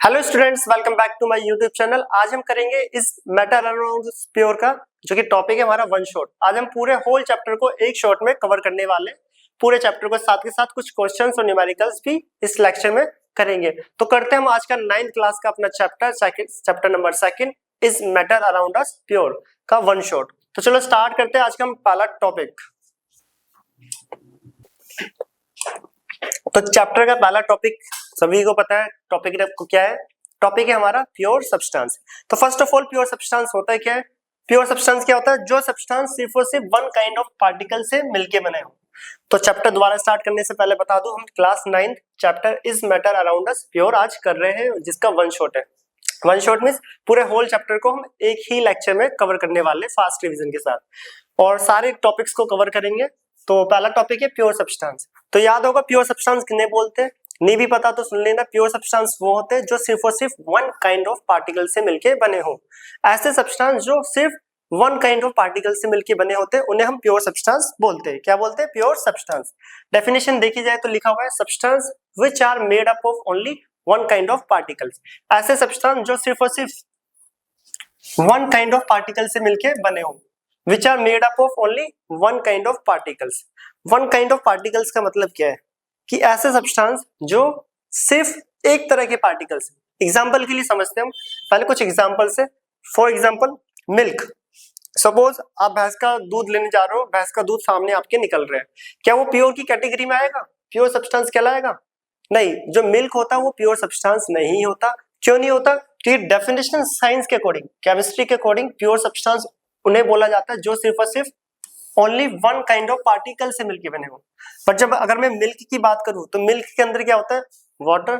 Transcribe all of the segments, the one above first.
Hello students, welcome back to my YouTube channel. आज हम करेंगे इस मेटल अराउंड प्योर का, जो कि टॉपिक है हमारा वन शॉट। आज हम पूरे होल चैप्टर को एक शॉट में कवर करने वाले हैं। पूरे चैप्टर को साथ के साथ कुछ क्वेश्चंस और न्यूमेरिकल्स भी इस लेक्चर में करेंगे। तो करते हैं हम आज का 9th क्लास का अपना chapter number 2 is metal around us pure का वन शॉट। तो चलो स्टार्ट करते हैं आज का हम पहला टॉपिक। तो चैप्टर का पहला टॉपिक सभी को पता है। टॉपिक क्या है? टॉपिक है हमारा प्योर सब्सटेंस। तो first of all pure substance होता है क्या है? प्योर सब्सटेंस क्या होता है? जो सब्सटेंस सिर्फ और सिर्फ वन काइंड ऑफ पार्टिकल से मिलके बने हो। तो चैप्टर दोबारा स्टार्ट करने से पहले बता दूं, हम class 9th chapter is matter around us pure आज कर रहे हैं, जिसका वन शॉट है। वन शॉट मींस पूरे होल चैप्टर को हम एक ही लेक्चर में कवर करने वाले फास्ट रिवीजन के साथ, और सारे टॉपिक्स को कवर करेंगे। तो पहला टॉपिक है प्योर सब्सटेंस। तो याद होगा प्योर सब्सटेंस किन्हें बोलते हैं, नहीं भी पता तो सुन लेना। प्योर सब्सटेंस वो होते हैं जो सिर्फ और सिर्फ वन काइंड ऑफ पार्टिकल से मिलके बने हो। ऐसे सब्सटेंस जो सिर्फ वन काइंड ऑफ पार्टिकल से मिलके बने होते हैं उन्हें हम प्योर सब्सटेंस बोलते हैं। क्या बोलते हैं? Pure substance. डेफिनेशन देखी जाए तो लिखा हुआ है substance which are made up of only one kind of particles. ऐसे सब्सटेंस जो सिर्फ और सिर्फ वन काइंड ऑफ पार्टिकल से मिलके बने हो, which are made up of only one kind of particles। one kind of particles का मतलब क्या है कि ऐसे सब्सटेंस जो सिर्फ एक तरह के पार्टिकल्स। एग्जांपल के लिए समझते हैं हम पहले कुछ एग्जांपल से। For example milk. सपोज आप भैंस का दूध लेने जा रहे हो, भैंस का दूध सामने आपके निकल रहा है, क्या वो प्योर की कैटेगरी में आएगा? प्योर सब्सटेंस कहलाएगा? नहीं। जो मिल्क होता है वो प्योर सब्सटेंस नहीं होता। क्यों नहीं होता? क्योंकि डेफिनेशन साइंस के अकॉर्डिंग, केमिस्ट्री के अकॉर्डिंग प्योर सब्सटेंस उन्हें बोला जाता है जो सिर्फ और सिर्फ only one kind of particle से मिलके बने हो। पर जब अगर मैं मिल्क की बात करूं तो मिल्क के अंदर क्या होता है? वाटर,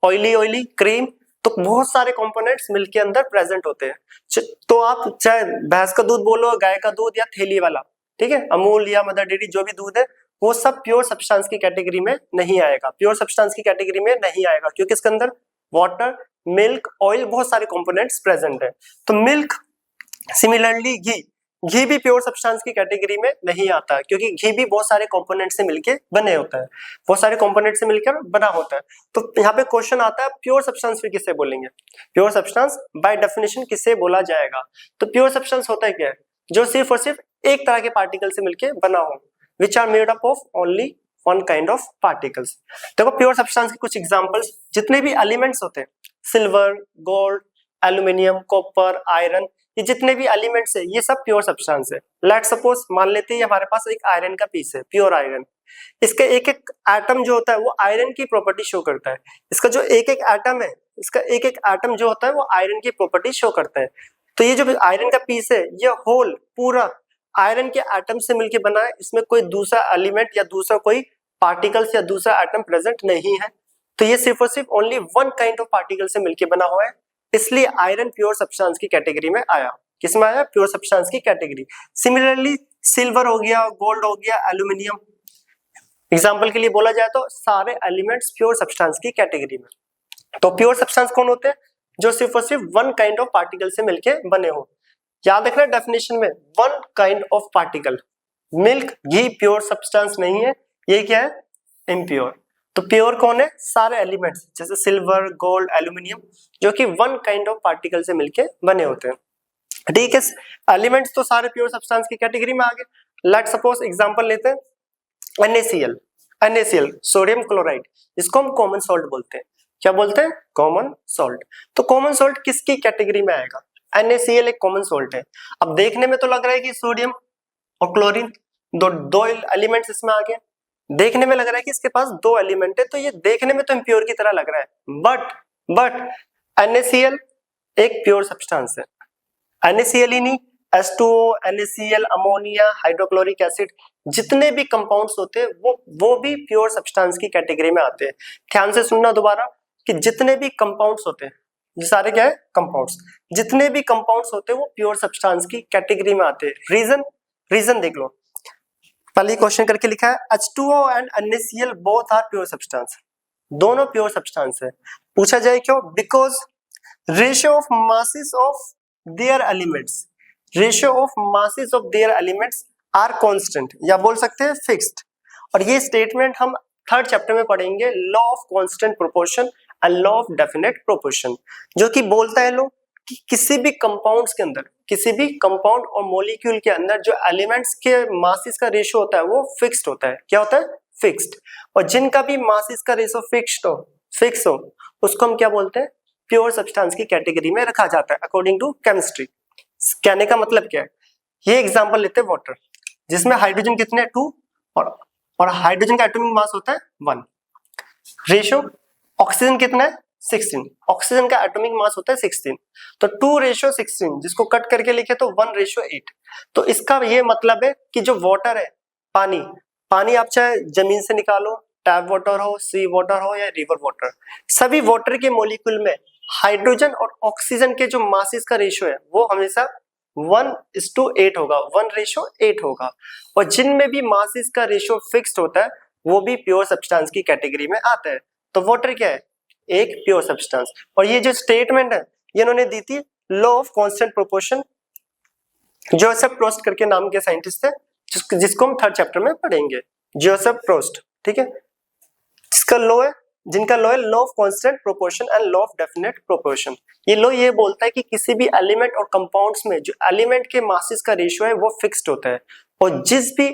ऑयली क्रीम, तो बहुत सारे कंपोनेंट्स मिल्क के अंदर प्रेजेंट होते हैं। तो आप चाहे भैंस का दूध बोलो, गाय का दूध या थैली वाला, ठीक है, अमूल या मदर डेयरी जो भी दूध है, वो सब प्योर सब्सटेंस की कैटेगरी में नहीं आएगा। प्योर सब्सटेंस की कैटेगरी में नहीं आएगा क्योंकि इसके अंदर वाटर, मिल्क, ऑयल, बहुत सारे कंपोनेंट्स प्रेजेंट है। तो मिल्क, सिमिलरली घी भी प्योर सब्सटेंस की कैटेगरी में नहीं आता है क्योंकि घी भी बहुत सारे कंपोनेंट से मिलके बने होता है, बहुत सारे कंपोनेंट से मिलकर बना होता है। तो यहाँ पे क्वेश्चन आता है प्योर सब्सटेंस फिर किसे बोलेंगे? प्योर सब्सटेंस बाय डेफिनेशन किसे बोला जाएगा? तो प्योर सब्सटेंस होता है क्या है? जो सिर्फ और सिर्फ एक तरह के पार्टिकल से मिलके बना हो, which are made up of only one kind of particles. देखो प्योर सब्सटेंस के कुछ एग्जांपल्स, जितने भी एलिमेंट्स होते हैं, silver, gold, aluminium, copper, iron, ये जितने भी एलिमेंट्स है ये सब प्योर सब्सटेंस है। लेट्स सपोज मान लेते हैं हमारे पास एक आयरन का पीस है, प्योर आयरन। इसका एक एक एटम जो होता है वो आयरन की प्रॉपर्टी शो करता है। इसका जो एक एक एटम है, इसका एक एक एटम जो होता है वो आयरन की प्रॉपर्टी शो करता है। तो ये जो आयरन का पीस है ये होल पूरा आयरन के एटम से मिलकर बना है। इसमें कोई दूसरा एलिमेंट या दूसरा कोई पार्टिकल्स या दूसरा एटम प्रेजेंट नहीं है। तो ये सिर्फ और सिर्फ only one kind of particle से मिलकर बना हुआ है, इसलिए आयरन प्योर सब्सटेंस की कैटेगरी में आया। किसमें आया? प्योर सब्सटेंस की कैटेगरी। सिमिलरली सिल्वर हो गया, गोल्ड हो गया, एल्यूमिनियम, एग्जांपल के लिए बोला जाए तो सारे एलिमेंट्स प्योर सब्सटेंस की कैटेगरी में। तो प्योर सब्सटेंस कौन होते हैं? जो सिर्फ और सिर्फ वन काइंड ऑफ पार्टिकल से मिलके बने हो। याद रखना डेफिनेशन में one kind of particle. Milk, ghee pure substance नहीं है, ये क्या है? इम्प्योर। तो प्योर कौन है? सारे एलिमेंट्स जैसे सिल्वर, गोल्ड, एल्यूमिनियम, जो कि वन काइंड ऑफ पार्टिकल से मिलके बने होते हैं। ठीक है, एलिमेंट्स तो सारे प्योर सब्सटेंस की कैटेगरी में आ गए। लेट्स सपोज एग्जांपल लेते हैं NaCl, सोडियम क्लोराइड, जिसको हम कॉमन सॉल्ट बोलते हैं। क्या बोलते हैं? Common salt. तो कॉमन सॉल्ट किसकी कैटेगरी में आएगा? NaCl एक कॉमन सॉल्ट है। अब देखने में तो लग रहा है कि सोडियम और क्लोरीन दो एलिमेंट्स इसमें आ गए, देखने में लग रहा है कि इसके पास दो एलिमेंट है, तो ये देखने में तो इम्प्योर की तरह लग रहा है। बट NaCl एक प्योर सब्सटेंस है। NaCl ही नहीं, H2O, NaCl, ammonia, hydrochloric acid, जितने भी कंपाउंड्स होते हैं वो भी प्योर सब्सटेंस की कैटेगरी में आते हैं। ध्यान से सुनना दोबारा कि जितने भी कंपाउंड्स होते हैं, ये सारे क्या है? कंपाउंड्स। जितने भी कंपाउंड्स होते हैं वो प्योर सब्सटेंस की कैटेगरी में आते हैं। रीजन देख लो। पहले क्वेश्चन करके लिखा है H2O and NaCl both are pure substance. दोनों प्योर सब्सटेंस है। पूछा जाए क्यों? Because ratio of masses of their elements are constant, या बोल सकते हैं फिक्स्ड। और ये स्टेटमेंट हम थर्ड चैप्टर में पढ़ेंगे, law of constant proportion and law of definite proportion, जो कि बोलता है लो कि किसी भी कंपाउंड्स के अंदर, किसी भी कंपाउंड और मॉलिक्यूल के अंदर जो एलिमेंट्स के मासेस का रेशियो होता है वो फिक्स्ड होता है। क्या होता है? फिक्स्ड। और जिनका भी मासेस का रेशियो फिक्स हो उसको हम क्या बोलते हैं? प्योर सब्सटेंस की कैटेगरी में रखा जाता है अकॉर्डिंग टू केमिस्ट्री। कहने का मतलब क्या है? ये एग्जांपल लेते हैं वाटर, जिसमें हाइड्रोजन कितने हैं? 2 और हाइड्रोजन का एटॉमिक मास होता है 1। रेशियो ऑक्सीजन कितना है? 16। ऑक्सीजन का एटॉमिक मास होता है 16, तो 2:16, जिसको कट करके लिखे तो 1:8। तो इसका ये मतलब है कि जो वाटर है, पानी आप चाहे जमीन से निकालो, टैप वाटर हो, सी वाटर हो या रिवर वाटर, सभी वाटर के मॉलिक्यूल में हाइड्रोजन और ऑक्सीजन के जो मासेस का रेशियो है वो हमेशा 1:8 होगा, 1:8 होगा। और जिनमें भी मासेस का रेशियो फिक्स्ड होता है वो भी प्योर सब्सटेंस की कैटेगरी में आता है। तो वाटर क्या है? एक प्योर सब्सटेंस। और ये जो स्टेटमेंट है ये इन्होंने दी थी law of constant proportion, Joseph Proust करके नाम के साइंटिस्ट थे, जिसको हम 3rd चैप्टर में पढ़ेंगे। जोसेफ प्रोस्ट, ठीक है, जिसका लॉ है, जिनका लॉ है law of constant proportion and law of definite proportion. ये लॉ ये बोलता है कि किसी भी एलिमेंट और कंपाउंड्स में जो एलिमेंट के मासेस का रेशियो है वो फिक्स्ड होता है, और जिस भी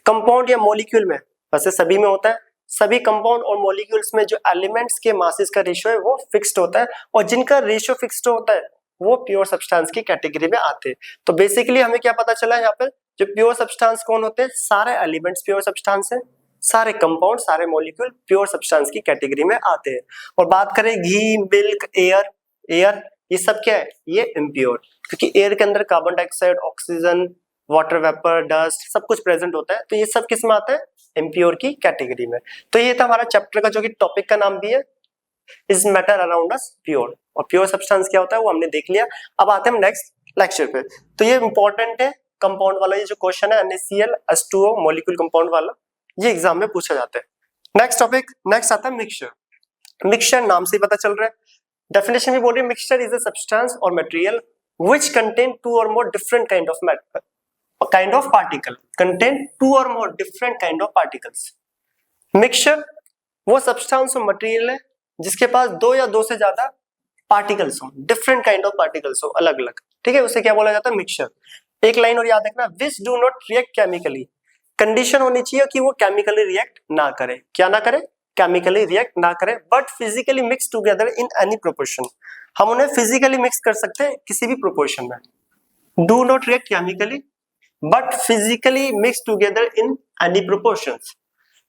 कंपाउंड या मॉलिक्यूल में, वैसे सभी में होता है, सभी कंपाउंड और मॉलिक्यूल्स में जो एलिमेंट्स के मासेस का रेशियो है वो फिक्स्ड होता है, और जिनका रेशियो फिक्स्ड होता है वो प्योर सब्सटेंस की कैटेगरी में आते हैं। तो बेसिकली हमें क्या पता चला यहाँ पर? जो प्योर सब्सटेंस कौन होते हैं? सारे एलिमेंट्स प्योर सब्सटेंस है, सारे कंपाउंड, सारे मॉलिक्यूल प्योर सब्सटेंस की कैटेगरी में आते हैं। और बात करें घी, मिल्क, एयर, ये सब क्या है? ये इम्प्योर, क्योंकि एयर के अंदर carbon dioxide, oxygen, water vapour, dust सब कुछ प्रेजेंट होता है, तो ये सब किस में आता है? इम्प्योर की कैटेगरी में। तो ये था हमारा चैप्टर का, जो कि टॉपिक का नाम भी है is matter around us pure. और प्योर सब्सटेंस क्या होता है वो हमने देख लिया। अब आते हैं हम नेक्स्ट लेक्चर पे। तो ये इंपॉर्टेंट है, कंपाउंड वाला ये जो क्वेश्चन है NaCl H2O मॉलिक्यूल कंपाउंड वाला, ये एग्जाम में पूछा जाता है। नेक्स्ट टॉपिक, नेक्स्ट आता है मिक्सचर। मिक्सचर नाम से ही पता चल रहा है, डेफिनेशन भी बोल रही है, मिक्सचर इज अ सब्सटेंस और material which contain 2 or more different kind of particle, contain 2 or more different kind of particles। Mixture वो सब्सटेंस और मटेरियल है जिसके पास 2 या 2 से ज्यादा पार्टिकल्स हो, डिफरेंट काइंड ऑफ पार्टिकल्स हो, अलग अलग, ठीक है, उसे क्या बोला जाता है? मिक्सचर। एक लाइन और याद रखना, which do not react chemically. Condition होनी चाहिए कि वो केमिकली रिएक्ट ना करे। क्या ना करे? केमिकली रिएक्ट ना करे, but physically mix together in any proportion. हम उन्हें फिजिकली मिक्स कर सकते हैं किसी भी प्रोपोर्शन में। Do not react chemically but physically mix together in any proportions.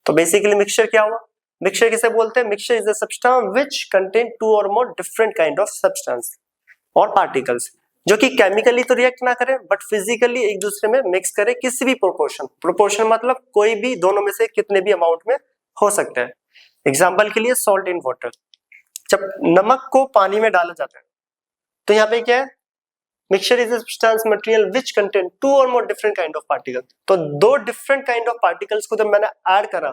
तो बेसिकली मिक्सचर क्या हुआ? मिक्सचर किसे बोलते हैं? Mixture is a substance which contain 2 or more different kind of substance और पार्टिकल्स, जो कि केमिकली तो रिएक्ट ना करे बट फिजिकली एक दूसरे में मिक्स करे किसी भी प्रोपोर्शन मतलब कोई भी, दोनों में से कितने भी अमाउंट में हो सकता है। एग्जांपल के लिए सॉल्ट इन वाटर, जब नमक को पानी में डाला जाता है तो यहाँ पे क्या है? Mixture is a substance material which contain 2 or more different kind of particles। तो 2 डिफरेंट काइंड ऑफ पार्टिकल्स को जब मैंने ऐड करा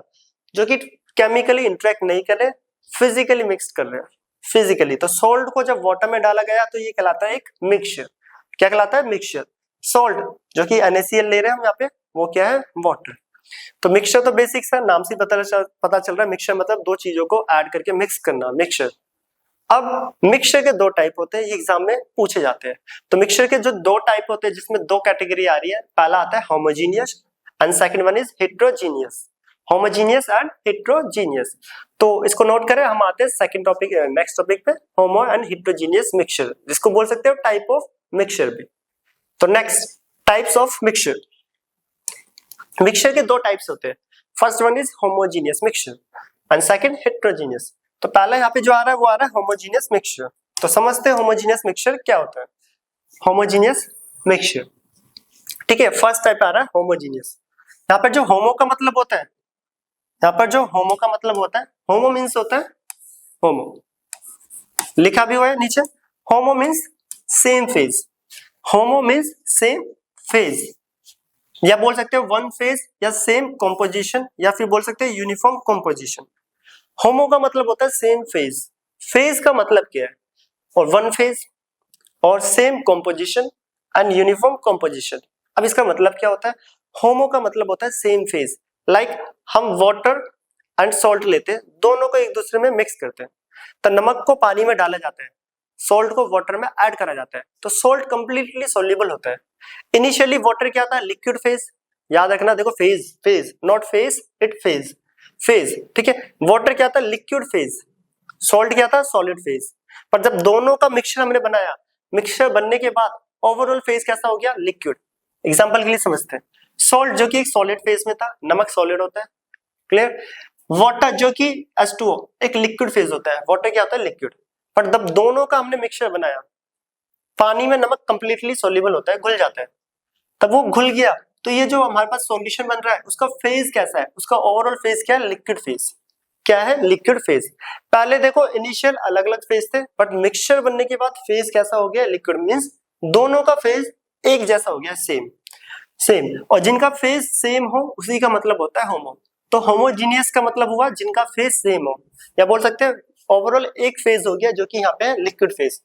जो कि केमिकली इंटरेक्ट नहीं कर रहे, फिजिकली मिक्स कर रहे हैं, फिजिकली, तो सॉल्ट को जब वाटर में डाला गया तो ये कहलाता है एक मिक्सचर। क्या कहलाता है? मिक्सचर। सॉल्ट जो कि NaCl ले रहे हैं हम यहाँ पे, वो क्या है? वाटर। तो मिक्सचर तो बेसिक सा नाम से पता चल रहा है, मिक्सचर मतलब 2 चीजों को ऐड करके मिक्स करना, मिक्सचर। अब मिक्सचर के 2 टाइप होते हैं, ये एग्जाम में पूछे जाते हैं। तो मिक्सचर के जो 2 टाइप होते हैं जिसमें 2 कैटेगरी आ रही है, पहला आता है homogeneous and second one is heterogeneous. Homogeneous and heterogeneous, तो इसको नोट करें। हम आते हैं सेकंड टॉपिक, नेक्स्ट टॉपिक पे, होमो एंड हेट्रोजीनियस मिक्सचर, जिसको बोल सकते हो टाइप ऑफ मिक्सचर भी। तो next types of mixture. Mixture के 2 टाइप्स होते हैं, first one is homogeneous mixture and second heterogeneous. तो पहला यहाँ पे जो आ रहा है वो आ रहा है होमोजीनियस मिक्सचर। तो समझते हैं होमोजीनियस मिक्सचर क्या होता है। होमोजीनियस मिक्सचर, ठीक है, फर्स्ट टाइप आ रहा है होमोजीनियस। यहाँ पर जो होमो का मतलब होता है, यहाँ पर जो होमो का मतलब होता है, होमो मीन्स होता है, होमो लिखा भी हुआ है नीचे, होमो मीन्स सेम फेज। होमो मीन्स सेम फेज, या बोल सकते हो वन फेज या सेम कॉम्पोजिशन, या फिर बोल सकते हैं यूनिफॉर्म कॉम्पोजिशन। होमो का मतलब होता है सेम फेज, फेज का मतलब क्या है? और वन फेज और same composition and uniform composition. अब इसका मतलब क्या होता है? होमो का मतलब होता है सेम फेज, लाइक हम वाटर एंड सॉल्ट लेते हैं, दोनों को एक दूसरे में मिक्स करते हैं, तो नमक को पानी में डाला जाता है, सॉल्ट को वाटर में ऐड करा जाता है, तो सॉल्ट कंप्लीटली सोल्यूबल होता है। इनिशियली वाटर क्या था, लिक्विड फेज, याद रखना, देखो phase, phase not phase, it phase, phase, ठीक है। वाटर क्या था, लिक्विड फेज, सॉल्ट क्या था, सॉलिड फेज। पर जब दोनों का मिक्सचर हमने बनाया, मिक्सचर बनने के बाद ओवरऑल फेज कैसा हो गया, लिक्विड। एग्जांपल के लिए समझते हैं, सॉल्ट जो कि एक सॉलिड फेज में था, नमक सॉलिड होता है, क्लियर। वाटर जो कि H2O एक लिक्विड फेज होता है, वाटर क्या होता है, लिक्विड। पर जब दोनों का हमने मिक्सचर बनाया, पानी में नमक कंप्लीटली सोल्यूबल होता है, घुल जाता है, तब वो घुल गया, तो ये जो हमारे पास सॉल्यूशन बन रहा है उसका फेज कैसा है, उसका ओवरऑल फेज क्या है, लिक्विड फेज। क्या है, लिक्विड फेज। पहले देखो इनिशियल अलग अलग फेज थे, बट मिक्सचर बनने के बाद फेज कैसा हो गया, लिक्विड, मींस दोनों का फेज एक जैसा हो गया, सेम सेम। और जिनका फेज सेम हो उसी का मतलब होता है होमो। तो होमोजीनियस का मतलब हुआ जिनका फेज सेम हो, या बोल सकते हैं ओवरऑल एक फेज हो गया जो कि यहाँ पे लिक्विड फेज,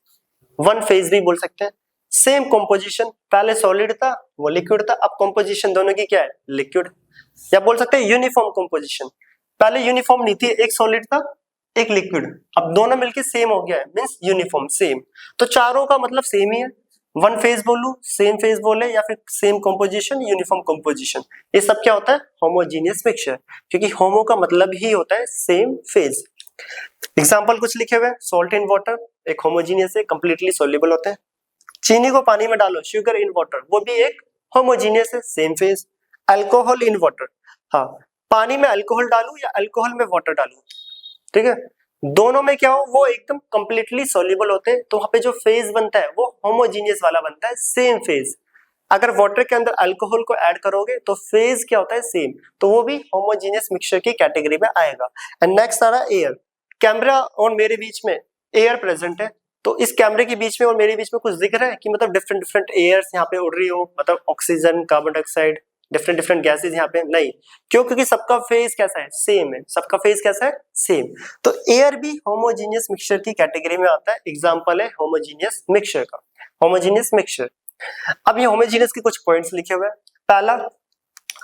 वन फेज भी बोल सकते हैं। सेम कंपोजिशन, पहले सॉलिड था वो लिक्विड था, अब कंपोजिशन दोनों की क्या है, लिक्विड। या बोल सकते हैं यूनिफॉर्म कंपोजिशन, पहले यूनिफॉर्म नहीं थी, एक सॉलिड था एक लिक्विड, अब दोनों मिलके सेम हो गया है, मींस यूनिफॉर्म, सेम। तो चारों का मतलब सेम ही है, वन फेज बोलूं, सेम फेज बोले, या फिर सेम कंपोजिशन, यूनिफॉर्म कंपोजिशन, ये सब क्या होता है, होमोजीनियस मिक्सचर, क्योंकि होमो का मतलब ही होता है सेम फेज। एग्जाम्पल कुछ लिखे हुए, सॉल्ट इन वाटर एक होमोजीनियस है, कंप्लीटली सोल्यूबल होते हैं। चीनी को पानी में डालो, शुगर इन वाटर, वो भी एक होमोजीनियस है, same phase. Alcohol in water, हाँ, पानी में अल्कोहल डालूं या अल्कोहल में वाटर डालूं, ठीक है, दोनों में क्या हो, वो एकदम कंप्लीटली सोल्यूबल होते हैं, तो वहां पे जो फेज बनता है वो होमोजीनियस वाला बनता है, सेम फेज। अगर वाटर के अंदर अल्कोहल को ऐड करोगे तो फेज क्या होता है, सेम, तो वो भी होमोजीनियस मिक्सचर की कैटेगरी में आएगा। एंड नेक्स्ट आ रहा है एयर। कैमरा और मेरे बीच में एयर प्रेजेंट है, तो इस कैमरे के बीच में और मेरे बीच में कुछ दिख रहा है कि मतलब डिफरेंट डिफरेंट एयर्स यहाँ पे उड़ रही हो, मतलब oxygen, carbon dioxide, different different gases यहाँ पे नहीं, क्यों, क्योंकि सबका फेज कैसा है, सेम है, सबका फेज कैसा है, सेम। तो एयर भी होमोजीनियस मिक्सचर की कैटेगरी में आता है, एग्जांपल है होमोजीनियस मिक्सचर का, होमोजीनियस मिक्सचर। अब ये होमोजीनियस के कुछ पॉइंट्स लिखे हुए हैं। पहला,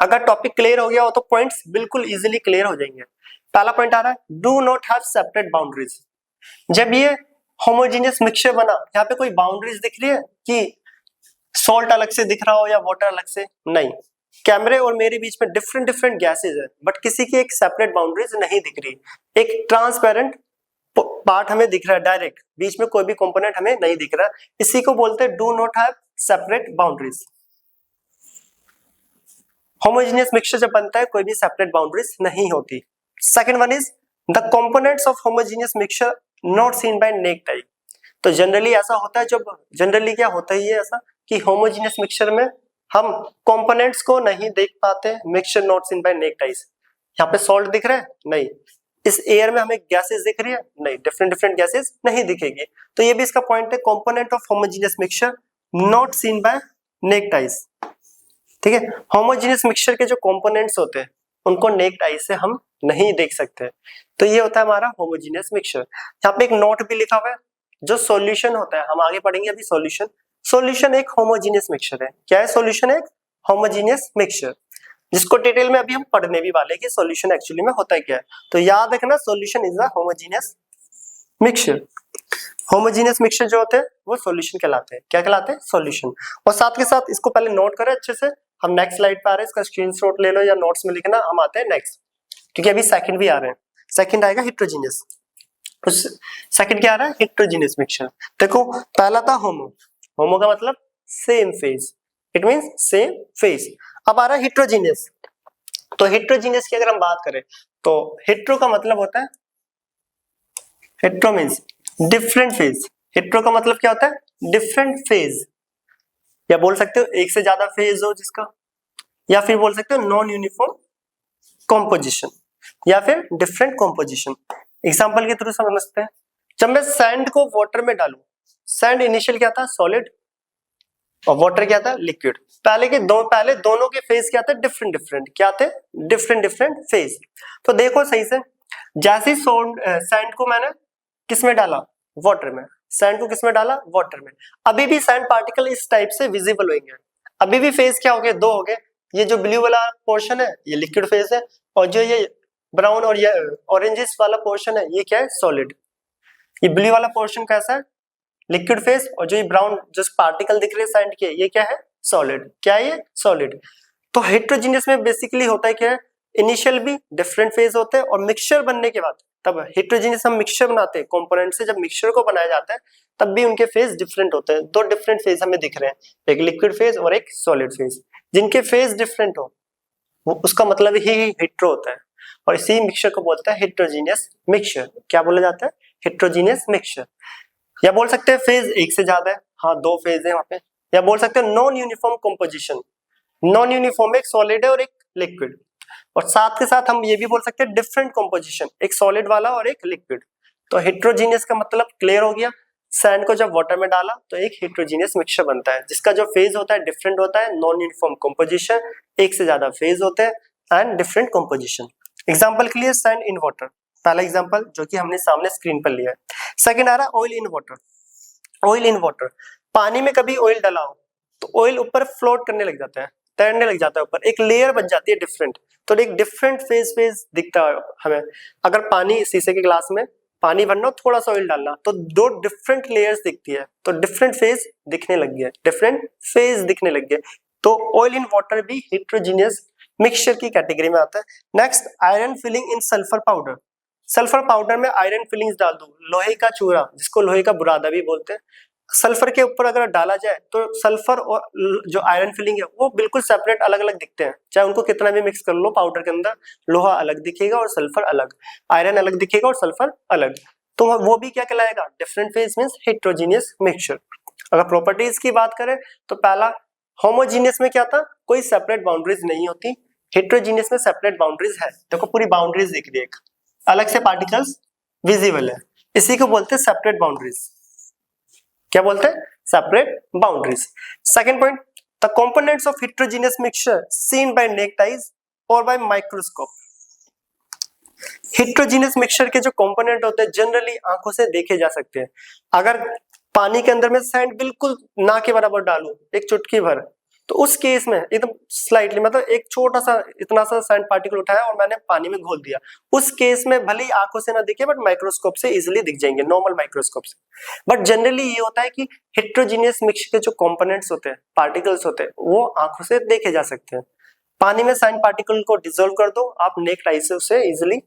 अगर टॉपिक क्लियर हो गया हो तो पॉइंट्स बिल्कुल इजीली क्लियर हो जाएंगे। पहला पॉइंट आ रहा है, do not have separate boundaries. जब ये होमोजीनियस मिक्सचर बना, यहाँ पे कोई बाउंड्रीज दिख रही है कि सॉल्ट अलग से दिख रहा हो या वाटर अलग से, नहीं। कैमरे और मेरे बीच में डिफरेंट डिफरेंट गैसेस है, बट किसी की एक सेपरेट बाउंड्रीज नहीं दिख रही, एक ट्रांसपेरेंट पार्ट हमें दिख रहा है डायरेक्ट, बीच में कोई भी कंपोनेंट हमें नहीं दिख रहा, इसी को बोलते हैं do not have separate boundaries. Homogeneous mixture जब बनता है कोई भी सेपरेट बाउंड्रीज नहीं होती। Second one is the components of homogeneous mixture not seen by naked eye. तो जनरली ऐसा होता है, जब जनरली क्या होता ही है ऐसा कि होमोजेनियस मिक्सचर में हम कंपोनेंट्स को नहीं देख पाते, mixture not seen by naked eyes. यहाँ पे सॉल्ट दिख रहा है, नहीं। इस एयर में हमें गैसेस दिख रही है, नहीं, डिफरेंट डिफरेंट गैसेस नहीं दिखेगी। तो ये भी इसका पॉइंट है, component of homogeneous mixture not seen by naked eyes. ठीक है, होमोजेनियस मिक्सचर के जो कंपोनेंट्स होते हैं उनको नेक्ड आई से हम नहीं देख सकते, तो ये होता है हमारा होमोजेनियस मिक्सचर। यहाँ पे एक नोट भी लिखा हुआ है, जो सॉल्यूशन होता है, हम आगे पढ़ेंगे अभी सॉल्यूशन। सॉल्यूशन एक होमोजेनियस मिक्सचर है। क्या है सॉल्यूशन? एक होमोजेनियस मिक्सचर, जिसको डिटेल में अभी हम पढ़ने भी वाले हैं कि सॉल्यूशन एक्चुअली में होता है क्या है। तो याद रखना, solution is a homogeneous mixture. Homogeneous mixture जो होते हैं वो सॉल्यूशन कहलाते हैं। क्या कहलाते हैं? सॉल्यूशन। और साथ के साथ इसको पहले नोट करें अच्छे से। हम नेक्स्ट स्लाइड पे आ रहे हैं, इसका स्क्रीनशॉट ले लो या नोट्स में लिखना। हम आते हैं नेक्स्ट, क्योंकि अभी सेकंड भी आ रहे हैं। सेकंड आएगा हेटेरोजेनियस। सेकंड क्या आ रहा है? Heterogeneous mixture. देखो पहला था होमो, होमो का मतलब same phase, it means same phase. अब आ रहा है हेटेरोजेनियस। तो हेटेरोजेनियस की अगर हम बात करें तो हेटेरो का मतलब होता है, hetero means different phase. Hetero का मतलब क्या होता है? डिफरेंट फेज, या बोल सकते हो एक से ज्यादा फेज हो जिसका, या फिर बोल सकते हो नॉन यूनिफॉर्म कॉम्पोजिशन, या फिर डिफरेंट कॉम्पोजिशन। एग्जांपल के थ्रू समझते हैं। जब मैं सैंड को वाटर में डालूं, सैंड इनिशियल क्या था? सॉलिड, और वाटर क्या था? लिक्विड। पहले दोनों के फेज क्या थे? Different different. क्या थे? Different different phase. तो देखो सही से, जैसे सैंड को मैंने किस में डाला? वाटर में। सैंड को किस में डाला? वाटर में। अभी भी सैंड पार्टिकल इस टाइप से विजिबल होंगे। अभी भी फेज क्या हो गए? दो हो गए। ये जो ब्लू वाला पोर्शन है ये लिक्विड फेज है, और जो ये ब्राउन और ये ऑरेंजिस वाला पोर्शन है ये क्या है? सॉलिड। ये ब्लू वाला पोर्शन कैसा है, लिक्विड फेज, और जो ये ब्राउन जो पार्टिकल दिख रहे हैं सैंड के, ये क्या है, सॉलिड। क्या है ये, सॉलिड। तो हेट्रोजीनियस में बेसिकली होता है क्या है, इनिशियल भी डिफरेंट फेज होते हैं और मिक्सचर बनने के बाद, तब हेट्रोजीनियस हम मिक्सचर बनाते हैं कंपोनेंट से, जब मिक्सचर को बनाया जाता है तब भी उनके फेज डिफरेंट होते हैं। दो डिफरेंट फेज हमें दिख रहे हैं, एक लिक्विड फेज और एक सॉलिड फेज। जिनके फेज डिफरेंट हो वो उसका मतलब ही हेट्रो होता है, और इसी मिक्सचर को बोलता है हेट्रोजीनियस मिक्सचर। क्या बोला जाता है, हेट्रोजीनियस मिक्सचर। या बोल सकते हैं फेज एक से ज्यादा है, हाँ दो फेज है वहां पे। या बोल सकते हैं non uniform composition, non uniform एक सॉलिड है और एक लिक्विड। और साथ के साथ हम ये भी बोल सकते हैं डिफरेंट कंपोजिशन, एक सॉलिड वाला और एक लिक्विड। तो हेट्रोजीनियस का मतलब क्लियर हो गया, सैंड को जब वाटर में डाला तो एक हेट्रोजीनियस मिक्सचर बनता है जिसका जो फेज होता है डिफरेंट होता है, नॉन यूनिफॉर्म कंपोजिशन, एक से ज्यादा फेज होते हैं एंड डिफरेंट कंपोजिशन। एग्जांपल के लिए सैंड इन वाटर, पहला एग्जांपल जो कि हमने सामने स्क्रीन पर लिया है। सेकंड आ रहा है oil in water. Oil in water, पानी में कभी ऑयल डाला हो तो ऑयल ऊपर फ्लोट करने लग जाता है, तैरने लग जाता है ऊपर, एक लेयर बन जाती है डिफरेंट, तो एक डिफरेंट फेज दिखता है हमें। अगर पानी शीशे के ग्लास में पानी भरना, थोड़ा सा ऑयल डालना, तो दो डिफरेंट लेयर्स दिखती है, तो डिफरेंट फेज दिखने लग गया, डिफरेंट फेज दिखने लग गया। तो ऑयल इन वाटर भी हेट्रोजीनियस मिक्सचर की कैटेगरी में आता है। Next, iron filing in sulphur powder. Sulphur powder में आयरन फिलिंग्स डाल दो, लोहे का चूरा जिसको लोहे का बुरादा भी बोलते हैं, सल्फर के ऊपर अगर डाला जाए तो सल्फर और जो आयरन फिलिंग है वो बिल्कुल सेपरेट अलग अलग दिखते हैं, चाहे उनको कितना भी मिक्स कर लो पाउडर के अंदर, लोहा अलग दिखेगा और सल्फर अलग, आयरन अलग दिखेगा और सल्फर अलग। तो वो भी क्या कहलाएगा, different phase means heterogeneous mixture. अगर प्रॉपर्टीज की बात करें तो पहला, होमोजीनियस में क्या था, कोई सेपरेट बाउंड्रीज नहीं होती, हेट्रोजीनियस में सेपरेट बाउंड्रीज है। देखो पूरी बाउंड्रीज दिख रही है, एक अलग से पार्टिकल्स विजिबल है, इसी को बोलते हैं सेपरेट बाउंड्रीज। क्या बोलते हैं, separate boundaries. Second point, the components of heterogeneous mixture seen by naked eyes और बाय माइक्रोस्कोप। हेट्रोजीनियस मिक्सचर के जो कंपोनेंट होते हैं जनरली आंखों से देखे जा सकते हैं। अगर पानी के अंदर में सैंड बिल्कुल ना के बराबर डालूं, एक चुटकी भर, तो उस केस में एकदम स्लाइटली, मतलब एक छोटा सा इतना सा सैंड पार्टिकल उठाया और मैंने पानी में घोल दिया, उस केस में भले ही आंखों से ना दिखे बट माइक्रोस्कोप से इजीली दिख जाएंगे, नॉर्मल माइक्रोस्कोप से। बट जनरली ये होता है कि हेट्रोजीनियस मिक्सचर के जो कंपोनेंट्स होते हैं, पार्टिकल्स होते हैं, वो आंखों से देखे जा सकते हैं। पानी में सैंड पार्टिकल को डिसॉल्व कर दो, आप नेक्ड आई से उसे इजीली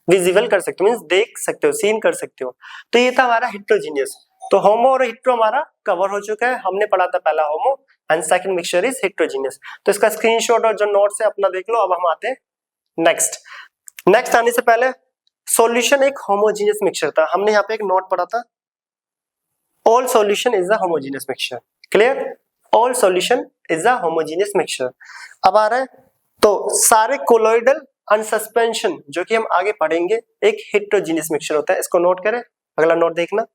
विजिबल कर सकते हो, मींस देख सकते हो, सीन कर सकते हो। तो ये था हमारा हेट्रोजीनियस। तो होमो और हेट्रो हमारा कवर हो चुका है, हमने पढ़ा था पहला homo and second mixture is heterogeneous. तो इसका स्क्रीनशॉट और जो नोट्स है अपना देख लो। अब हम आते हैं नेक्स्ट आने से पहले, सॉल्यूशन एक होमोजीनियस मिक्सचर था, हमने यहाँ पे एक नोट पढ़ा था, all solution is a homogeneous mixture. Clear, all solution is a homogeneous mixture. अब आ रहा है, तो सारे कोलोइडल एंड सस्पेंशन जो कि हम आगे पढ़ेंगे एक हेट्रोजीनियस मिक्सचर होता है, इसको नोट करें। अगला नोट देखना,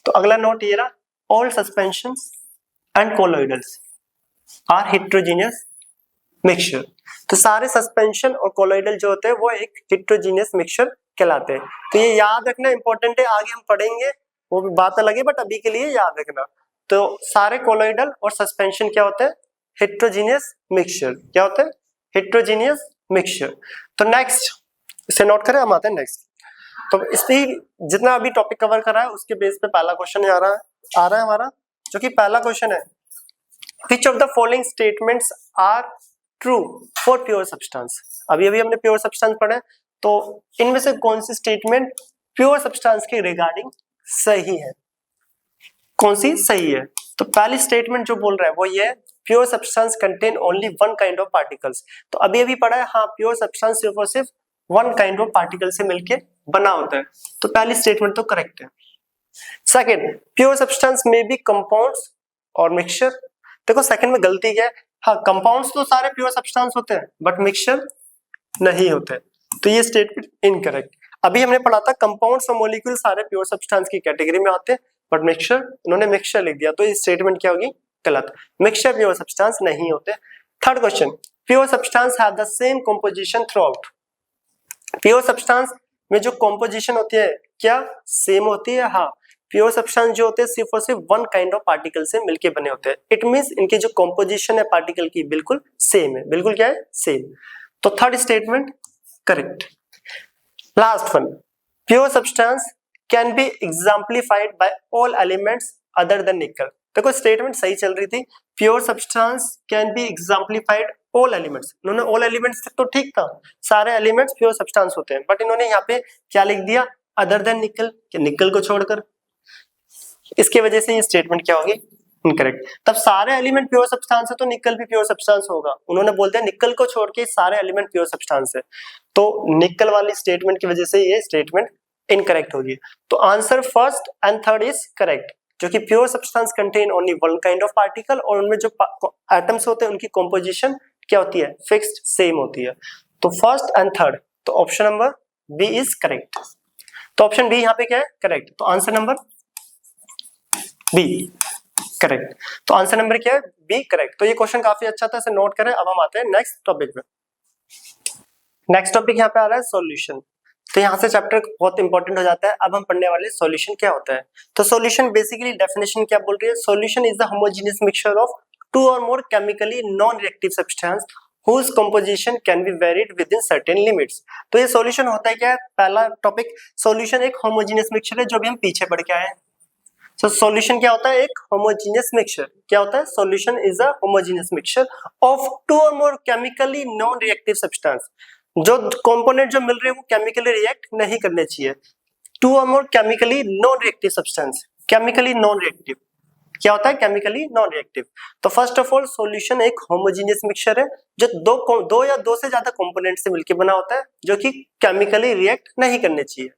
तो अगला नोट ये रहा, all suspensions and colloidals are heterogeneous mixture. तो सारे सस्पेंशन और कोलोइडल जो होते हैं वो एक हेट्रोजीनियस मिक्सचर कहलाते हैं। तो ये याद रखना इंपॉर्टेंट है, आगे हम पढ़ेंगे वो भी बात अलग है, बट अभी के लिए याद रखना। तो सारे कोलोइडल और सस्पेंशन क्या होते हैं, हेट्रोजीनियस मिक्सचर। क्या होते हैं, हेट्रोजीनियस मिक्सचर। तो नेक्स्ट इसे नोट करें, हम आते हैं नेक्स्ट। तो इसमें जितना अभी टॉपिक कवर करा है उसके बेस पे पहला क्वेश्चन आ रहा है हमारा, जो कि पहला क्वेश्चन है, which of the following statements are true for pure substance. अभी हमने प्योर सब्सटेंस पढ़ा, तो इनमें से कौन सी स्टेटमेंट प्योर सब्सटेंस के रिगार्डिंग सही है, कौन सी सही है। तो पहली स्टेटमेंट जो बोल रहा है वो ये है, pure substance contain only one kind of particles. तो अभी पढ़ा है, हाँ प्योर सब्सटेंस सिर्फ और सिर्फ वन काइंड ऑफ पार्टिकल से मिलके बना होता है, तो पहली स्टेटमेंट तो करेक्ट है। सेकंड, प्योर सब्सटेंस में बी कंपाउंड्स और मिक्सचर। देखो सेकंड में गलती क्या है, हाँ कंपाउंड्स तो सारे प्योर सब्सटेंस होते हैं बट मिक्सचर नहीं होते, तो ये स्टेटमेंट इनकरेक्ट। अभी हमने पढ़ा था कंपाउंड्स और मॉलिक्यूल सारे प्योर सब्सटेंस की कैटेगरी में आते हैं, बट मिक्सचर, उन्होंने मिक्सचर लिख दिया, तो ये स्टेटमेंट क्या होगी, गलत। मिक्सचर प्योर सब्सटेंस नहीं होते। Third question, pure substance have the same composition through out. Pure substance में जो कंपोजिशन होती है क्या सेम होती है, हाँ प्योर सब्सटेंस जो होते हैं सिर्फ और सिर्फ वन काइंड ऑफ पार्टिकल से मिलके बने होते हैं। इट मींस इनकी जो कंपोजिशन है पार्टिकल की बिल्कुल सेम है, बिल्कुल क्या है, सेम। तो third statement correct. Last one, pure substance can be exemplified by all elements other than nickel. देखो स्टेटमेंट सही चल रही थी, pure substance can be exemplified all elements, इन्होंने ऑल एलिमेंट्स तो ठीक था, सारे एलिमेंट्स प्योर सब्सटेंस होते हैं, बट इन्होंने यहाँ पे क्या लिख दिया, अदर देन निकल, निकल को छोड़कर, इसकी वजह से ये स्टेटमेंट क्या होगी, इनकरेक्ट। तब सारे एलिमेंट प्योर सब्सटेंस है तो निकल भी प्योर सब्सटेंस होगा, उन्होंने बोल दिया निकल को छोड़ के सारे एलिमेंट प्योर सब्सटेंस है, तो निकल वाली स्टेटमेंट की वजह से ये स्टेटमेंट इनकरेक्ट होगी। तो answer first and third is correct, जो कि pure substance contain only one kind of particle, और उनमें जो एटम्स होते हैं उनकी कॉम्पोजिशन क्या होती है, फिक्स्ड सेम होती है। तो फर्स्ट एंड थर्ड, तो option number B is correct. तो ऑप्शन बी यहाँ पे क्या है, करेक्ट। तो आंसर नंबर बी करेक्ट। तो आंसर नंबर क्या है, बी करेक्ट। तो ये क्वेश्चन काफी अच्छा था, इसे नोट करें। अब हम आते हैं नेक्स्ट टॉपिक पे। नेक्स्ट टॉपिक यहाँ पे आ रहा है सॉल्यूशन। तो यहाँ से चैप्टर बहुत इंपॉर्टेंट हो जाता है। अब हम पढ़ने वाले सॉल्यूशन क्या होता है। तो सॉल्यूशन बेसिकली डेफिनेशन क्या बोल रही है, solution is the homogeneous mixture of two और more chemically non reactive substance whose composition can be varied within certain limits। तो ये सॉल्यूशन होता है क्या है, पहला टॉपिक, सॉल्यूशन एक होमोजेनियस मिक्सचर है, जो भी हम पीछे पढ़ के आए हैं। So, सॉल्यूशन क्या होता है, एक होमोजेनियस मिक्सचर। क्या होता है, solution is a homogeneous mixture of two और more chemically non reactive substance. जो कंपोनेंट जो मिल रहे हैं वो केमिकली रिएक्ट नहीं करने चाहिए। टू और more chemically non reactive substance, chemically non reactive क्या होता है, केमिकली नॉन रिएक्टिव। तो फर्स्ट ऑफ ऑल सॉल्यूशन एक होमोजेनियस मिक्सचर है जो दो या दो से ज्यादा कंपोनेंट से मिलकर बना होता है, जो कि केमिकली रिएक्ट नहीं करने चाहिए।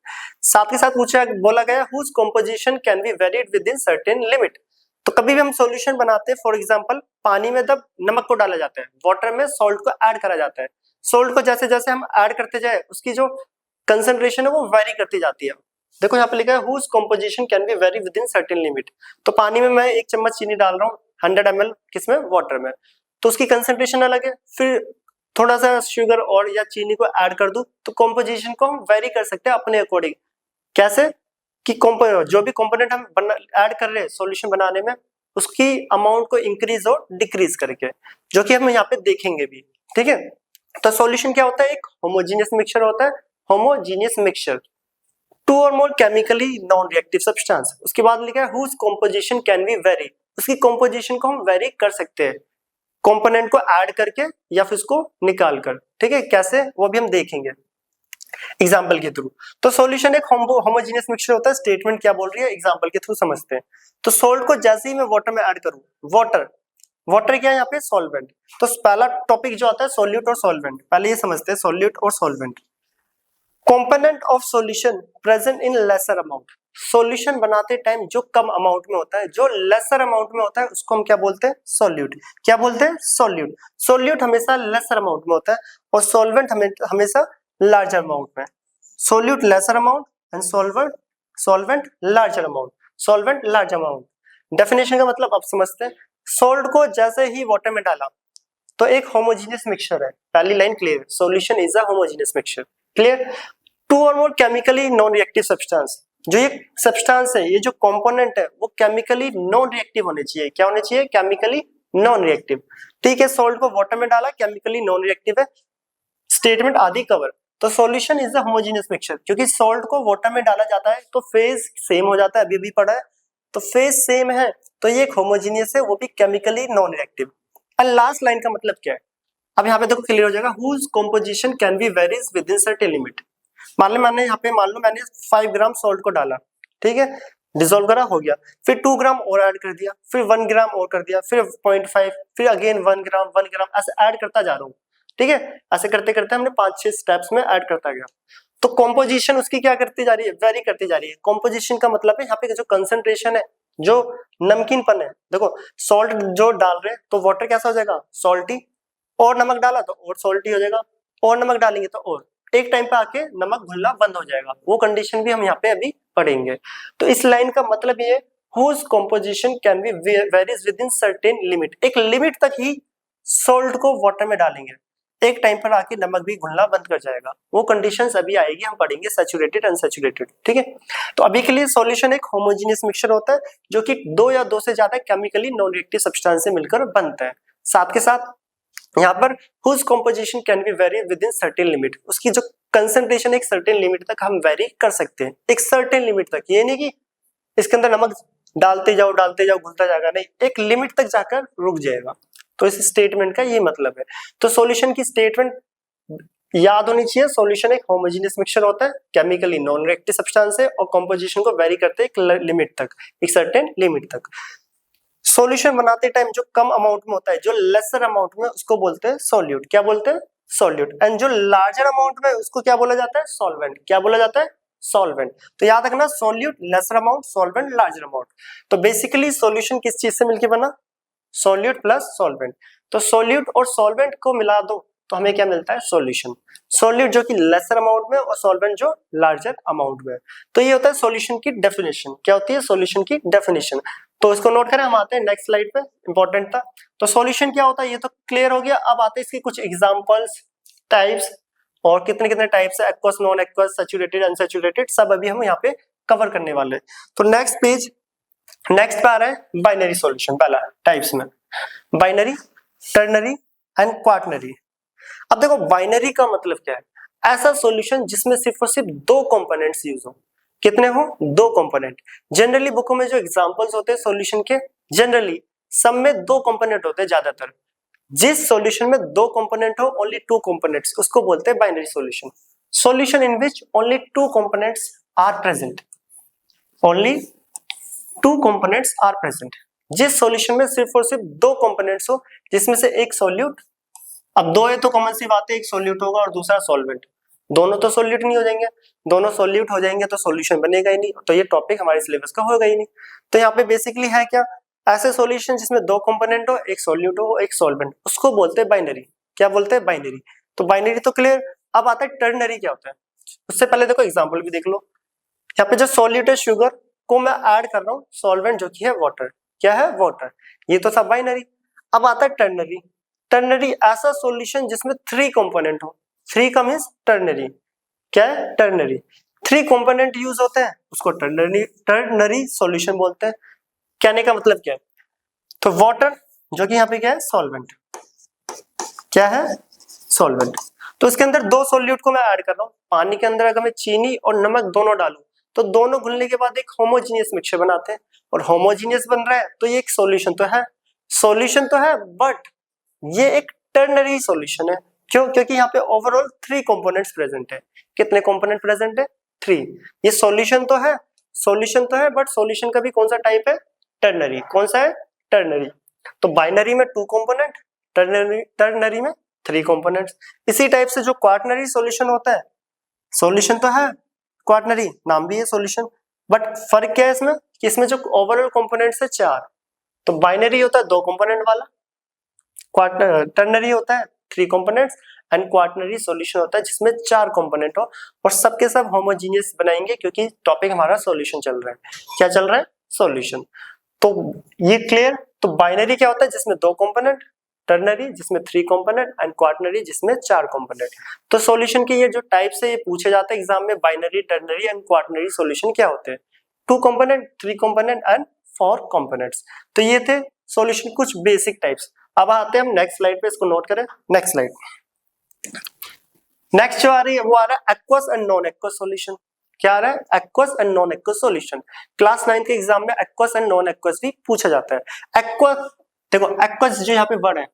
साथ ही साथ बोला गया whose composition can be varied within certain limit। तो कभी भी हम सॉल्यूशन बनाते हैं, फॉर एग्जांपल पानी में जब नमक को डाला जाता है, वाटर में सॉल्ट को ऐड करा जाता है, सॉल्ट को जैसे जैसे हम ऐड करते जाए उसकी जो कंसंट्रेशन है वो वेरी करती जाती है। देखो यहाँ पे लिखा है whose composition can be vary within certain limit। तो पानी में मैं 1 चम्मच चीनी डाल रहा हूँ 100 ml किसमें, वाटर में, तो उसकी कंसंट्रेशन अलग है। फिर थोड़ा सा शुगर और या चीनी को ऐड कर दूं तो कॉम्पोजिशन को हम वेरी कर सकते हैं अपने अकॉर्डिंग। कैसे कि जो भी कंपोनेंट हम ऐड कर रहे हैं सॉल्यूशन बनाने में, उसकी अमाउंट को इंक्रीज और डिक्रीज करके, जो कि हम यहाँ पे देखेंगे भी। ठीक है, तो सॉल्यूशन क्या होता है, एक होमोजेनियस मिक्सचर होता है, होमोजेनियस मिक्सचर टू और more chemically non reactive substance. उसके बाद लिखा है whose composition can be vary, उसकी कंपोजिशन को हम वेरी कर सकते हैं कंपोनेंट को ऐड करके या फिर उसको निकाल कर। ठीक है, कैसे वो भी हम देखेंगे एग्जाम्पल के थ्रू। तो सॉल्यूशन एक होमोजेनियस मिक्सचर होता है, स्टेटमेंट क्या बोल रही है एग्जाम्पल के थ्रू समझते हैं। तो सोल्ट को जैसे ही मैं वाटर में ऐड करूं, वाटर क्या है यहाँ पे, सॉल्वेंट। तो पहला टॉपिक जो आता है सोल्यूट और सॉल्वेंट, पहले ये समझते हैं सोल्यूट और solvent. Component of solution present in lesser amount, solution बनाते टाइम जो कम अमाउंट में होता है, जो लेसर अमाउंट में होता है, उसको हम क्या बोलते हैं, सॉल्यूट। क्या बोलते हैं, सॉल्यूट। सॉल्यूट हमेशा लेसर अमाउंट में होता है और सॉल्वेंट हमेशा लार्जर अमाउंट में। Solute lesser amount and solvent larger amount, solvent large amount. Definition का मतलब आप समझते हैं, सोल्ट को जैसे ही वाटर में डाला तो एक होमोजेनियस मिक्सचर है, पहली line clear, solution is a homogeneous mixture, clear. Two और more chemically non reactive substance, जो ये सब्सटेंस है, ये जो कंपोनेंट है वो केमिकली नॉन रिएक्टिव होने चाहिए। क्या होने चाहिए, केमिकली नॉन रिएक्टिव। ठीक है, सॉल्ट को वाटर में डाला, केमिकली नॉन रिएक्टिव है, स्टेटमेंट आदि कवर। तो solution is a homogeneous mixture, क्योंकि सॉल्ट को वाटर में डाला जाता है तो फेज सेम हो जाता है, अभी भी पढ़ा है, तो फेज सेम है तो ये एक होमोजेनियस है, वो भी केमिकली नॉन रिएक्टिव। और लास्ट लाइन का मतलब क्या है, अब यहाँ पे देखो क्लियर हो जाएगा, whose composition can be varies within certain limit। मान लो मैंने 5 ग्राम सॉल्ट को डाला, ठीक है, डिसॉल्व करा, हो गया, फिर 2 ग्राम और ऐड कर दिया, फिर 1 ग्राम और कर दिया, फिर 0.5, फिर अगेन 1 ग्राम, ऐसे ऐड करता जा रहा हूँ। ठीक है, ऐसे करते करते हमने 5-6 स्टेप्स में ऐड करता गया, तो कॉम्पोजिशन उसकी क्या करती जा रही है, वेरी करती जा रही है। कॉम्पोजिशन का मतलब है यहाँ पे जो कंसंट्रेशन है, जो नमकीनपन है, देखो सॉल्ट जो डाल रहे हैं तो वाटर कैसा हो जाएगा, सॉल्टी, और नमक डाला तो और सॉल्टी हो जाएगा, और नमक डालेंगे तो और, एक टाइम पे आके नमक घुलना बंद हो जाएगा, वो कंडीशन भी हम यहाँ पे अभी पढ़ेंगे। तो इस लाइन का मतलब ये whose composition can be varies within certain limit, एक लिमिट तक ही सॉल्ट को वाटर में डालेंगे, एक टाइम पर आके नमक भी घुलना बंद कर जाएगा, वो कंडीशंस अभी आएगी, हम पढ़ेंगे सैचुरेटेड अनसैचुरेटेड। ठीक है, तो अभी के लिए सॉल्यूशन एक होमोजेनियस मिक्सचर होता है जो कि 2 या 2 से ज्यादा केमिकली नॉन रिएक्टिव सब्सटेंस से मिलकर बनता है। साथ के साथ यहाँ पर whose composition can be vary within certain limit, उसकी जो कंसंट्रेशन एक सर्टेन लिमिट तक हम वेरी कर सकते हैं, एक सर्टेन लिमिट तक। ये नहीं कि इसके अंदर नमक डालते जाओ घुलता जाएगा, नहीं, एक लिमिट तक जाकर रुक जाएगा। तो इस स्टेटमेंट का ये मतलब है। तो सॉल्यूशन की स्टेटमेंट याद होनी चाहिए, सॉल्यूशन एक होमोजेनियस मिक्सचर होता है, केमिकली नॉन रिएक्टिव सब्सटेंस है और कंपोजिशन को वेरी करते हैं एक लिमिट तक, एक सर्टेन लिमिट तक। सॉल्यूशन बनाते टाइम जो कम अमाउंट में होता है, जो लेसर अमाउंट में, उसको बोलते हैं सॉल्यूट। क्या बोलते हैं? सॉल्यूट। एंड जो लार्जर अमाउंट में, उसको क्या बोला जाता है? सॉल्वेंट। क्या बोला जाता है? सॉल्वेंट। तो याद रखना, solute lesser amount, solvent larger amount. तो बेसिकली सॉल्यूशन किस चीज से मिलकर बना? Solute plus solvent. तो सॉल्यूट और सॉल्वेंट को मिला दो तो हमें क्या मिलता है? सॉल्यूशन। सॉल्यूट जो कि लेसर अमाउंट में और सॉल्वेंट जो लार्जर अमाउंट में। तो ये होता है सॉल्यूशन की डेफिनेशन। क्या होती है? सॉल्यूशन की डेफिनेशन। तो इसको नोट करें, हम आते हैं नेक्स्ट स्लाइड पे, इंपॉर्टेंट था। तो सॉल्यूशन क्या होता है ये तो क्लियर हो गया। अब आते हैं इसके कुछ एग्जांपल्स, टाइप्स, और कितने कितने टाइप्स है, aqueous, non aqueous, saturated, unsaturated, सब अभी हम यहाँ पे कवर करने वाले हैं। तो नेक्स्ट पेज, नेक्स्ट पे आ रहा है बाइनरी सॉल्यूशन। पहला टाइप्स में बाइनरी, टर्नरी एंड क्वार्टनरी। अब देखो बाइनरी का मतलब क्या है? ऐसा सॉल्यूशन जिसमें सिर्फ और सिर्फ दो कंपोनेंट्स यूज हो। कितने हो? दो कंपोनेंट। जनरली बुकों में जो एग्जांपल्स होते हैं सॉल्यूशन के, जनरली सब में दो कंपोनेंट होते हैं ज्यादातर। जिस सॉल्यूशन में दो कंपोनेंट हो, ओनली टू कंपोनेंट्स, उसको बोलते हैं binary solution. Solution in which only two components are present, only two components are present. जिस सॉल्यूशन में सिर्फ और सिर्फ दो कंपोनेंट्स हो, जिसमें से एक सॉल्यूट, अब दो है तो कॉमन सी बात है, एक सॉल्यूट होगा और दूसरा सॉल्वेंट। दोनों तो सॉल्यूट नहीं हो जाएंगे, दोनों सॉल्यूट हो जाएंगे तो सॉल्यूशन बनेगा ही नहीं, तो ये टॉपिक हमारे सिलेबस का होगा ही नहीं। तो यहाँ पे बेसिकली है क्या? ऐसे सॉल्यूशन जिसमें दो कंपोनेंट हो, एक सॉल्यूट हो, एक सॉल्वेंट, उसको बोलते हैं बाइनरी। क्या बोलते हैं? बाइनरी। तो बाइनरी तो क्लियर। अब आता है टर्नरी। क्या होता है? उससे पहले देखो एग्जाम्पल भी देख लो। यहाँ पे जो सॉल्यूट है शुगर को मैं ऐड कर रहा हूँ सॉल्वेंट जो कि है वाटर। क्या है? वाटर। ये तो सब बाइनरी। अब आता है टर्नरी। टर्नरी ऐसा सॉल्यूशन जिसमें थ्री कंपोनेंट हो। थ्री का मींस टर्नरी। क्या है? टर्नरी। थ्री कंपोनेंट यूज होते हैं, उसको टर्नरी सॉल्यूशन बोलते हैं। कहने का मतलब क्या है? तो वाटर जो कि यहाँ पे क्या है? सॉल्वेंट। क्या है? सॉल्वेंट। तो इसके अंदर दो सॉल्यूट को मैं ऐड कर रहा हूँ। पानी के अंदर अगर मैं चीनी और नमक दोनों डालूं तो दोनों घुलने के बाद एक होमोजीनियस मिक्सचर बनाते हैं, और होमोजीनियस बन रहा है तो ये एक सॉल्यूशन तो है, सॉल्यूशन तो है, बट ये एक टर्नरी सॉल्यूशन है। क्यों? क्योंकि यहाँ पे ओवरऑल थ्री कंपोनेंट्स प्रेजेंट है। कितने कंपोनेंट प्रेजेंट है? थ्री। ये सॉल्यूशन तो है, सॉल्यूशन तो है, बट सॉल्यूशन का भी कौन सा टाइप है? टर्नरी। कौन सा है? टर्नरी। तो बाइनरी में टू कंपोनेंट, टर्नरी में थ्री कंपोनेंट्स। इसी टाइप से जो क्वार्टनरी सॉल्यूशन होता है, सॉल्यूशन तो है क्वार्टनरी, नाम भी है सॉल्यूशन, बट फर्क क्या है इसमें कि इसमें जो ओवरऑल कंपोनेंट्स है चार। तो बाइनरी होता है दो कंपोनेंट वाला, टर्नरी होता है three components, and quaternary solution होता है जिसमें चार कंपोनेंट हो, और सबके सब होमोजीनियस बनाएंगे क्योंकि टॉपिक हमारा सॉल्यूशन चल रहा है। क्या चल रहा है? सॉल्यूशन। तो ये क्लियर। तो बाइनरी क्या होता है? जिसमें दो कंपोनेंट, टर्नरी जिसमें थ्री कंपोनेंट, एंड क्वार्टनरी जिसमें चार कंपोनेंट। तो सॉल्यूशन के ये जो टाइप्स है ये पूछे जाते हैं एग्जाम में, binary, ternary and quaternary solution क्या होते हैं? Two component, three component and four components. तो ये थे सॉल्यूशन कुछ बेसिक टाइप्स। अब आते हैं हम नेक्स्ट स्लाइड पे, इसको नोट करें। नेक्स्ट स्लाइड, नेक्स्ट जो आ रही है वो आ रहा है aqueous and non aqueous solution. क्या आ रहा है? Aqueous and non aqueous solution. Class 9 के एग्जाम में एक्वस एंड नॉन एक्वस भी पूछा जाता है। एक्वस, देखो एक्वस जो यहाँ पे वर्ड है,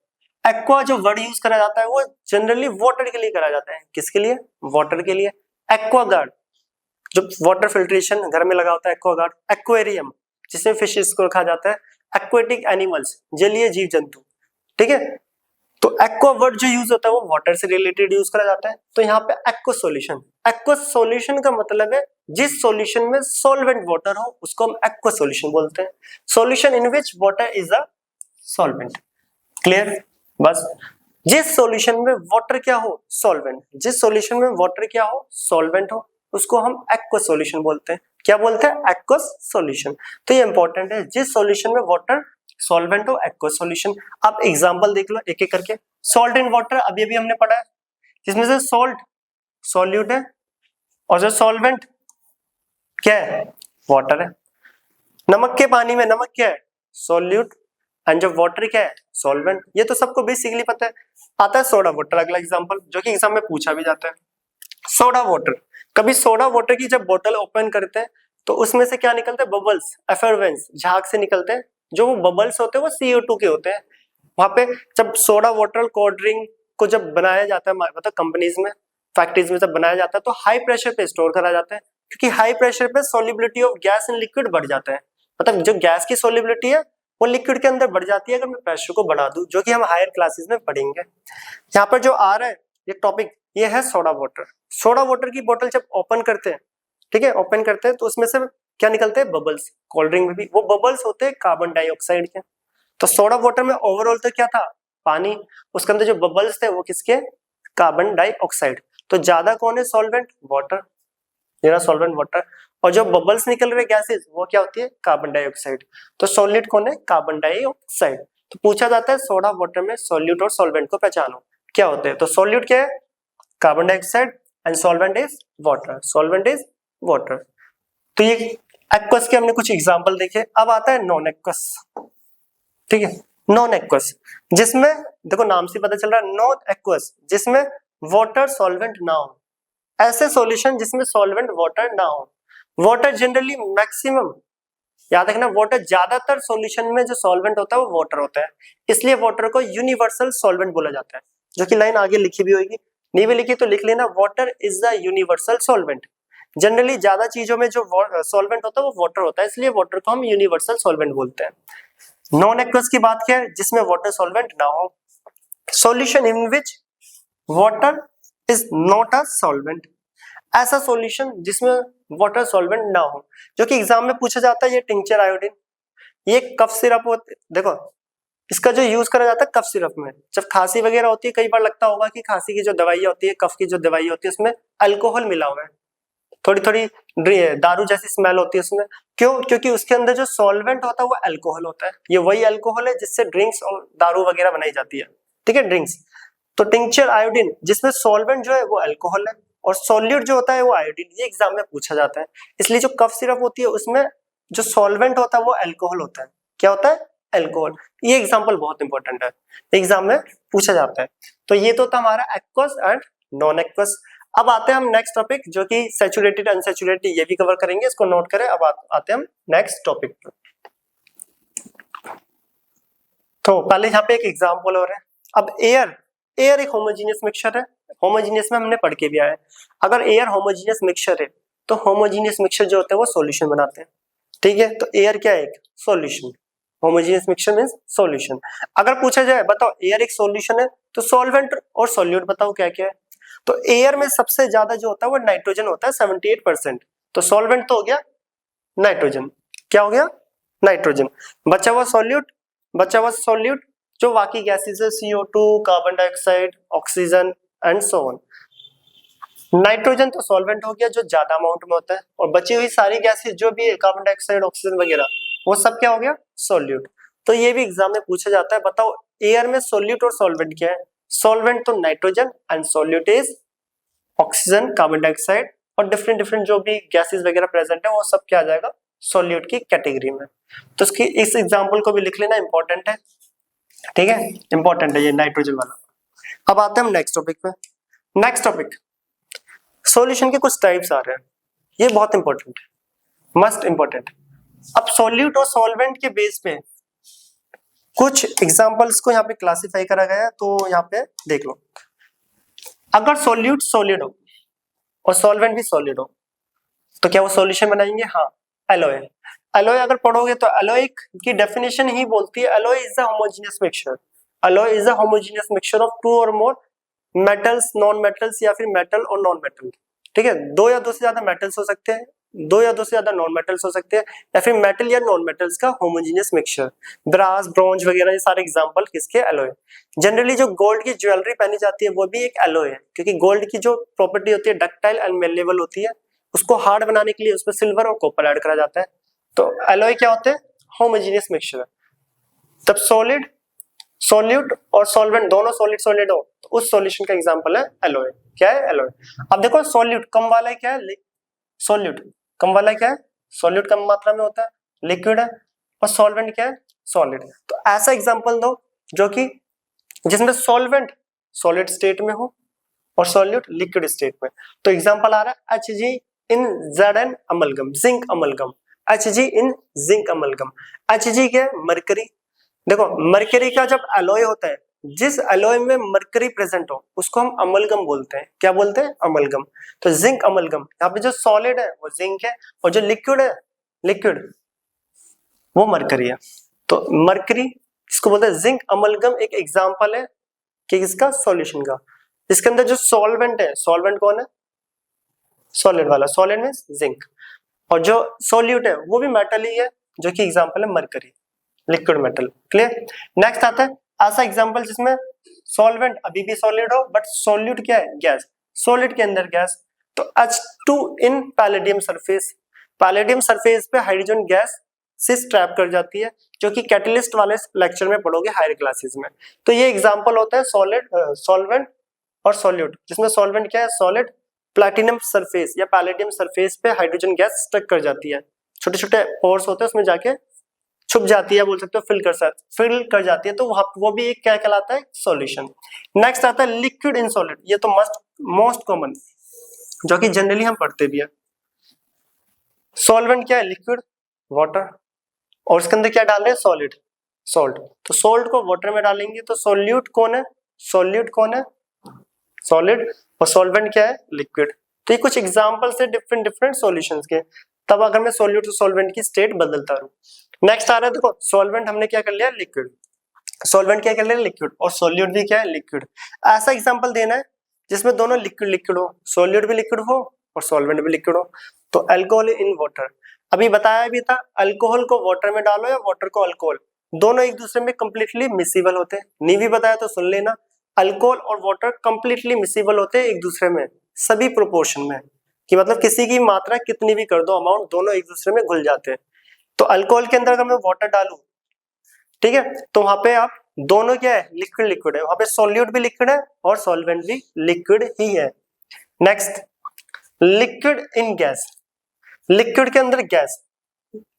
एक्वा जो वर्ड यूज करा जाता है वो जनरली वाटर के लिए करा जाता है। किसके लिए? वाटर के लिए। एक्वागार्ड जो वाटर फिल्ट्रेशन घर में लगा होता है, एक्वागार्ड। एक्वेरियम जिसमें फिशेस को रखा जाता है। एक्वेटिक एनिमल्स जलीय जीव जंतु। ठीक है, तो एक्वा वर्ड जो यूज होता है वो वाटर से रिलेटेड यूज करा जाता है। तो यहाँ पे एक्वस सॉल्यूशन, एक्वस सॉल्यूशन का मतलब है जिस सॉल्यूशन में सॉल्वेंट वाटर हो उसको हम एक्वस सॉल्यूशन बोलते हैं। Solution in which water is a solvent. Clear? बस जिस सॉल्यूशन में वाटर क्या हो? सॉल्वेंट। जिस सॉल्यूशन में वाटर क्या हो? सॉल्वेंट हो, उसको हम एक्वस सॉल्यूशन बोलते हैं। क्या बोलते हैं? Aqueous solution. तो ये इंपॉर्टेंट है, जिस सॉल्यूशन में वाटर सॉल्वेंट हो, एक्वस सॉल्यूशन। अब एग्जांपल देख लो एक एक करके। सॉल्ट इन वाटर अभी अभी हमने पढ़ा है, जिसमें से सॉल्ट सॉल्यूट है और जो सॉल्वेंट क्या है? वाटर है। नमक के पानी में नमक क्या है? सॉल्यूट, एंड जो वाटर क्या है? सॉल्वेंट। ये तो सबको बेसिकली पता है। आता है सोडा वाटर, अगला एग्जांपल जो कि एग्जाम में पूछा भी जाता है। सोडा वाटर, कभी सोडा वाटर की जब बोतल ओपन करते हैं तो उसमें से क्या निकलते हैं, बबल्स, एफरवेंस, झाग से निकलते हैं। जो वो बबल्स होते हैं वो CO2 के होते हैं। वहां पे जब सोडा वाटर कोल्ड ड्रिंक को जब बनाया जाता है, मतलब कंपनीज में, फैक्ट्रीज में जब बनाया जाता है तो हाई प्रेशर पे स्टोर करा जाता है, क्योंकि हाई प्रेशर पे solubility of gas in liquid बढ़ जाता है। मतलब जो गैस की सोल्युबिलिटी है वो लिक्विड के अंदर बढ़ जाती है अगर मैं प्रेशर को बढ़ा दूं, जो कि हम हायर क्लासेस में पढ़ेंगे। यहाँ पर जो आ रहा है ये टॉपिक, ये है सोडा वाटर। सोडा वाटर की बोतल जब ओपन करते हैं, ठीक है, ओपन करते हैं तो उसमें से क्या निकलते हैं, बबल्स। कोल्ड ड्रिंक में भी वो बबल्स होते हैं कार्बन डाइऑक्साइड के। तो सोडा वाटर में ओवरऑल तो क्या था, पानी, उसके अंदर जो बबल्स थे वो किसके, कार्बन डाइऑक्साइड। तो ज्यादा कौन है सॉल्वेंट, वाटर, मेरा सॉल्वेंट वाटर। और जो बबल्स निकल रहे गैसेस वो क्या होती है, कार्बन डाइऑक्साइड। तो सॉलिड कौन है, कार्बन डाइऑक्साइड। तो पूछा जाता है सोडा वाटर में सॉल्यूट और सॉल्वेंट को पहचानो, क्या होते हैं। तो सॉल्यूट क्या है, carbon dioxide, and solvent is water, solvent is water. तो ये एक्वस के हमने कुछ एग्जांपल देखे। अब आता है नॉन एक्वस, ठीक है, नॉन एक्वस, जिसमें देखो नाम से पता चल रहा है नॉन एक्वस, जिसमें वाटर सॉल्वेंट ना हो। ऐसे सॉल्यूशन जिसमें सॉल्वेंट वाटर ना हो। वाटर जनरली मैक्सिमम, याद रखना, वाटर ज्यादातर सॉल्यूशन में जो सॉल्वेंट होता है वो वाटर होता है, इसलिए वाटर को यूनिवर्सल सॉल्वेंट बोला जाता है। जो कि लाइन आगे लिखी भी होगी, नहीं भी लिखी तो लिख लेना, water is the universal solvent. Generally ज्यादा चीजों में जो सॉल्वेंट होता है वो वाटर होता है, इसलिए वाटर को हम यूनिवर्सल सॉल्वेंट बोलते हैं। नॉन एक्वस की बात क्या है, जिसमें वाटर सॉल्वेंट ना हो। Solution in which water is not a solvent, ऐसा सॉल्यूशन जिसमें वाटर सॉल्वेंट ना हो, जो कि एग्जाम में पूछा जाता है। ये टिंचर आयोडीन, ये कफ सिरप होते, देखो इसका जो यूज करा जाता है कफ सिरप में, जब खांसी वगैरह होती है, कई बार लगता होगा कि खांसी की जो दवाई होती है, कफ की जो दवाई होती है उसमें अल्कोहल मिला हुआ है, थोड़ी थोड़ी दारू जैसी स्मेल होती है उसमें। क्यों, क्योंकि उसके अंदर जो सॉल्वेंट होता है वो अल्कोहल होता है। ये वही अल्कोहल है जिससे ड्रिंक्स और दारू वगैरह बनाई जाती है, ठीक है, ड्रिंक्स। तो टिंचर आयोडीन जिसमें सॉल्वेंट जो है वो अल्कोहल है और सॉल्यूट जो होता है वो आयोडीन, ये एग्जाम में पूछा जाता है। इसलिए जो कफ सिरप होती है उसमें जो सॉल्वेंट होता है वो अल्कोहल होता है। क्या होता है, अल्कोहल। ये एग्जाम्पल बहुत इंपॉर्टेंट है, एग्जाम में पूछा जाता है। तो ये तो था हमारा एक्वस एंड नॉन एक्वस। अब आते हैं हम नेक्स्ट टॉपिक, जो कि सैचुरेटेड अनसैचुरेटेड, ये भी कवर करेंगे, इसको नोट करें। अब आते हैं हम नेक्स्ट टॉपिक पर। तो पहले यहाँ पे एक एग्जाम्पल हो रहा है। अब एयर एक होमोजीनियस मिक्सचर है, होमोजीनियस में हमने पढ़ के भी आया है। अगर एयर होमोजीनियस मिक्सचर है तो होमोजीनियस मिक्सचर जो होते हैं वो सॉल्यूशन बनाते हैं, ठीक है। तो एयर क्या है, एक solution, homogeneous mixture means solution. अगर पूछा जाए बताओ एयर एक सॉल्यूशन है तो सॉल्वेंट और सॉल्यूट बताओ क्या क्या है। तो एयर में सबसे ज्यादा जो होता है वो नाइट्रोजन होता है 78%। तो सॉल्वेंट तो हो गया नाइट्रोजन, क्या हो गया, नाइट्रोजन। बचा हुआ सॉल्यूट जो बाकी गैसेस है, CO2, carbon dioxide, oxygen and so on. Nitrogen तो सॉल्वेंट हो गया जो ज्यादा अमाउंट में होता है, और बची हुई सारी गैसेस जो भी है, कार्बन डाइऑक्साइड, ऑक्सीजन वगैरह, वो सब क्या हो गया, सॉल्यूट। तो ये भी एग्जाम में पूछा जाता है, बताओ एयर में सॉल्यूट और सॉल्वेंट क्या है। सॉल्वेंट तो nitrogen and solute is oxygen, carbon dioxide, और डिफरेंट डिफरेंट जो भी गैसेस वगैरह प्रेजेंट है वो सब क्या आ जाएगा, सॉल्यूट की कैटेगरी में। तो इसकी इस एग्जांपल को भी लिख लेना, इंपॉर्टेंट है, ठीक है, इंपॉर्टेंट है ये नाइट्रोजन वाला। अब आते हैं हम नेक्स्ट टॉपिक पे। नेक्स्ट टॉपिक, सॉल्यूशन के कुछ टाइप्स आ रहे हैं, ये बहुत इंपॉर्टेंट है, मस्ट इंपॉर्टेंट। अब सॉल्यूट और सॉल्वेंट के बेस पे कुछ एग्जांपल्स को यहाँ पे क्लासिफाई करा गया है, तो यहाँ पे देख लो। अगर सॉल्यूट सॉलिड हो और सॉल्वेंट भी सॉलिड हो तो क्या वो सॉल्यूशन बनाएंगे, हाँ, एलॉय। एलॉय अगर पढ़ोगे तो एलॉय की डेफिनेशन ही बोलती है alloy is a homogeneous mixture. Alloy is a homogeneous mixture of two और मोर मेटल्स, नॉन मेटल्स, या फिर मेटल और नॉन मेटल, ठीक है। दो या दो से ज्यादा मेटल्स हो सकते हैं, दो या दो से ज्यादा नॉन मेटल्स हो सकते हैं, या फिर मेटल या नॉन मेटल्स का होमोजेनियस मिक्सचर। ब्रास, ब्रॉन्ज वगैरह ये सारे एग्जांपल किसके, एलॉय। जनरली जो गोल्ड की ज्वेलरी पहनी जाती है वो भी एक एलॉय है, क्योंकि गोल्ड की जो प्रॉपर्टी होती है डक्टाइल एंड मेलेबल होती है, उसको हार्ड बनाने के लिए उसमें सिल्वर और कॉपर ऐड करा जाता है। तो एलॉय क्या होते हैं, होमोजेनियस मिक्सचर। तब सॉलिड, सॉल्यूट और सॉल्वेंट दोनों सॉलिड सॉलिड हो तो उस सॉल्यूशन का एग्जांपल है एलॉय। क्या है, एलॉय। अब देखो सॉल्यूट कम वाला है, क्या है, सॉल्यूट कम वाला है, क्या है, सॉल्यूट कम मात्रा में होता है, लिक्विड है, और सॉल्वेंट क्या है, सॉलिड। तो ऐसा एग्जांपल दो जो कि जिसमें सॉल्वेंट सॉलिड स्टेट में हो और सॉल्यूट लिक्विड स्टेट में। तो एग्जांपल आ रहा है Hg इन Zn amalgam, zinc amalgam, Hg इन जिंक अमलगम। Hg क्या है? मरकरी। देखो मरकरी का जब एलॉय होता है, जिस एलॉय में मरकरी प्रेजेंट हो उसको हम अमलगम बोलते हैं। क्या बोलते हैं? अमलगम। तो जिंक अमलगम, यहाँ पे जो सॉलिड है वो जिंक है और जो लिक्विड है, लिक्विड वो मरकरी है। तो मरकरी इसको बोलते हैं जिंक अमलगम। एक एग्जांपल है कि इसका सॉल्यूशन का। इसके अंदर जो सॉल्वेंट है, सॉल्वेंट कौन है? सॉलिड वाला, सॉलिड में जिंक, और जो सॉल्यूट है वो भी मेटल ही है, जो कि एग्जांपल है mercury, liquid metal. Clear? Next आता है ऐसा एग्जांपल जिसमें सॉल्वेंट अभी भी सॉलिड हो बट सॉल्यूट क्या है? गैस। सॉलिड के अंदर गैस, तो H2 इन पैलेडियम सरफेस। पैलेडियम सरफेस पे हाइड्रोजन गैस से ट्रैप कर जाती है, जो कि कैटलिस्ट वाले लेक्चर में पढ़ोगे हायर क्लासेस में। तो ये एग्जांपल होता है सॉलिड, सॉल्वेंट और सॉल्यूट, जिसमें सॉल्वेंट क्या है? सॉलिड। प्लैटिनम सरफेस या पैलेडियम सरफेस पे हाइड्रोजन गैस स्टक कर जाती है, छोटे छोटे पोर्स होते हैं उसमें जाके छुप जाती है, बोल सकते हो फिल कर जाती है, तो वहां वो भी एक क्या कहलाता है? सॉल्यूशन। नेक्स्ट आता है लिक्विड इन सॉलिड। ये तो मोस्ट कॉमन, जो कि जनरली हम पढ़ते भी है। सॉल्वेंट क्या है? लिक्विड, वाटर, और इसके अंदर क्या डाल रहे हैं? Solid, salt. तो सॉल्ट को वाटर में डालेंगे तो सॉल्यूट कौन है? सॉल्यूट कौन है? सॉलिड। और सॉल्वेंट क्या है? लिक्विड। तो ये कुछ एग्जांपल्स है डिफरेंट डिफरेंट सॉल्यूशंस के। तब अगर मैं सॉल्यूट टू सॉल्वेंट की स्टेट बदलता रहूं। नेक्स्ट आ रहा है, देखो सॉल्वेंट हमने क्या कर लिया? लिक्विड। सॉल्वेंट क्या कर लिया? लिक्विड। और सॉल्यूट भी क्या है? लिक्विड। ऐसा एग्जांपल देना है जिसमें दोनों लिक्विड लिक्विड हो, सॉल्यूट भी लिक्विड हो और सॉल्वेंट भी लिक्विड हो। तो अल्कोहल इन वाटर, अभी बताया भी था, अल्कोहल को वाटर में डालो या वाटर को अल्कोहल, दोनों एक दूसरे में कंप्लीटली मिसिबल होते हैं। नहीं भी बताया तो सुन लेना, अल्कोहल और वाटर कंप्लीटली मिसिबल होते हैं एक दूसरे में सभी प्रोपोर्शन में, कि मतलब किसी की मात्रा कितनी भी कर दो अमाउंट, दोनों एक दूसरे में घुल जाते हैं। तो अल्कोहल के अंदर अगर मैं वाटर डालूं, ठीक है, तो वहां पे आप दोनों क्या है? लिक्विड लिक्विड है, वहां पे सॉल्यूट भी लिक्विड है और सॉल्वेंट भी लिक्विड ही है। Next liquid in gas. Liquid के अंदर गैस,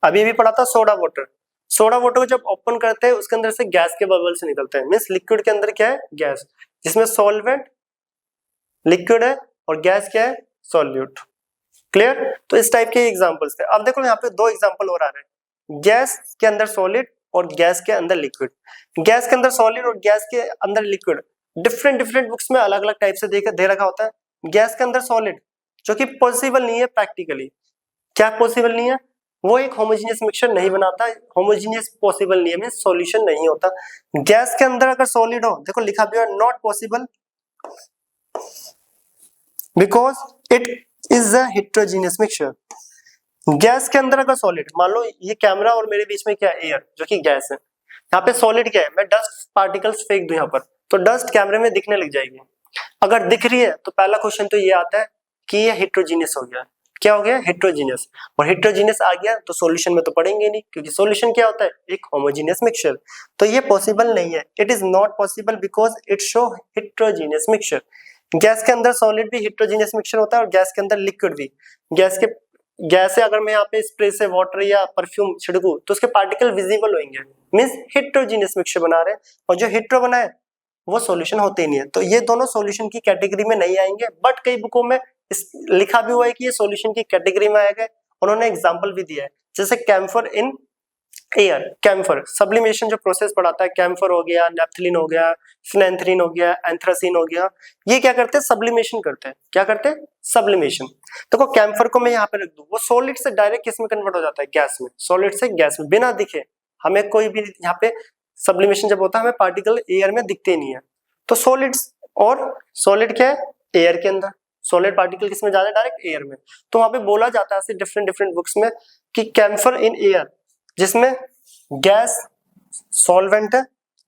अभी भी पढ़ा था सोडा वाटर। सोडा वाटर को जब ओपन करते हैं उसके अंदर से गैस के बबल्स निकलते हैं, मींस लिक्विड के अंदर क्या है? गैस, जिसमें सॉल्वेंट लिक्विड है और गैस क्या है? सॉल्यूट। क्लियर? तो इस टाइप के एग्जांपल्स थे। अब देखो यहाँ पे दो एग्जांपल और आ रहे हैं, गैस के अंदर सॉलिड और गैस के अंदर लिक्विड। गैस के अंदर सॉलिड और गैस के अंदर लिक्विड डिफरेंट डिफरेंट बुक्स में अलग अलग टाइप से दे रखा होता है। गैस के अंदर सॉलिड, जो कि पॉसिबल नहीं है प्रैक्टिकली। क्या पॉसिबल नहीं है? वो एक होमोजेनियस मिक्सचर नहीं बनाता, होमोजेनियस पॉसिबल नहीं है, मींस सॉल्यूशन नहीं होता। गैस के अंदर अगर सॉलिड हो, देखो लिखा भी है not possible because it is a heterogeneous mixture. Gas के अंदर अगर सॉलिड, मान लो ये कैमरा और मेरे बीच में क्या है? एयर, जो कि गैस है। यहाँ पे सॉलिड क्या है? मैं डस्ट पार्टिकल्स फेंक दूं यहाँ पर, तो डस्ट कैमरे में दिखने लग जाएगी। अगर दिख रही है तो पहला क्वेश्चन तो ये आता है कि ये हेटेरोजेनियस हो गया। क्या हो गया? हेटेरोजेनियस। और हेटेरोजेनियस आ गया तो सॉल्यूशन में तो पढ़ेंगे नहीं, क्योंकि सॉल्यूशन क्या होता है? एक होमोजेनियस मिक्सचर। तो ये पॉसिबल नहीं है, it is not possible because it show heterogeneous mixture. Gas के अंदर सॉलिड भी हेटेरोजेनियस मिक्सचर होता है और गैस के अंदर लिक्विड भी। गैस से अगर मैं यहाँ पे स्प्रे से वाटर या परफ्यूम छिड़कूं तो उसके पार्टिकल विजिबल होंगे, मींस हेटेरोजेनियस मिक्सचर बना रहे हैं, और जो हेटेरो बना है वो सॉल्यूशन होते ही नहीं है। तो ये दोनों सॉल्यूशन की कैटेगरी में नहीं आएंगे, बट कई बुकों में लिखा भी हुआ है कि ये सॉल्यूशन की कैटेगरी में आएगा। उन्होंने एग्जांपल भी दिया है, जैसे camphor in air. Camphor sublimation जो प्रोसेस पढ़ाता है, कैम्फर हो गया, नेप्थलीन हो गया, फिनेंथ्रीन हो गया, एंथ्रासीन हो गया, ये क्या करते हैं? सब्लिमेशन करते हैं। क्या करते हैं? सब्लिमेशन। देखो कैम्फर को मैं यहाँ पे रख दूं, वो सॉलिड से डायरेक्ट किस में कन्वर्ट हो जाता है? गैस में। सॉलिड से गैस में बिना दिखे, हमें कोई भी यहाँ पे सब्लिमेशन जब होता है हमें पार्टिकल एयर में दिखते नहीं है। तो सॉलिड्स, और सॉलिड क्या है? एयर के अंदर। सॉलिड पार्टिकल किसमें जा रहा है? डायरेक्ट एयर में। तो वहां पे बोला जाता है डिफरेंट डिफरेंट बुक्स में कि कैम्फर इन एयर, जिसमें गैस, सॉल्वेंट है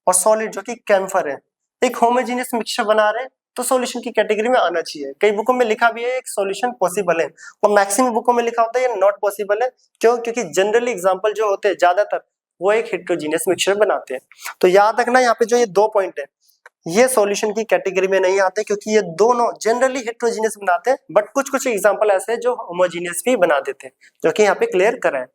और सॉलिड जो कि कैम्फर है, एक होमोजेनियस मिक्सचर बना रहे हैं, तो सॉल्यूशन की कैटेगरी में आना चाहिए। कई बुकों में लिखा भी है एक सॉल्यूशन पॉसिबल है, और मैक्सिमम बुकों में लिखा होता है ये नॉट पॉसिबल है। क्यों? क्योंकि जनरली एग्जांपल जो होते हैं ज्यादातर वो एक हेटेरोजेनियस मिक्सचर बनाते हैं। तो याद रखना यहाँ पे जो ये दो पॉइंट है, ये सॉल्यूशन की कैटेगरी में नहीं आते, क्योंकि ये दोनों जनरली हेटेरोजेनियस बनाते हैं, बट कुछ कुछ एग्जांपल ऐसे हैं जो होमोजेनियस भी बना देते हैं, जो कि यहाँ पे क्लियर करा है।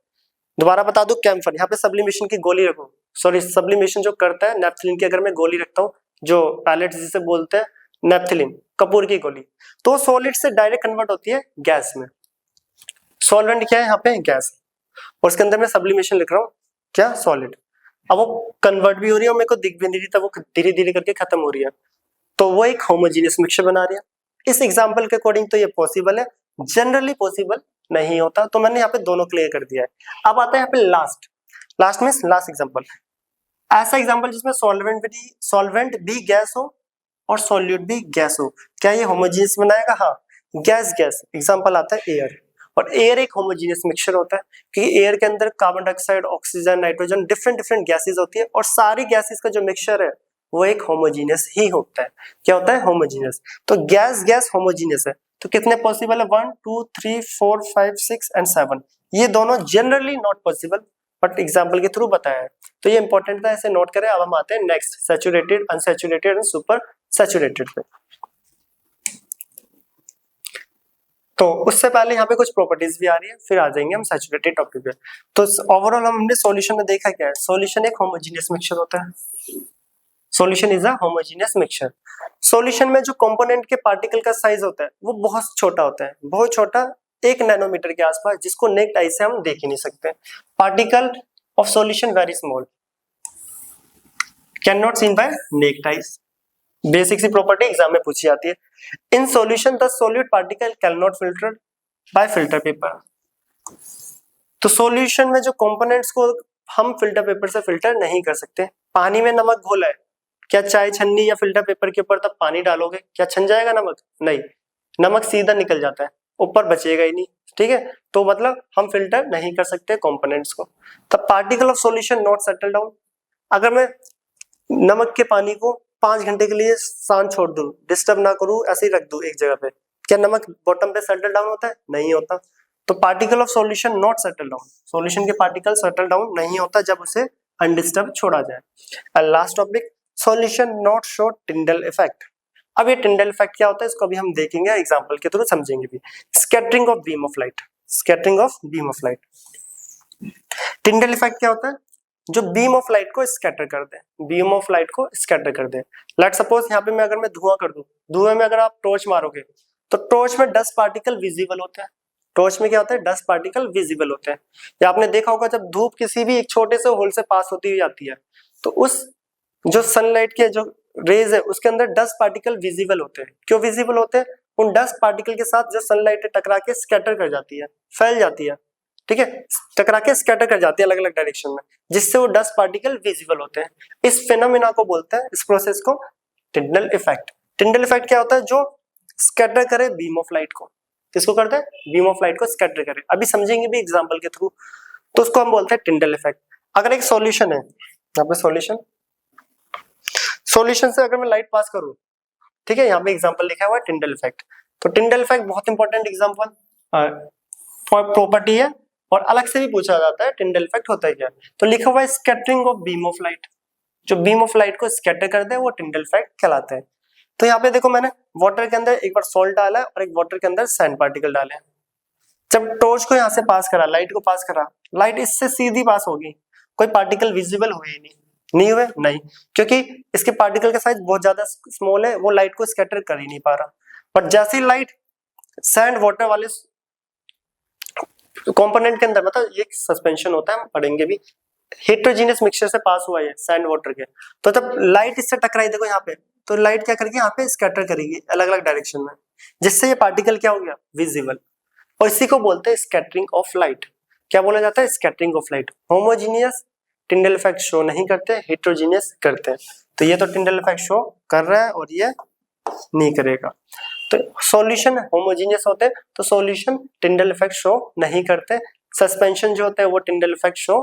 दोबारा बता दो, कैम्फर, यहाँ पे सब्लिमेशन की गोली रखो, सॉरी सब्लिमेशन जो करता है नेप्थलीन की अगर मैं गोली रखता हूँ, जो पैलेट जिसे बोलते हैं नेप्थलीन, कपूर की गोली, तो सॉलिड से डायरेक्ट कन्वर्ट होती है गैस में। सॉल्वेंट क्या है यहाँ पे? गैस, और उसके अंदर मैं सब्लिमेशन लिख रहा हूँ क्या? सॉलिड। अब वो कन्वर्ट भी हो रही है और मेरे को दिख भी नहीं रही, तब वो धीरे धीरे करके खत्म हो रही है, तो वो एक होमोजेनियस मिक्सचर बना रही है। इस एग्जांपल के अकॉर्डिंग तो ये पॉसिबल है, जनरली पॉसिबल नहीं होता, तो मैंने यहाँ पे दोनों क्लियर कर दिया है। अब आता है यहाँ पे लास्ट में लास्ट एग्जांपल, ऐसा एग्जांपल जिसमें सॉल्वेंट भी गैस हो और सॉल्यूट भी गैस हो, क्या ये होमोजेनियस बनाएगा? हाँ, गैस एग्जांपल आता है एयर, और एयर एक होमोजेनियस मिक्सचर होता है क्योंकि एयर के अंदर carbon dioxide, oxygen, nitrogen, different gases होती है, और सारी गैसेस का जो मिक्सचर है वो एक होमोजेनियस ही होता है। क्या होता है? होमोजेनियस। तो गैस होमोजेनियस है, तो कितने पॉसिबल है? 1 2 3 4 5 6 एंड 7। ये दोनों generally not possible, but example के थ्रू बताया है, तो ये इंपॉर्टेंट था, ऐसे नोट करें। अब हम आते हैं next, saturated, unsaturated and super saturated पे। तो उससे पहले यहाँ पे कुछ प्रॉपर्टीज भी आ रही है, फिर आ जाएंगे हम सैचुरेटेड टॉपिक पे। तो ओवरऑल हमने सॉल्यूशन में देखा क्या है? सॉल्यूशन एक होमोजेनियस मिक्सचर होता है। Solution is a homogeneous mixture. Solution में जो कंपोनेंट के पार्टिकल का साइज होता है वो बहुत छोटा होता है, बहुत छोटा, 1 नैनोमीटर के आसपास, जिसको नेक्ड आई से हम देख ही नहीं सकते। Particle of solution very small, can not seen by naked eyes. Basic सी प्रॉपर्टी एग्जाम में पूछी जाती है। In solution the solute particle can not filtered by filter paper. तो सॉल्यूशन में जो कंपोनेंट्स को हम फिल्टर पेपर से फिल्टर नहीं कर सकते। पानी में नमक घोला है, क्या चाय छन्नी या फिल्टर पेपर के ऊपर तब पानी डालोगे, क्या छन जाएगा नमक? नहीं, नमक सीधा निकल जाता है, ऊपर बचेगा ही नहीं, ठीक है। तो मतलब हम फिल्टर नहीं कर सकते कंपोनेंट्स को। तब particle of solution not settle down. अगर मैं नमक के पानी को 5 घंटे के लिए शांत छोड़ दूं, डिस्टर्ब ना करूं, ऐसे ही रख दूं एक जगह पे, क्या नमक बॉटम पे सेटल डाउन होता है? नहीं होता। तो particle of solution not settle down, solution के पार्टिकल सेटल डाउन नहीं होता जब उसे अनडिस्टर्ब छोड़ा जाए। And last topic, solution not show Tyndall effect. अब ये टिंडल इफेक्ट क्या होता है इसको भी हम देखेंगे, एग्जांपल के थ्रू समझेंगे भी। Scattering of beam of light, scattering of beam of light. Tyndall effect क्या होता है? जो बीम ऑफ लाइट को स्कैटर कर दे, बीम ऑफ लाइट को स्कैटर कर दे। लेट सपोज यहाँ पे मैं अगर मैं धुआं कर दूं, धुएं में अगर आप टॉर्च मारोगे तो टॉर्च में डस्ट पार्टिकल विजिबल होते हैं। टॉर्च में क्या होता है? डस्ट पार्टिकल विजिबल होते हैं। या आपने देखा होगा जब धूप किसी भी एक छोटे से होल से पास होती हुई आती है तो उस जो सनलाइट के जो रेज है उसके अंदर डस्ट पार्टिकल विजिबल होते हैं। क्यों विजिबल होते हैं? उन डस्ट पार्टिकल के साथ जो सनलाइट टकरा के स्कैटर कर जाती है, फैल जाती है, ठीक है, टकरा के स्कैटर कर जाती है अलग अलग डायरेक्शन में, जिससे वो डस्ट पार्टिकल विजिबल होते हैं। इस फिनोमेना को बोलते हैं, इस प्रोसेस को, टिंडल इफेक्ट। टिंडल इफेक्ट क्या होता है? जो स्कैटर करे बीम ऑफ लाइट को। किसको करता है? बीम ऑफ लाइट को स्कैटर करे। अभी समझेंगे भी एग्जांपल के थ्रू। तो उसको हम बोलते हैं टिंडल इफेक्ट। अगर एक सॉल्यूशन है, यहाँ पे सॉल्यूशन से अगर मैं लाइट पास करूं, ठीक है, यहाँ पे एग्जांपल लिखा हुआ है टिंडल इफेक्ट। तो टिंडल इफेक्ट बहुत इंपॉर्टेंट एग्जांपल प्रॉपर्टी है, और अलग से भी पूछा जाता है टिंडल इफेक्ट होता है क्या। तो लिखा हुआ है scattering of beam of light, जो बीम ऑफ लाइट को स्कैटर कर दे वो टिंडल इफेक्ट कहलाता है। तो यहाँ पे देखो मैंने वाटर के अंदर एक बार सॉल्ट डाला है और एक वाटर के अंदर सैंड पार्टिकल डाले हैं। जब टॉर्च को यहाँ से पास करा, लाइट को पास करा, लाइट इससे सीधी पास होगी, कोई पार्टिकल विजिबल हुए ही नहीं हुए, नहीं, क्योंकि इसके पार्टिकल का साइज बहुत ज्यादा स्मॉल है, वो लाइट को स्कैटर कर ही नहीं पा रहा। पर जैसे ही लाइट सैंड वाटर वाले कंपोनेंट के अंदर, मतलब ये सस्पेंशन होता है, हम पढ़ेंगे भी, हेट्रोजीनियस मिक्सचर से पास हुआ है सैंड वाटर के, तो जब लाइट इससे टकराई, देखो यहाँ पे, तो लाइट क्या करेगी? यहाँ पे स्कैटर करेगी अलग अलग डायरेक्शन में, जिससे ये पार्टिकल क्या हो गया? विजिबल। और इसी को बोलते हैं स्कैटरिंग ऑफ लाइट। क्या बोला जाता है? Scattering of light. Homogeneous Tyndall effect show नहीं करते, हेट्रोजीनियस करते हैं। तो ये तो टिंडल इफेक्ट शो कर रहा है और ये नहीं करेगा। तो सॉल्यूशन होमोजीनियस होते हैं तो सॉल्यूशन टिंडल इफेक्ट शो नहीं करते। सस्पेंशन जो होते हैं वो टिंडल इफेक्ट शो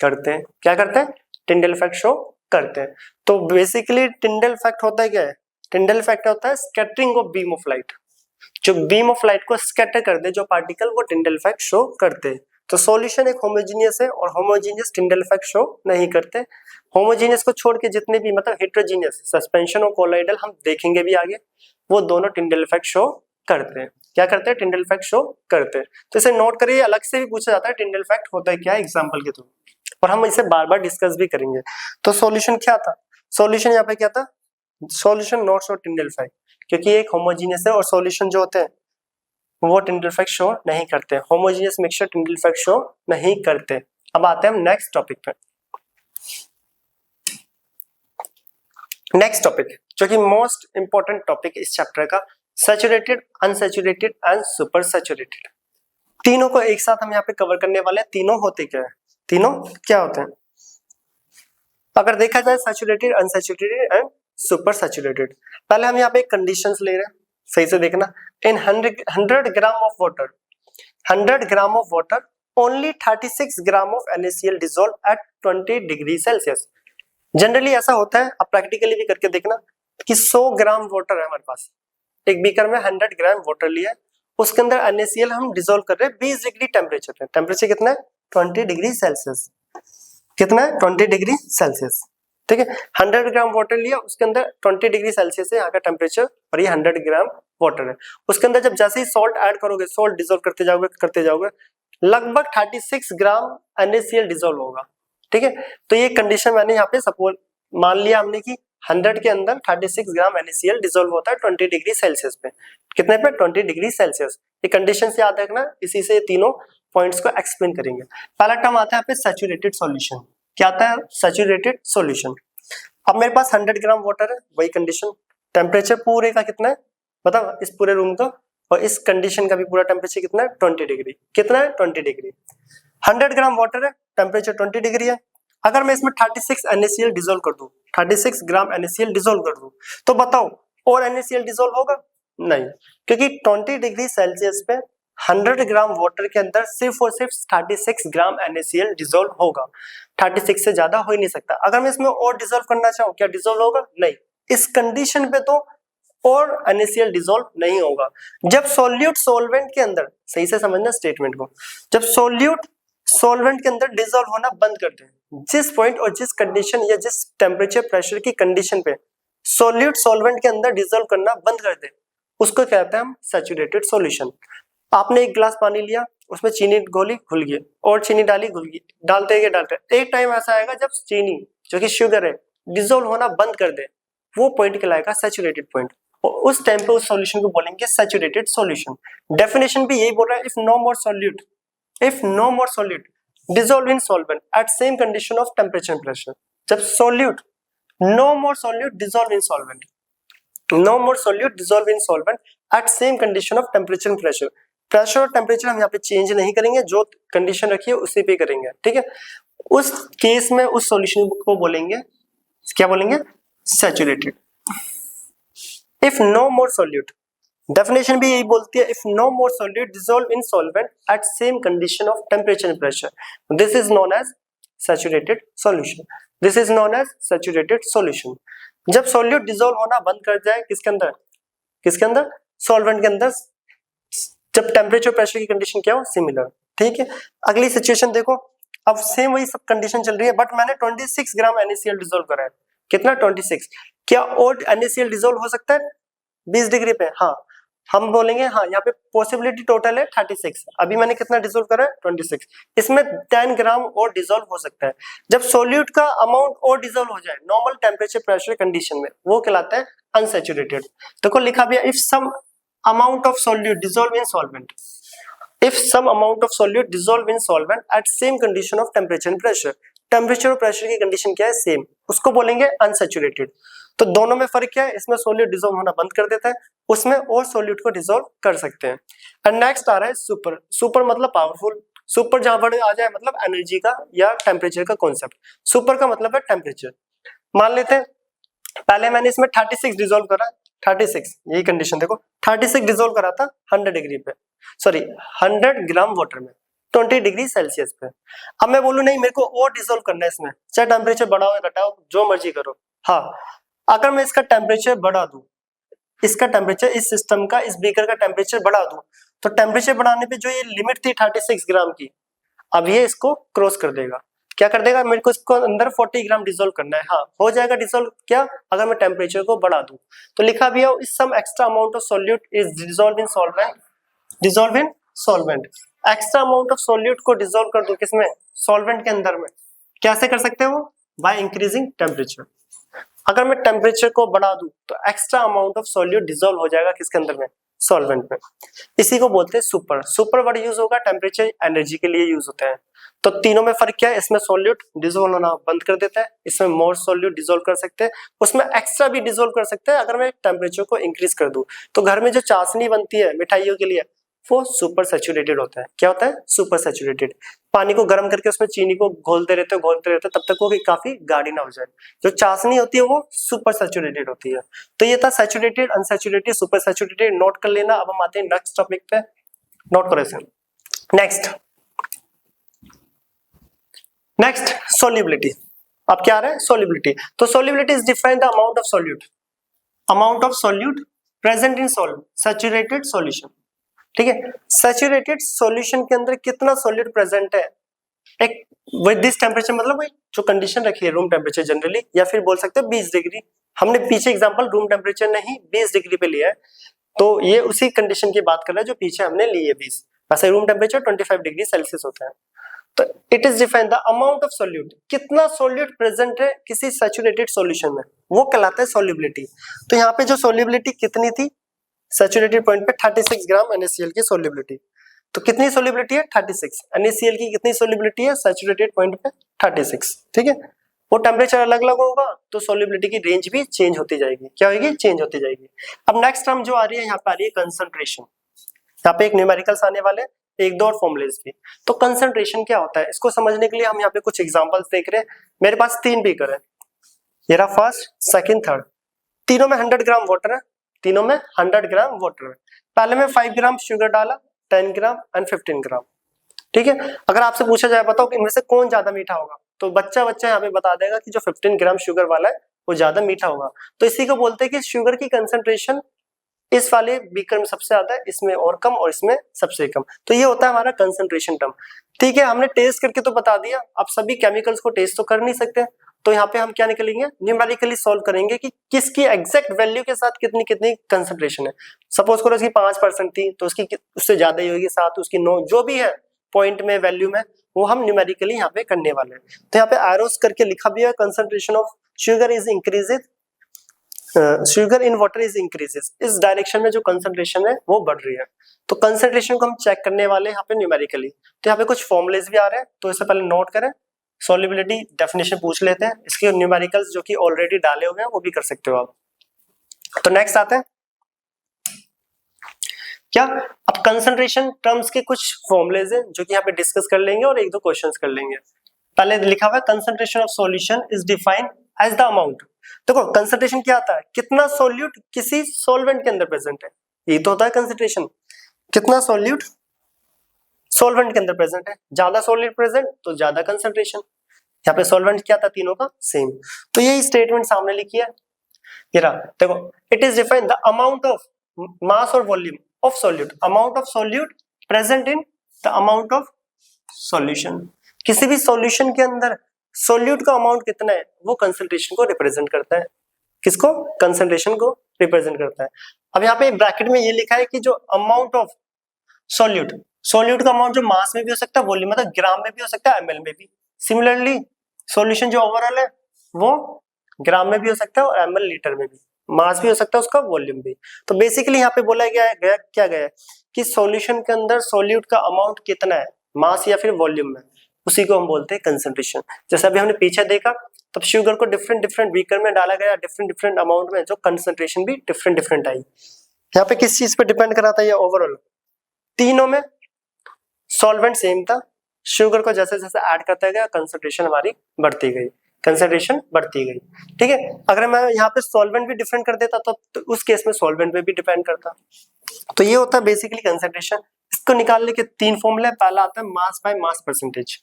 करते हैं। क्या करते हैं? टिंडल इफेक्ट शो करते हैं। तो बेसिकली टिंडल इफेक्ट होता है क्या है? टिंडल इफेक्ट होता है scattering of beam of light. जो बीम ऑफ लाइट को स्कैटर कर दे जो पार्टिकल, वो टिंडल इफेक्ट शो करते हैं। तो सॉल्यूशन एक होमोजीनियस है और होमोजीनियस टिंडल इफेक्ट शो नहीं करते। होमोजीनियस को छोड़ के जितने भी, मतलब हेट्रोजीनियस, सस्पेंशन और कोलाइडल, हम देखेंगे भी आगे, वो दोनों टिंडल इफेक्ट शो करते हैं। क्या करते हैं? टिंडल इफेक्ट शो करते हैं। तो इसे नोट करिए, अलग से भी पूछा जाता है टिंडल इफेक्ट होता है क्या एग्जांपल के थ्रू, और हम इसे बार बार डिस्कस भी करेंगे। तो सॉल्यूशन क्या था? सॉल्यूशन यहाँ पे क्या था? Solution not show Tyndall effect. क्योंकि एक होमोजीनियस है और सॉल्यूशन जो होते हैं वो टिंडल इफेक्ट शो नहीं करते, homogeneous mixture Tyndall effect show नहीं करते। अब आते हैं हम नेक्स्ट टॉपिक पे। नेक्स्ट टॉपिक जो कि मोस्ट इंपॉर्टेंट टॉपिक इस चैप्टर का, saturated, unsaturated and super saturated. तीनों को एक साथ हम यहाँ पे कवर करने वाले हैं। तीनों होते क्या है, तीनों क्या होते हैं? अगर देखा जाए saturated, unsaturated and super saturated. पहले हम यहाँ पे कंडीशंस ले रहे हैं, सही से देखना। In 100 gram of water, 100 gram of water only 36 gram of NaCl dissolve at 20 degree Celsius. Generally ऐसा होता है, आप प्रैक्टिकली भी करके देखना कि 100 ग्राम वाटर है हमारे पास, एक बीकर में 100 ग्राम वाटर लिया, उसके अंदर NaCl हम डिसॉल्व कर रहे हैं 20 डिग्री टेम्परेचर पे। टेम्परेचर कितना है? 20 डिग्री सेल्सियस। कितना है? 20 डिग्री सेल्सियस। ठीक है, 100 ग्राम वाटर लिया, उसके अंदर 20 डिग्री सेल्सियस है यहाँ का टेम्परेचर, और ये 100 ग्राम वाटर है। उसके अंदर जब जैसे ही सॉल्ट ऐड करोगे, सॉल्ट डिसॉल्व करते जाओगे, लगभग 36 ग्राम NaCl डिसॉल्व होगा। ठीक है, तो ये कंडीशन मैंने यहाँ पे सपोज मान लिया हमने कि 100 के अंदर 36 ग्राम NaCl डिसॉल्व होता है 20 डिग्री सेल्सियस पे। कितने पे? 20 डिग्री सेल्सियस। ये कंडीशन से याद रखना, इसी से तीनों पॉइंट्स को एक्सप्लेन करेंगे। पहला टर्म आता है यहाँ पे सैचुरेटेड सॉल्यूशन। क्या आता है? Saturated solution. अब मेरे पास 100 ग्राम वाटर है, वही कंडीशन, टेम्परेचर पूरे का कितना है बताओ, इस पूरे रूम का, और इस कंडीशन का भी पूरा टेम्परेचर कितना है? 20 डिग्री। कितना है? 20 डिग्री। 100 ग्राम वाटर है, टेम्परेचर 20 डिग्री है। अगर मैं इसमें 36 NaCl डिसॉल्व कर दूं, 36 ग्राम NaCl डिसॉल्व कर दूं, तो बताओ और NaCl डिसॉल्व होगा? नहीं, क्योंकि 20 डिग्री सेल्सियस पे 100 ग्राम वाटर के अंदर सिर्फ और सिर्फ 36 ग्राम NaCl डिसॉल्व होगा। 36 से ज्यादा हो ही नहीं सकता। अगर मैं इसमें और डिसॉल्व करना चाहूँ, क्या डिसॉल्व होगा? नहीं। इस कंडीशन पे तो और NaCl डिसॉल्व नहीं होगा। जब सॉल्यूट सॉल्वेंट के अंदर, सही से समझना स्टेटमेंट को, जब सॉल्यूट सॉल्वेंट के अंदर डिसॉल्व होना बंद कर दे, जिस पॉइंट और जिस कंडीशन या जिस टेम्परेचर प्रेशर की कंडीशन पे सॉल्यूट सॉल्वेंट के अंदर डिसॉल्व करना बंद कर दे, उसको कहते हैं हम सैचुरेटेड सॉल्यूशन। आपने एक गिलास पानी लिया, उसमें चीनी घोली, घुल गई, और चीनी डाली, घुल गई, डालते एक टाइम ऐसा आएगा जब चीनी जो कि शुगर है डिसॉल्व होना बंद कर दे, वो पॉइंट कहलाएगा सैचुरेटेड पॉइंट, और उस टाइम पे उस सॉल्यूशन को बोलेंगे सैचुरेटेड सॉल्यूशन। डेफिनेशन भी यही बोल रहा है, if no more solute dissolve in solvent at same condition of temperature and pressure। जब solute, no more solute dissolve in solvent, no more solute dissolve in solvent at same condition of temperature and pressure। Pressure और temperature हम यहाँ पे change नहीं करेंगे, जो condition रखी है उसी पे करेंगे। ठीक है, उस केस में उस सॉल्यूशन को बोलेंगे, क्या बोलेंगे? Saturated. If no more solute, definition भी यही बोलती है, if no more solute dissolve in solvent at same condition of temperature and pressure, this is known as saturated solution. This is known as saturated solution. जब solute dissolve होना बंद कर जाए, किसके अंदर? किसके अंदर? सॉल्वेंट के अंदर, जब टेम्परेचर प्रेशर की कंडीशन क्या हो? सिमिलर। ठीक है, अगली सिचुएशन देखो, अब सेम वही सब कंडीशन चल रही है, बट मैंने 26 ग्राम NaCl डिसॉल्व करा है। कितना? 26। क्या और NaCl डिसॉल्व हो सकता है 20 डिग्री पे? हाँ, हम बोलेंगे हाँ, यहाँ पे पॉसिबिलिटी टोटल है 36, अभी मैंने कितना डिसॉल्व करा है? 26। इसमें 10 ग्राम और डिसॉल्व हो सकता है। जब सॉल्यूट का अमाउंट और डिसॉल्व हो जाए नॉर्मल टेम्परेचर प्रेशर कंडीशन में, वो कहलाता है अनसैचुरेटेड। देखो लिखा भी है, if some amount of solute dissolve in solvent, if some amount of solute dissolve in solvent at same condition of temperature and pressure, temperature और प्रेशर की कंडीशन क्या है? सेम, उसको बोलेंगे अनसैचुरेटेड। तो दोनों में फर्क क्या है? इसमें सॉल्यूट डिसॉल्व होना बंद कर देता है, उसमें और सॉल्यूट को डिसॉल्व कर सकते हैं। एंड नेक्स्ट आ रहा है सुपर। सुपर मतलब पावरफुल, सुपर जहां पर आ जाए मतलब एनर्जी का या टेम्परेचर का कॉन्सेप्ट। सुपर का मतलब है टेम्परेचर। मान लेते हैं पहले मैंने इसमें 36 डिसॉल्व करा, 36, यही कंडीशन देखो, 36 डिसॉल्व करा था 100 डिग्री पे, सॉरी 100 ग्राम वाटर में 20 डिग्री सेल्सियस पे। अब मैं बोलूं नहीं, मेरे को और डिसॉल्व करना है इसमें, चाहे टेम्परेचर बढ़ाओ या घटाओ, जो मर्जी करो। हाँ, अगर मैं इसका टेम्परेचर बढ़ा दूं, इसका टेम्परेचर, इस सिस्टम का, इस बीकर का टेम्परेचर बढ़ा दूं, तो टेम्परेचर बढ़ाने पे जो ये लिमिट थी 36 ग्राम की, अब ये इसको क्रॉस कर देगा। क्या कर देगा? मेरे को इसको अंदर 40 ग्राम डिसॉल्व करना है। हाँ, हो जाएगा डिसॉल्व, क्या? अगर मैं टेम्परेचर को बढ़ा दूं। तो लिखा भी है, इस some extra amount of solute is dissolve in solvent, dissolve in solvent. Extra amount of solute को डिसॉल्व कर दो किसमें? सॉल्वेंट के अंदर में। कैसे कर सकते हैं वो? By increasing temperature. अगर मैं टेम्परेचर को बढ़ा दूं तो extra amount of solute dissolve हो जाएगा किसके अंदर में, सॉल्वेंट में। इसी को बोलते हैं सुपर। सुपर वर्ड यूज होगा टेम्परेचर एनर्जी के लिए यूज होता है। तो तीनों में फर्क क्या है, इसमें सॉल्यूट डिसॉल्व होना बंद कर देता है, इसमें मोर सॉल्यूट डिसॉल्व कर सकते हैं, उसमें एक्स्ट्रा भी डिसॉल्व कर सकते हैं अगर मैं टेम्परेचर को इंक्रीज कर दूं। तो घर में जो चाशनी बनती है मिठाइयों के लिए वो सुपर सैचुरेटेड होता है। क्या होता है, सुपर सैचुरेटेड। पानी को गर्म करके उसमें चीनी को घोलते रहते तब तक वो काफी गाढ़ी ना हो जाए। जो चाशनी होती है वो सुपर सैचुरेटेड होती है। तो ये था saturated, unsaturated, super saturated. Note कर लेना। अब हम आते हैं नेक्स्ट टॉपिक पे, नोट करो इसे। Next solubility. अब क्या आ रहा है, सोल्यूबिलिटी। तो solubility is defined the amount of solute present in saturated solution. ठीक है, सैचुरेटेड सॉल्यूशन के अंदर कितना सॉल्यूट प्रेजेंट है एक विद दिस टेम्परेचर, मतलब जो कंडीशन रखी है रूम टेम्परेचर जनरली, या फिर बोल सकते हो 20 डिग्री। हमने पीछे एग्जांपल रूम टेम्परेचर नहीं 20 डिग्री पे लिया है, तो ये उसी कंडीशन की बात कर रहा है जो पीछे हमने ली है 20। वैसे रूम टेम्परेचर 25 डिग्री सेल्सियस होता है। तो it is defined the amount of solute, कितना सॉल्यूट प्रेजेंट है किसी सैचुरेटेड सॉल्यूशन में, वो कहलाता है सॉल्युबिलिटी। तो यहाँ पे जो सॉल्युबिलिटी कितनी थी सैचुरेटेड पॉइंट पे 36 ग्राम NaCl की सॉल्युबिलिटी। तो कितनी सॉल्युबिलिटी है 36, NaCl की कितनी सॉल्युबिलिटी है सैचुरेटेड पॉइंट पे 36। ठीक है, वो टेम्परेचर अलग अलग होगा तो सॉल्युबिलिटी की रेंज भी चेंज होती जाएगी। क्या होगी, चेंज होती जाएगी। अब नेक्स्ट टर्म जो आ रही है यहाँ पे आ रही है कंसंट्रेशन। यहाँ पे एक न्यूमेरिकल्स आने वाले, एक दो और फॉर्मूलेस भी। तो कंसंट्रेशन क्या होता है इसको समझने के लिए हम यहाँ पे कुछ एग्जांपल्स देख रहे हैं। मेरे पास 3 बीकर है, ये रहा फर्स्ट, सेकंड, थर्ड। तीनों में 100 ग्राम वाटर है, तीनों में 100 ग्राम वाटर है। पहले में 5 ग्राम शुगर डाला, 10 ग्राम एंड 15 ग्राम। ठीक है, अगर आपसे पूछा जाए बताओ कि इनमें से कौन ज्यादा मीठा होगा, तो बच्चा यहाँ पे बता देगा कि जो 15 ग्राम शुगर वाला है वो ज्यादा मीठा होगा। तो इसी को बोलते हैं कि शुगर की कंसंट्रेशन इस वाले बीकर में सबसे ज्यादा है, इसमें और कम और इसमें सबसे कम। तो ये होता है हमारा कंसंट्रेशन टर्म। ठीक है, हमने टेस्ट करके तो बता दिया, अब सभी केमिकल्स को टेस्ट तो कर नहीं सकते, तो यहाँ पे हम क्या निकलेंगे, न्यूमेरिकली सॉल्व करेंगे कि किसकी एग्जैक्ट वैल्यू के साथ कितनी कितनी कंसंट्रेशन है। सपोज करो इसकी 5% थी तो उसकी उससे ज्यादा ही होगी, 7, उसकी 9, जो भी है पॉइंट में वैल्यू में, वो हम न्यूमेरिकली यहाँ पे करने वाले हैं। तो यहाँ पे एरोस करके लिखा भी है, concentration of sugar is increases, sugar in water is increases. इस डायरेक्शन में जो कंसंट्रेशन है वो बढ़ रही है। तो कंसंट्रेशन को हम चेक करने वाले हैं यहाँ पे न्यूमेरिकली। तो यहाँ पे कुछ फॉर्मुलेस भी आ रहे हैं, तो इससे पहले नोट करें। सॉल्युबिलिटी डेफिनेशन पूछ लेते हैं, इसके न्यूमेरिकल्स जो कि ऑलरेडी डाले हुए हैं वो भी कर सकते हो आप। तो नेक्स्ट आते हैं क्या, अब कंसंट्रेशन टर्म्स के कुछ फॉर्मुलेस हैं जो कि यहाँ पे डिस्कस कर लेंगे और एक दो क्वेश्चंस कर लेंगे। पहले लिखा हुआ है concentration of solution is defined as the amount. देखो कंसंट्रेशन क्या आता है, कितना सॉल्यूट किसी सॉल्वेंट के अंदर प्रेजेंट है, ये तो होता है कंसंट्रेशन। कितना सॉल्यूट सॉल्वेंट के अंदर प्रेजेंट है, ज्यादा सॉल्यूट प्रेजेंट तो ज्यादा कंसंट्रेशन। यहाँ पे सॉल्वेंट क्या था, तीनों का सेम। तो यही स्टेटमेंट सामने लिखी है, ये रहा। देखो it is defined the amount of mass और volume of solute, amount of solute present in the amount of solution. किसी भी सॉल्यूशन के अंदर सॉल्यूट का अमाउंट कितना है वो कंसंट्रेशन को रिप्रेजेंट करता है। किसको, कंसंट्रेशन को रिप्रेजेंट करता है। अब यहाँ पे ब्रैकेट में ये लिखा है कि जो अमाउंट ऑफ सॉल्यूट, सॉल्यूट का अमाउंट जो मास में भी हो सकता है, वॉल्यूम मतलब ग्राम में भी हो सकता है, ml में भी। सिमिलरली सॉल्यूशन जो ओवरऑल है वो ग्राम में भी हो सकता है और ml लीटर में भी, मास भी हो सकता है उसका, वॉल्यूम भी। तो बेसिकली यहाँ पे बोला गया क्या गया कि सॉल्यूशन के अंदर सॉल्यूट का अमाउंट कितना है, मास या फिर वॉल्यूम में, उसी को हम बोलते हैं कंसंट्रेशन। जैसे अभी हमने पीछे देखा तब शुगर को डिफरेंट डिफरेंट बीकर में डाला गया, डिफरेंट डिफरेंट अमाउंट में, जो कंसंट्रेशन भी डिफरेंट डिफरेंट आई। यहाँ पे किस चीज पे डिपेंड कराता है ये ओवरऑल, तीनों में सॉल्वेंट सेम था, शुगर को जैसे जैसे ऐड करता गया कंसंट्रेशन हमारी बढ़ती गई, कंसंट्रेशन बढ़ती गई। ठीक है, अगर मैं यहाँ पे सॉल्वेंट भी डिफरेंट कर देता तो उस केस में सॉल्वेंट पे भी डिपेंड करता। तो ये होता है बेसिकली कंसंट्रेशन। इसको निकालने के 3 फॉर्मूले, पहला आता है मास बाय मास परसेंटेज,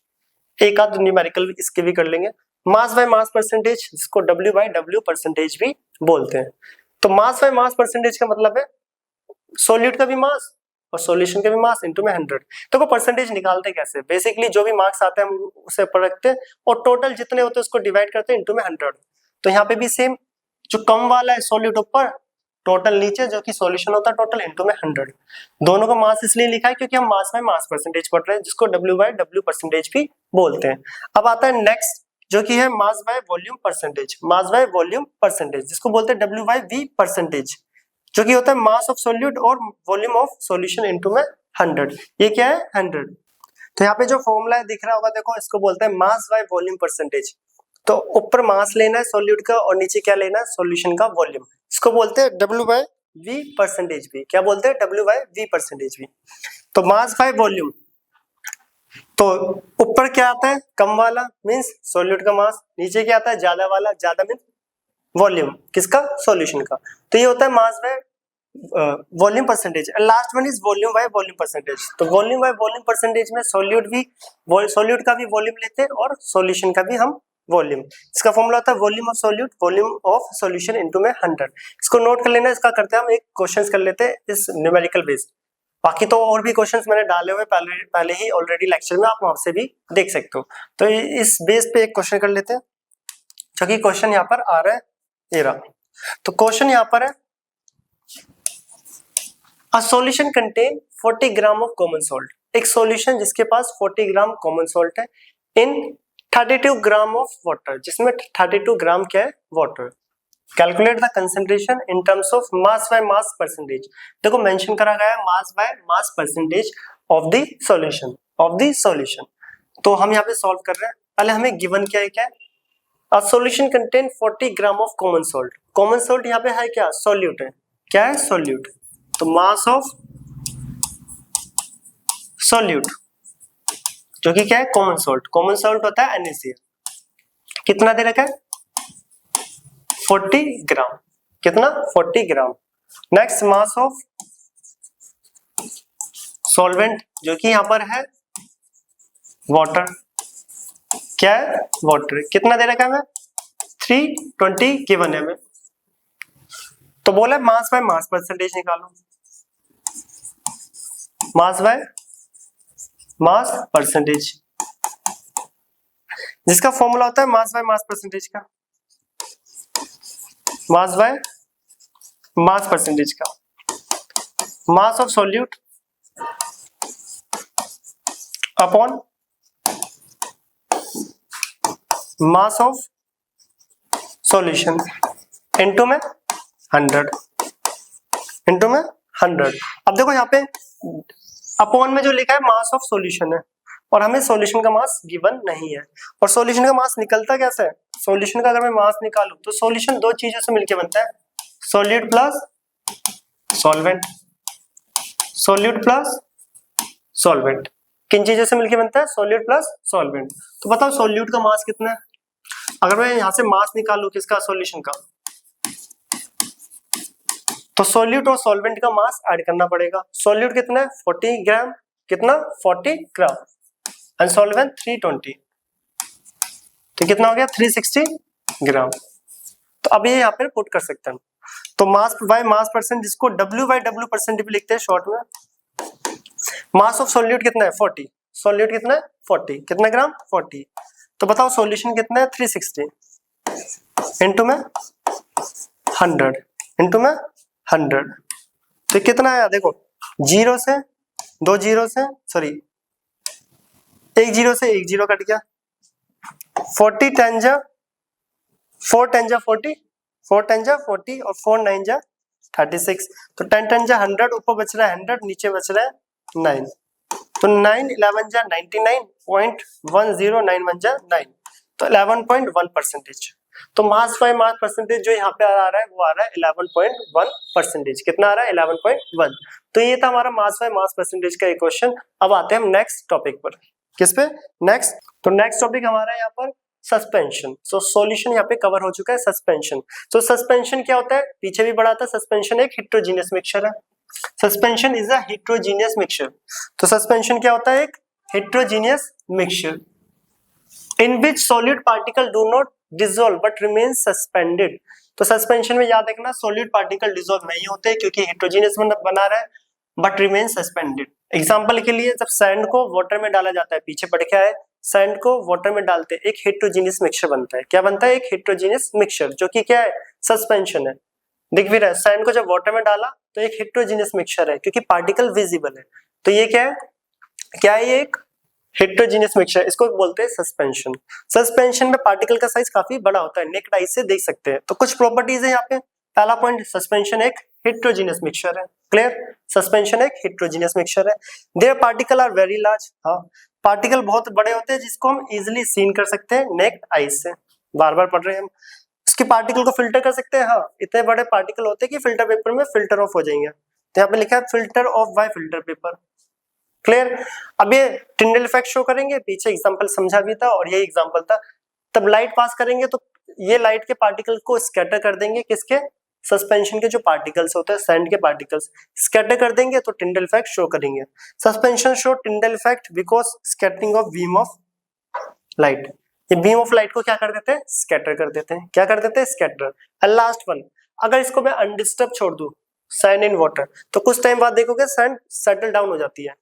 एक आध न्यूमेरिकल इसके भी कर लेंगे। मास बाय मास परसेंटेज, जिसको W बाय W परसेंटेज भी बोलते हैं। तो मास बाय मास परसेंटेज का मतलब है सॉल्यूट का भी मास और सॉल्यूशन का भी मास इनटू में 100। तो को परसेंटेज निकालते कैसे, बेसिकली जो भी मार्क्स आते हैं हम उसे ऊपर रखते हैं और टोटल जितने होते हैं उसको डिवाइड करते हैं इनटू में 100। तो यहाँ पे भी सेम, जो कम वाला है सॉल्यूट ऊपर, टोटल नीचे, जो कि सॉल्यूशन होता है टोटल इनटू में 100। दोनों का मास इसलिए लिखा है क्योंकि हम मास में मास परसेंटेज पढ़ रहे हैं, जिसको W बाय W परसेंटेज भी बोलते हैं। अब आता है नेक्स्ट जो कि है mass by volume percentage, mass by volume percentage, जिसको बोलते हैं W/V परसेंटेज, जो कि होता है मास ऑफ सॉल्यूट और वॉल्यूम ऑफ सॉल्यूशन इनटू में 100। ये क्या है 100। तो यहाँ पे जो फॉर्मूला दिख रहा होगा देखो, इसको बोलते हैं मास बाय वॉल्यूम परसेंटेज। तो ऊपर मास लेना है सॉल्यूट का और नीचे क्या लेना है सॉल्यूशन का वॉल्यूम, इसको बोलते हैं W/V परसेंटेज भी। क्या बोलते हैं W/V परसेंटेज भी। तो मास बाय वॉल्यूम, तो ऊपर क्या आता है कम वाला मींस सॉल्यूट का मास, नीचे क्या आता है ज्यादा वाला, ज्यादा मींस वॉल्यूम किसका सॉल्यूशन का। तो ये होता है mass by volume percentage. Last one is volume by volume percentage. तो वॉल्यूम बाय वॉल्यूम परसेंटेज में सॉल्यूट का भी वॉल्यूम लेते हैं और सॉल्यूशन का भी हम वॉल्यूम। इसका फॉर्मूला होता है volume of solute volume of solution into में 100। इसको नोट कर लेना। इसका करते हैं हम एक क्वेश्चंस कर लेते हैं इस न्यूमेरिकल बेस। बाकी तो और भी क्वेश्चंस मैंने डाले हुए पहले ही ऑलरेडी लेक्चर में, आप वहां से भी देख सकते हो। तो इस बेस पे एक क्वेश्चन कर लेते हैं, जो कि क्वेश्चन यहाँ पर आ रहा है ये रहा। तो क्वेश्चन यहाँ पर है a solution contain 40 gram of common salt. एक सॉल्यूशन जिसके पास 40 ग्राम कॉमन सॉल्ट है इन 32 ग्राम ऑफ वाटर, जिसमें 32 ग्राम क्या है water. Calculate the concentration in terms of mass by mass percentage. देखो मेंशन करा गया है mass by mass percentage of the solution. तो हम यहाँ पे सॉल्व कर रहे हैं। पहले हमें गिवन क्या है a solution contain 40 gram of common salt. Common salt यहाँ पे है क्या सॉल्यूट है, क्या है सॉल्यूट। तो मास ऑफ सॉल्यूट जो कि क्या है कॉमन सॉल्ट होता है NaCl। कितना दे रखा है 40 ग्राम, कितना 40 ग्राम। नेक्स्ट मास ऑफ सॉल्वेंट जो कि यहां पर है वाटर, क्या है वाटर, कितना दे रखा है हमें 320 गिवन है हमें। तो बोला मास बाय मास परसेंटेज निकालो, मास बाय मास परसेंटेज, जिसका फॉर्मूला होता है मास बाय मास परसेंटेज का, मास बाय मास परसेंटेज का। Mass of solute upon mass of solution into में 100 इनटू में 100। अब देखो यहाँ पे अपॉन में जो लिखा है मास ऑफ सॉल्यूशन है और हमें सॉल्यूशन का मास गिवन नहीं है। और सॉल्यूशन का मास निकलता कैसे है, सॉल्यूशन का अगर मैं मास निकालूं तो सॉल्यूशन दो चीजों से मिलकर बनता है, solute plus solvent, solute plus solvent. किन चीजों से मिलकर बनता है सॉल्यूट प्लस सॉल्वेंट। तो बताओ सॉल्यूट का मास कितना है, अगर मैं यहां से मास निकालूं किसका सॉल्यूशन का, तो सॉल्यूट और सॉल्वेंट का मास ऐड करना पड़ेगा। सॉल्यूट कितना है 40 ग्राम, कितना 40 ग्राम एंड सॉल्वेंट 320, तो कितना हो गया 360 ग्राम। तो अब ये यहाँ पे पुट कर सकते हैं। तो मास बाय मास परसेंट, जिसको W/W परसेंट भी लिखते हैं शॉर्ट में। मास ऑफ सॉल्यूट कितना है 40, सॉल्यूट कितना है 40, कितना ग्राम 40। तो बताओ सॉल्यूशन कितना है 360 इनटू में 100 इनटू में 100। तो कितना आया देखो, जीरो से दो जीरो से सॉरी एक जीरो से एक जीरो कट गया, 40 10 जा 4 10 जा 40, 4 10 जा 40 और 4 9 जा 36। तो 10 10 जा 100, ऊपर बच रहा है 100, नीचे बच रहा है 9। तो 9 11 जा 99.1091 जा 9, तो 11.1 परसेंटेज। तो मास बाय मास परसेंटेज जो यहाँ पे आ रहा है वो आ रहा है 11.1 परसेंटेज। कितना आ रहा है 11.1। तो ये था हमारा मास बाय मास परसेंटेज का एक क्वेश्चन। अब आते हैं हम नेक्स्ट टॉपिक पर। किस पे नेक्स्ट, तो नेक्स्ट टॉपिक हमारा यहाँ पर सस्पेंशन। सो सॉल्यूशन यहाँ पे कवर हो चुका है सस्पेंशन। तो सस्पेंशन क्या होता है, पीछे भी पढ़ा था, सस्पेंशन एक हेट्रोजीनियस मिक्सचर है। Suspension is a heterogeneous mixture. तो सस्पेंशन क्या होता है, एक heterogeneous mixture in which solid particle do not dissolve but remain suspended. तो सस्पेंशन में याद रखना सॉलिड पार्टिकल डिसॉल्व नहीं होते क्योंकि हेट्रोजीनियस बना रहा है, बट रिमेन सस्पेंडेड। एग्जांपल के लिए जब सैंड को वाटर में डाला जाता है, पीछे पढ़ के आए, सैंड को वाटर में डालते एक हेट्रोजीनियस मिक्सचर बनता है। क्या बनता है, एक हेट्रोजीनियस मिक्सचर, जो कि क्या है सस्पेंशन है। दिख भी रहा है, सैंड को जब वाटर में डाला तो एक हेट्रोजीनियस मिक्सचर है क्योंकि पार्टिकल विजिबल है। तो ये क्या है, क्या है ये एक हेट्रोजीनियस मिक्सचर, इसको बोलते हैं सस्पेंशन। सस्पेंशन में पार्टिकल का साइज काफी बड़ा होता है, नेक्ड आई से देख सकते हैं। तो कुछ प्रॉपर्टीज है यहाँ पे। पहला पॉइंट, सस्पेंशन एक हेट्रोजीनियस मिक्सचर है। क्लियर, सस्पेंशन एक हेट्रोजीनियस मिक्सचर है। There particle are very large, हाँ पार्टिकल बहुत बड़े होते हैं जिसको हम इजिली सीन कर सकते हैं नेक्ड आई से। बार बार पढ़ रहे हैं हम। उसके पार्टिकल को फिल्टर कर सकते हैं, हाँ इतने बड़े पार्टिकल होते हैं कि फिल्टर पेपर में फिल्टर ऑफ हो जाएंगे। तो यहाँ पे लिखा है filter off by filter paper. Clear, अब ये टिंडल इफेक्ट शो करेंगे, पीछे एग्जांपल समझा भी था और ये एग्जांपल था। तब लाइट पास करेंगे तो ये लाइट के पार्टिकल को स्कैटर कर देंगे, किसके, सस्पेंशन के जो पार्टिकल्स होते हैं, सैंड के पार्टिकल्स स्कैटर कर देंगे तो टिंडल इफेक्ट शो करेंगे। Suspension show Tyndall effect because scattering of beam of light. ये बीम ऑफ लाइट को क्या कर देते हैं, स्कैटर कर देते हैं। क्या कर देते हैं, स्कैटर। एंड लास्ट वन, अगर इसको मैं अनडिस्टर्ब छोड़ दूं सैंड इन वाटर, तो कुछ टाइम बाद देखोगे सैंड सेटल डाउन हो जाती है।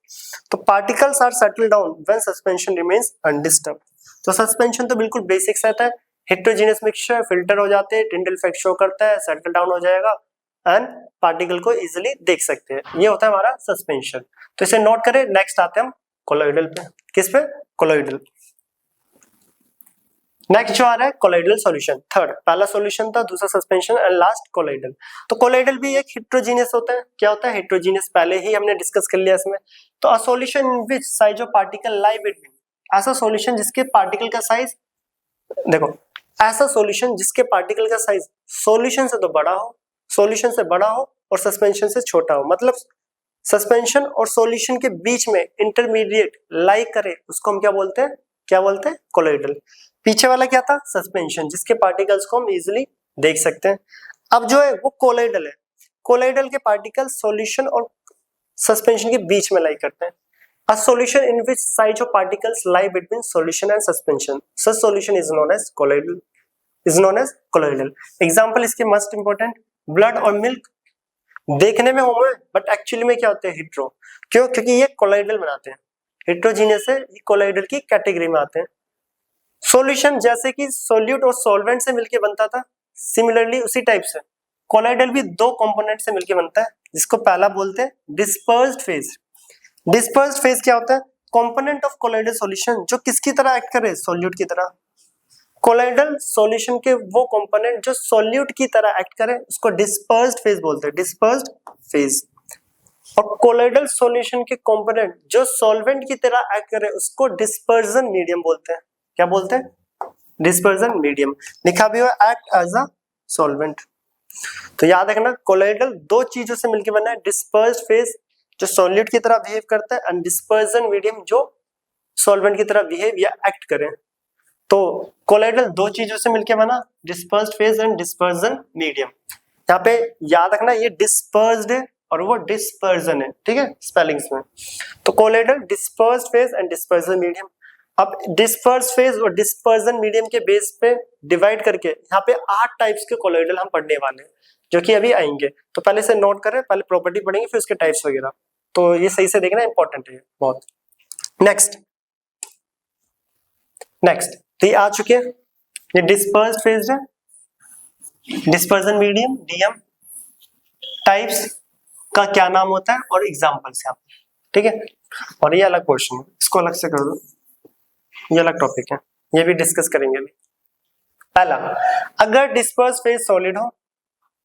तो particles are settle down when suspension remains undisturb. तो सस्पेंशन तो बिल्कुल बेसिक्स रहता है। हेट्रोजीनियस मिक्सचर, फिल्टर हो जाते हैं, टिंडल इफेक्ट शो करता है, सेटल डाउन हो जाएगा एंड पार्टिकल को इजीली देख सकते हैं। ये होता है हमारा सस्पेंशन। तो इसे नोट करें। नेक्स्ट आते हैं हम कोलॉइडल पे। किस पे, कोलॉइडल। नेक्स्ट जो आ रहा है कोलॉइडल सॉल्यूशन, थर्ड। पहला सॉल्यूशन था, दूसरा सस्पेंशन एंड लास्ट कोलॉइडल। तो कोलॉइडल भी एक हेट्रोजीनियस होता है। क्या होता है, हेट्रोजीनियस, पहले ही हमने डिस्कस कर लिया इसमें। तो a solution in which size of particle lie between, ऐसा सॉल्यूशन जिसके पार्टिकल का साइज, देखो ऐसा सॉल्यूशन जिसके पार्टिकल का साइज सॉल्यूशन से तो बड़ा हो, सॉल्यूशन से बड़ा हो और सस्पेंशन से छोटा हो, मतलब सस्पेंशन और सॉल्यूशन के बीच में इंटरमीडिएट लाई करे, उसको हम क्या बोलते हैं, क्या बोलते हैं, कोलॉइडल। पीछे वाला क्या था, सस्पेंशन, जिसके पार्टिकल्स को हम इजीली देख सकते हैं। अब जो है वो कोलॉइडल है। कोलॉइडल के पार्टिकल सॉल्यूशन और सस्पेंशन के बीच में लाई करते हैं। A solution in which size of particles lie between solution and suspension, such solution is known as colloidal, is known as colloidal. Example इसके मस्ट इंपॉर्टेंट, ब्लड और milk देखने में होमो है बट एक्चुअली में क्या होते हैं, हेट्रो। क्यों, क्योंकि ये कोलॉइडल बनाते हैं। हेट्रोजीनियस है, ये कोलॉइडल की कैटेगरी में आते हैं। सॉल्यूशन जैसे कि सोल्यूट और सॉल्वेंट से मिलके बनता था, सिमिलरली उसी टाइप से कोलॉइडल भी दो कंपोनेंट से मिलके बनता है, जिसको पहला बोलते हैं डिस्पर्स्ड फेज। डिस्पर्स्ड फेज क्या होता है, कंपोनेंट ऑफ कोलॉइडल सॉल्यूशन जो किसकी तरह एक्ट करे, सोल्यूट की तरह। कोलॉइडल सॉल्यूशन के वो कंपोनेंट जो सोल्यूट की तरह एक्ट करे उसको डिस्पर्स्ड फेज बोलते हैं, डिस्पर्स्ड फेज। और कोलॉइडल सॉल्यूशन के कंपोनेंट जो सॉल्वेंट की तरह एक्ट करे उसको डिस्पर्जन मीडियम बोलते हैं। क्या बोलते हैं, डिस्पर्जन मीडियम। लिखा भी हुआ एक्ट एज अ सॉल्वेंट। तो याद रखना, कोलॉइडल दो चीजों से मिलकर बना है, डिस्पर्स्ड फेज जो सॉल्यूट की तरह बिहेव करता है एंड डिस्पर्जन मीडियम जो सॉल्वेंट की तरह बिहेव या एक्ट करे। तो कोलॉइडल दो चीजों से मिलकर बना, dispersed phase and dispersion medium. यहाँ पे याद रखना ये डिस्पर्स्ड है और वो डिस्पर्जन है, ठीक है, स्पेलिंग्स में। तो colloidal dispersed phase and dispersion medium. अब डिस्पर्स्ड फेज और डिस्पर्जन मीडियम के बेस पे डिवाइड करके यहाँ पे 8 टाइप्स के कोलॉइडल हम पढ़ने वाले हैं जो कि अभी आएंगे। तो पहले से नोट करें, पहले प्रॉपर्टी पढ़ेंगे फिर उसके टाइप्स वगैरह। तो ये सही से देखना इंपॉर्टेंट है बहुत। नेक्स्ट तो ये आ चुके हैं, ये डिस्पर्स्ड फेज है, डिस्पर्जन मीडियम डीएम, टाइप्स का क्या नाम होता है और एग्जांपल्स यहाँ पे, ठीक है। और ये अलग क्वेश्चन है, इसको अलग से कर दो, ये अलग टॉपिक है, ये भी डिस्कस करेंगे अभी। पहला, अगर डिस्पर्स फेज सॉलिड हो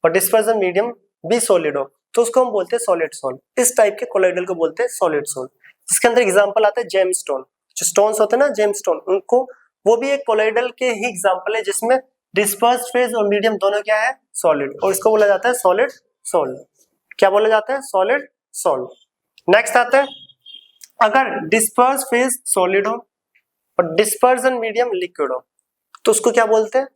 और डिस्पर्जन मीडियम भी सॉलिड हो तो उसको हम बोलते हैं सॉलिड सोल। इस टाइप के कोलॉइडल को बोलते हैं सॉलिड सोल, जिसके अंदर एग्जांपल आता है जेमस्टोन। जो स्टोन्स होते हैं ना जेमस्टोन, उनको वो भी एक कोलॉइडल के ही एग्जांपल है जिसमें डिस्पर्स फेज और मीडियम दोनों क्या है, सॉलिड, और इसको बोला जाता है सॉलिड सोल। क्या बोला जाता है, सॉलिड सोल। नेक्स्ट आता है, अगर डिस्पर्स फेज सॉलिड हो और डिस्पर्जन मीडियम लिक्विड हो तो उसको क्या बोलते हैं,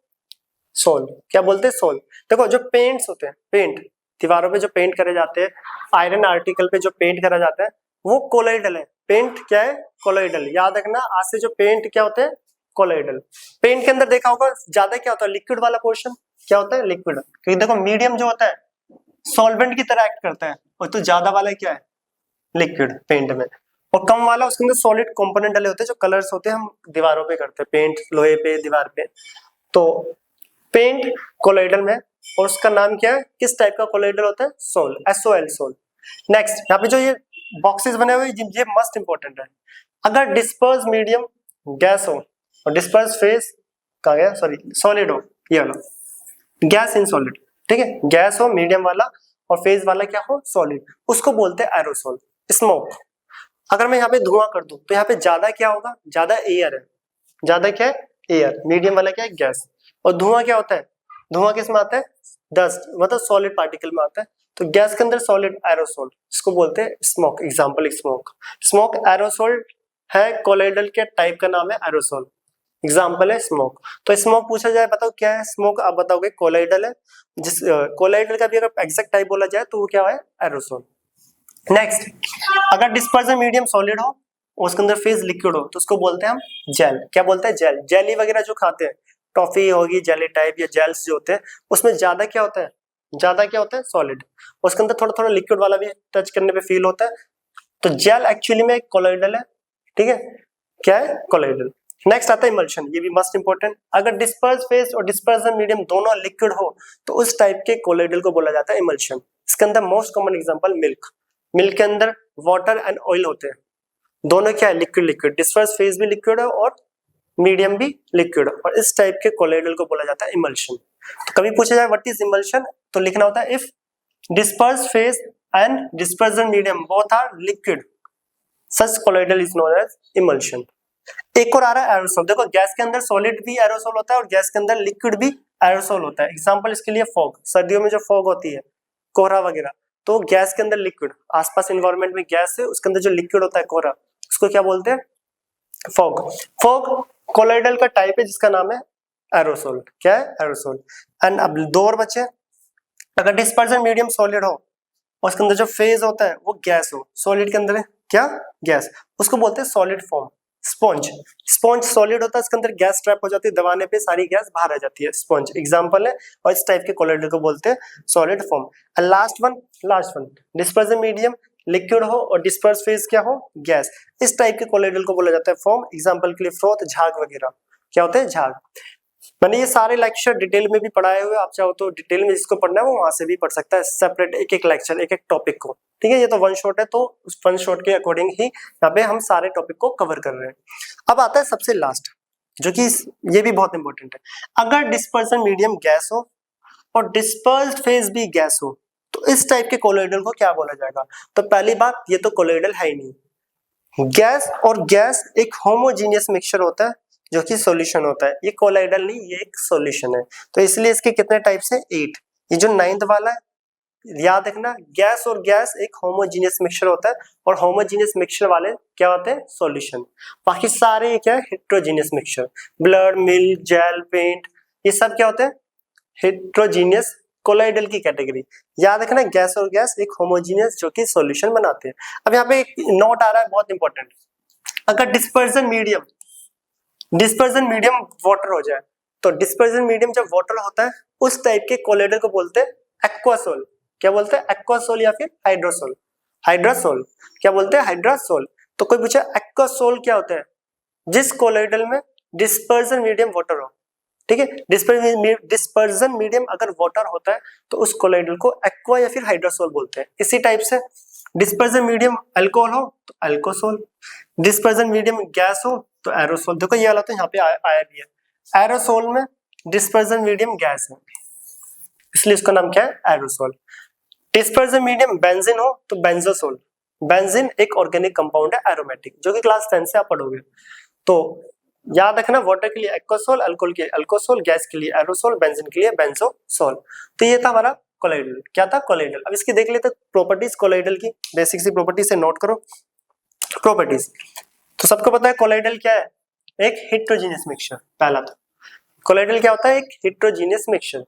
सोल। क्या बोलते हैं, सोल। देखो जो पेंट्स होते हैं, पेंट दीवारों पे जो पेंट करे जाते हैं, आयरन आर्टिकल पे जो पेंट करा जाता है वो कोलॉइडल है। पेंट क्या है, कोलॉइडल। याद रखना आज से जो पेंट क्या होते हैं, कोलॉइडल। पेंट के अंदर देखा होगा ज्यादा क्या होता है, लिक्विड वाला पोर्शन क्या होता है, लिक्विड। क्योंकि देखो मीडियम जो होता है सॉल्वेंट की तरह एक्ट करता है और तो ज्यादा वाला क्या है, लिक्विड पेंट में। और कम वाला उसके अंदर सॉलिड कंपोनेंट डाले होते हैं जो कलर्स होते हैं हम दीवारों पे करते हैं, पेंट लोहे पे दीवार पे। तो पेंट कोलॉइडल में, और उसका नाम क्या है, किस टाइप का कोलॉइडल होता है, सोल, SOL सोल। नेक्स्ट यहाँ पे जो ये बॉक्सेस बने हुए ये मस्ट इंपॉर्टेंट है। अगर डिस्पर्स मीडियम गैस हो और डिस्पर्स फेज कहा गया, सॉरी सॉलिड हो, ये वाला गैस इन सॉलिड, ठीक है, गैस हो मीडियम वाला और फेज वाला क्या हो, सॉलिड, उसको बोलते हैं एरोसोल, स्मोक। अगर मैं यहाँ पे धुआं कर दूं तो यहाँ पे ज्यादा क्या होगा, ज्यादा एयर है, ज्यादा क्या है, एयर, मीडियम वाला क्या है, गैस, और धुआं क्या होता है, धुआं किस में आता है, डस्ट, मतलब सॉलिड पार्टिकल में आता है, तो गैस के अंदर सॉलिड एरोसोल, इसको बोलते हैं smoke. Example smoke, smoke aerosol है, कोलोइडल के टाइप का नाम है एरोसोल, एग्जांपल है स्मोक। तो स्मोक पूछा जाए बताओ क्या है स्मोक, आप बताओगे कोलोइडल है, जिस कोलोइडल का भी अगर एग्जैक्ट टाइप बोला जाए तो वो क्या है, एरोसोल। नेक्स्ट, अगर डिस्पर्जन मीडियम सॉलिड हो और उसके अंदर फेज लिक्विड हो तो उसको बोलते हैं हम जेल। क्या बोलते हैं, जेल। जेली वगैरह जो खाते हैं, टॉफी होगी जेली टाइप या जेल्स जो होते हैं, उसमें ज्यादा क्या होता है, ज्यादा क्या होता है, सॉलिड, उसके अंदर थोड़ा थोड़ा लिक्विड वाला भी टच करने पे फील होता है, तो जेल एक्चुअली में एक कोलोइडल है, ठीक है, क्या है, कोलोइडल। नेक्स्ट आता है इमल्शन, ये भी मस्ट इंपॉर्टेंट। अगर डिस्पर्स फेज और डिस्पर्जन मीडियम दोनों लिक्विड हो तो उस टाइप के कोलोइडल को बोला जाता है इमल्शन। इसके अंदर most common example milk, milk के अंदर वाटर एंड ऑयल होते हैं, दोनों क्या है, लिक्विड लिक्विड, डिस्पर्स फेज भी लिक्विड है और मीडियम भी लिक्विड, और इस टाइप के कोलोइडल को बोला जाता है इमल्शन। तो कभी पूछा जाए व्हाट इज इमल्शन, तो लिखना होता है if disperse phase and dispersion medium both are liquid such colloidal is known as emulsion. एक और आ रहा है एरोसोल। देखो गैस के अंदर सॉलिड भी एरोसोल होता है और गैस के अंदर लिक्विड भी एरोसोल होता है। एग्जांपल इसके लिए फॉग, सर्दियों में जो फॉग होती है, कोहरा वगैरह, तो गैस के अंदर लिक्विड, आसपास एनवायरनमेंट में गैस है, उसके अंदर जो लिक्विड होता है कोहरा, उसको क्या बोलते हैं, फॉग। फॉग कोलोइडल का टाइप है जिसका नाम है एरोसोल। क्या है, एरोसोल। एंड अब दो और बचे, अगर डिस्पर्जन मीडियम सॉलिड हो और उसके अंदर जो फेज होता है वो गैस हो, सॉलिड के अंदर है क्या, गैस, उसको बोलते हैं solid form. Sponge, sponge solid होता है, इसके अंदर गैस ट्रैप हो जाती है, दबाने पे सारी गैस बाहर आ जाती है, स्पॉन्ज एग्जांपल है, और इस टाइप के कोलोइडल को बोलते हैं solid form. And last one dispersion medium liquid हो और डिस्पर्स फेज क्या हो, गैस, इस टाइप के कोलोइडल को बोला जाता है फॉर्म। एग्जांपल के लिए फ्रोथ, झाग वगैरह, क्या होते हैं, झाग। मैंने ये सारे लेक्चर डिटेल में भी पढ़ाए हुए, आप चाहो तो डिटेल में जिसको पढ़ना है वो वहां से भी पढ़ सकता है, सेपरेट एक एक लेक्चर, एक एक टॉपिक को, ठीक है। ये तो वन शॉट है, तो उस वन शॉट के अकॉर्डिंग ही यहाँ पे हम सारे टॉपिक को कवर कर रहे हैं। अब आता है सबसे लास्ट, जो कि ये भी बहुत इंपॉर्टेंट है। अगर डिस्पर्सन मीडियम गैस हो और डिस्पर्स्ड फेज भी गैस हो तो इस टाइप के कोलोइडल को क्या बोला जाएगा। तो पहली बात, ये तो कोलोइडल है ही नहीं। गैस और गैस एक होमोजीनियस मिक्सचर होता है जो कि सॉल्यूशन होता है, ये कोलोइडल नहीं, ये एक सॉल्यूशन है। तो इसलिए इसके कितने टाइप्स हैं, 8। ये जो 9th वाला है, याद रखना, गैस और गैस एक होमोजीनियस मिक्सचर होता है और होमोजीनियस मिक्सचर वाले क्या होते हैं, सॉल्यूशन। बाकी सारे क्या है, heterogeneous mixture, blood, milk, gel, paint, ये सब क्या होते हैं, हेट्रोजीनियस कोलोइडल की कैटेगरी। याद रखना, गैस और गैस एक होमोजीनियस जो कि सॉल्यूशन बनाते हैं। अब यहाँ पे एक नोट आ रहा है बहुत इंपॉर्टेंट, अगर डिस्पर्जन मीडियम वाटर हो जाए तो डिस्पर्जन मीडियम जब वाटर होता है उस टाइप के कोलोइडल को बोलते हैं एक्वासोल। क्या बोलते हैं, एक्वासोल या फिर हाइड्रोसोल। हाइड्रोसोल क्या बोलते हैं, हाइड्रोसोल। तो कोई पूछे एक्वासोल क्या होता है, जिस कोलोइडल में डिस्पर्जन मीडियम वाटर हो, ठीक है, डिस्पर्जन मीडियम अगर वाटर होता है तो उस कोलोइडल को एक्वा या फिर हाइड्रोसोल बोलते हैं। इसी टाइप से डिस्पर्जन मीडियम अल्कोहल हो तो अल्कोसोल, डिस्पर्जन मीडियम गैस हो तो एरोसोल। देखो ये वाला तो यहाँ पे आया भी है, एरोसोल में डिस्पर्जन मीडियम गैस है इसलिए इसका नाम क्या है, एरोसोल। डिस्पर्जन मीडियम बेंजीन हो तो बेंजोसोल। बेंजीन एक ऑर्गेनिक कंपाउंड है एरोमेटिक, जो कि क्लास 10 से आप पढ़ोगे। तो याद रखना, वाटर के लिए एक्वासोल, अल्कोहल के लिए अल्कोसोल, गैस के लिए एरोसोल, बेंजीन के लिए बेंजोसोल। तो ये था हमारा कोलोइडल। क्या था, कोलोइडल। अब इसकी देख लेते प्रॉपर्टीज कोलोइडल की, बेसिक सी प्रॉपर्टी से नोट करो प्रॉपर्टीज। तो सबको पता है कोलोइडल क्या है, एक हेट्रोजीनियस मिक्सचर। पहला तो कोलोइडल क्या होता है, एक heterogeneous mixture.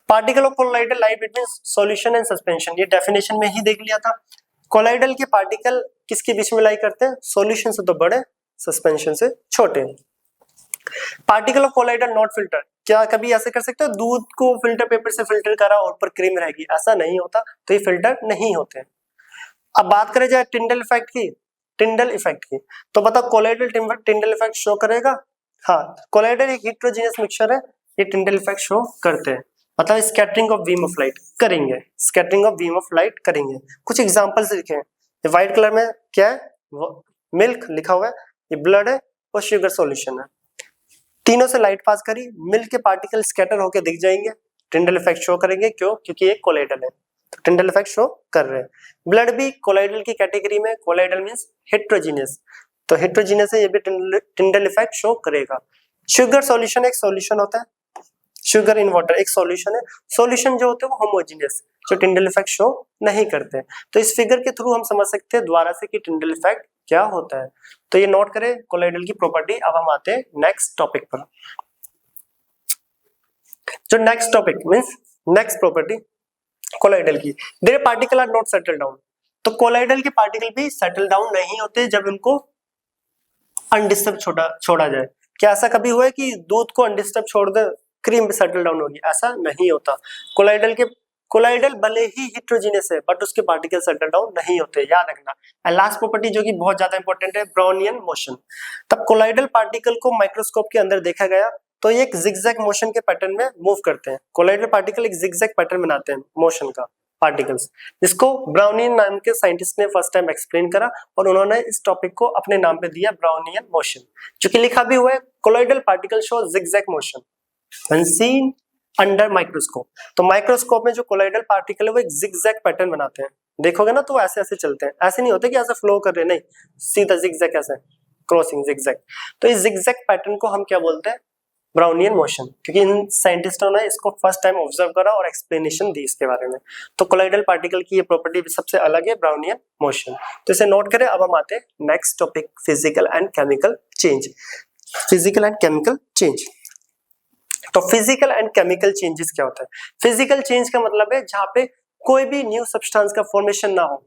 Particle of colloidal lie between solution and suspension, ये डेफिनेशन में ही देख लिया था। कोलोइडल के पार्टिकल किसके बीच में लाई करते हैं, सॉल्यूशन से तो बड़े, सस्पेंशन से छोटे। Particle of colloidal not filter, क्या कभी ऐसे कर सकते हो दूध को फिल्टर पेपर से फिल्टर करा और ऊपर क्रीम रहेगी, ऐसा नहीं होता, तो ये फिल्टर नहीं होते। अब बात करें जाए टिंडल इफेक्ट की, टिंडल इफेक्ट की, तो बताओ कोलोइडल टिंडल इफेक्ट शो करेगा। हाँ, कोलोइडल एक हेट्रोजीनियस मिक्सचर है, ये टिंडल इफेक्ट शो करते हैं, मतलब scattering of beam of light करेंगे, scattering of beam of light करेंगे। कुछ एग्जांपल्स लिखे हैं, व्हाइट कलर में क्या है, मिल्क लिखा हुआ है, ये ब्लड है और शुगर सॉल्यूशन है। तीनों से लाइट पास करी, मिल्क के पार्टिकल स्कैटर होकर दिख जाएंगे, टिंडल इफेक्ट शो करेंगे। क्यों? क्योंकि ये कोलाइडल है, तो टिंडल इफेक्ट शो कर रहे हैं। ब्लड भी कोलाइडल की कैटेगरी में, कोलाइडल मींस हेट्रोजीनियस, तो हेट्रोजीनियस है, ये भी टिंडल इफेक्ट शो करेगा। शुगर सॉल्यूशन एक सॉल्यूशन होता है, शुगर इन वाटर एक सॉल्यूशन है। सॉल्यूशन जो होते हैं वो होमोजीनियस, जो टिंडल इफेक्ट शो नहीं करते। तो इस फिगर के थ्रू हम समझ सकते हैं द्वारा से कि टिंडल इफेक्ट क्या होता है। तो ये नोट करें कोलाइडल की प्रॉपर्टी। अब हम आते हैं नेक्स्ट टॉपिक पर। जो next topic means next property colloidal की, their particle are not settle down. तो कोलाइडल के पार्टिकल भी सेटल डाउन नहीं होते जब इनको अनडिस्टर्ब छोड़ा जाए। क्या ऐसा कभी हुआ है कि दूध को अनडिस्टर्ब छोड़ दे क्रीम भी सेटल डाउन होगी? ऐसा नहीं होता। कोलाइडल भले ही हेट्रोजीनियस है बट उसके पार्टिकल सेटल डाउन नहीं होते, याद रखना। एंड लास्ट प्रॉपर्टी जो कि बहुत ज्यादा इंपॉर्टेंट है, ब्राउनियन मोशन। तब कोलाइडल पार्टिकल को माइक्रोस्कोप के अंदर देखा गया तो ये एक जिगजैग मोशन के पैटर्न में मूव करते हैं। कोलाइडल पार्टिकल एक जिगजैग पैटर्न बनाते हैं मोशन का पार्टिकल्स, जिसको ब्राउनियन नाम के साइंटिस्ट ने फर्स्ट टाइम एक्सप्लेन करा और उन्होंने इस टॉपिक को अपने नाम पे दिया ब्राउनियन मोशन, जो कि लिखा भी हुआ है colloidal particle show zigzag motion when seen under microscope. तो माइक्रोस्कोप में जो कोलाइडल पार्टिकल है वो एक जिगजैग पैटर्न बनाते हैं। देखोगे ना तो ऐसे ऐसे चलते हैं, ऐसे नहीं होते कि ऐसे फ्लो कर रहे, नहीं, सीधा जिगजैग, ऐसे क्रॉसिंग जिगजैग। तो इस जिगजैग पैटर्न को हम क्या बोलते हैं? ब्राउनियन मोशन, क्योंकि इन साइंटिस्टों ने इसको फर्स्ट टाइम ऑब्जर्व करा और एक्सप्लेनेशन दी इसके बारे में। तो कोलाइडल पार्टिकल की ये प्रॉपर्टी सबसे अलग है, ब्राउनियन मोशन। तो इसे नोट करें। अब हम आते हैं next topic, physical and chemical change. Physical and chemical change. तो फिजिकल एंड केमिकल चेंजेस क्या होता है? फिजिकल चेंज का मतलब है जहां पे कोई भी न्यू सब्सटेंस का फॉर्मेशन ना हो।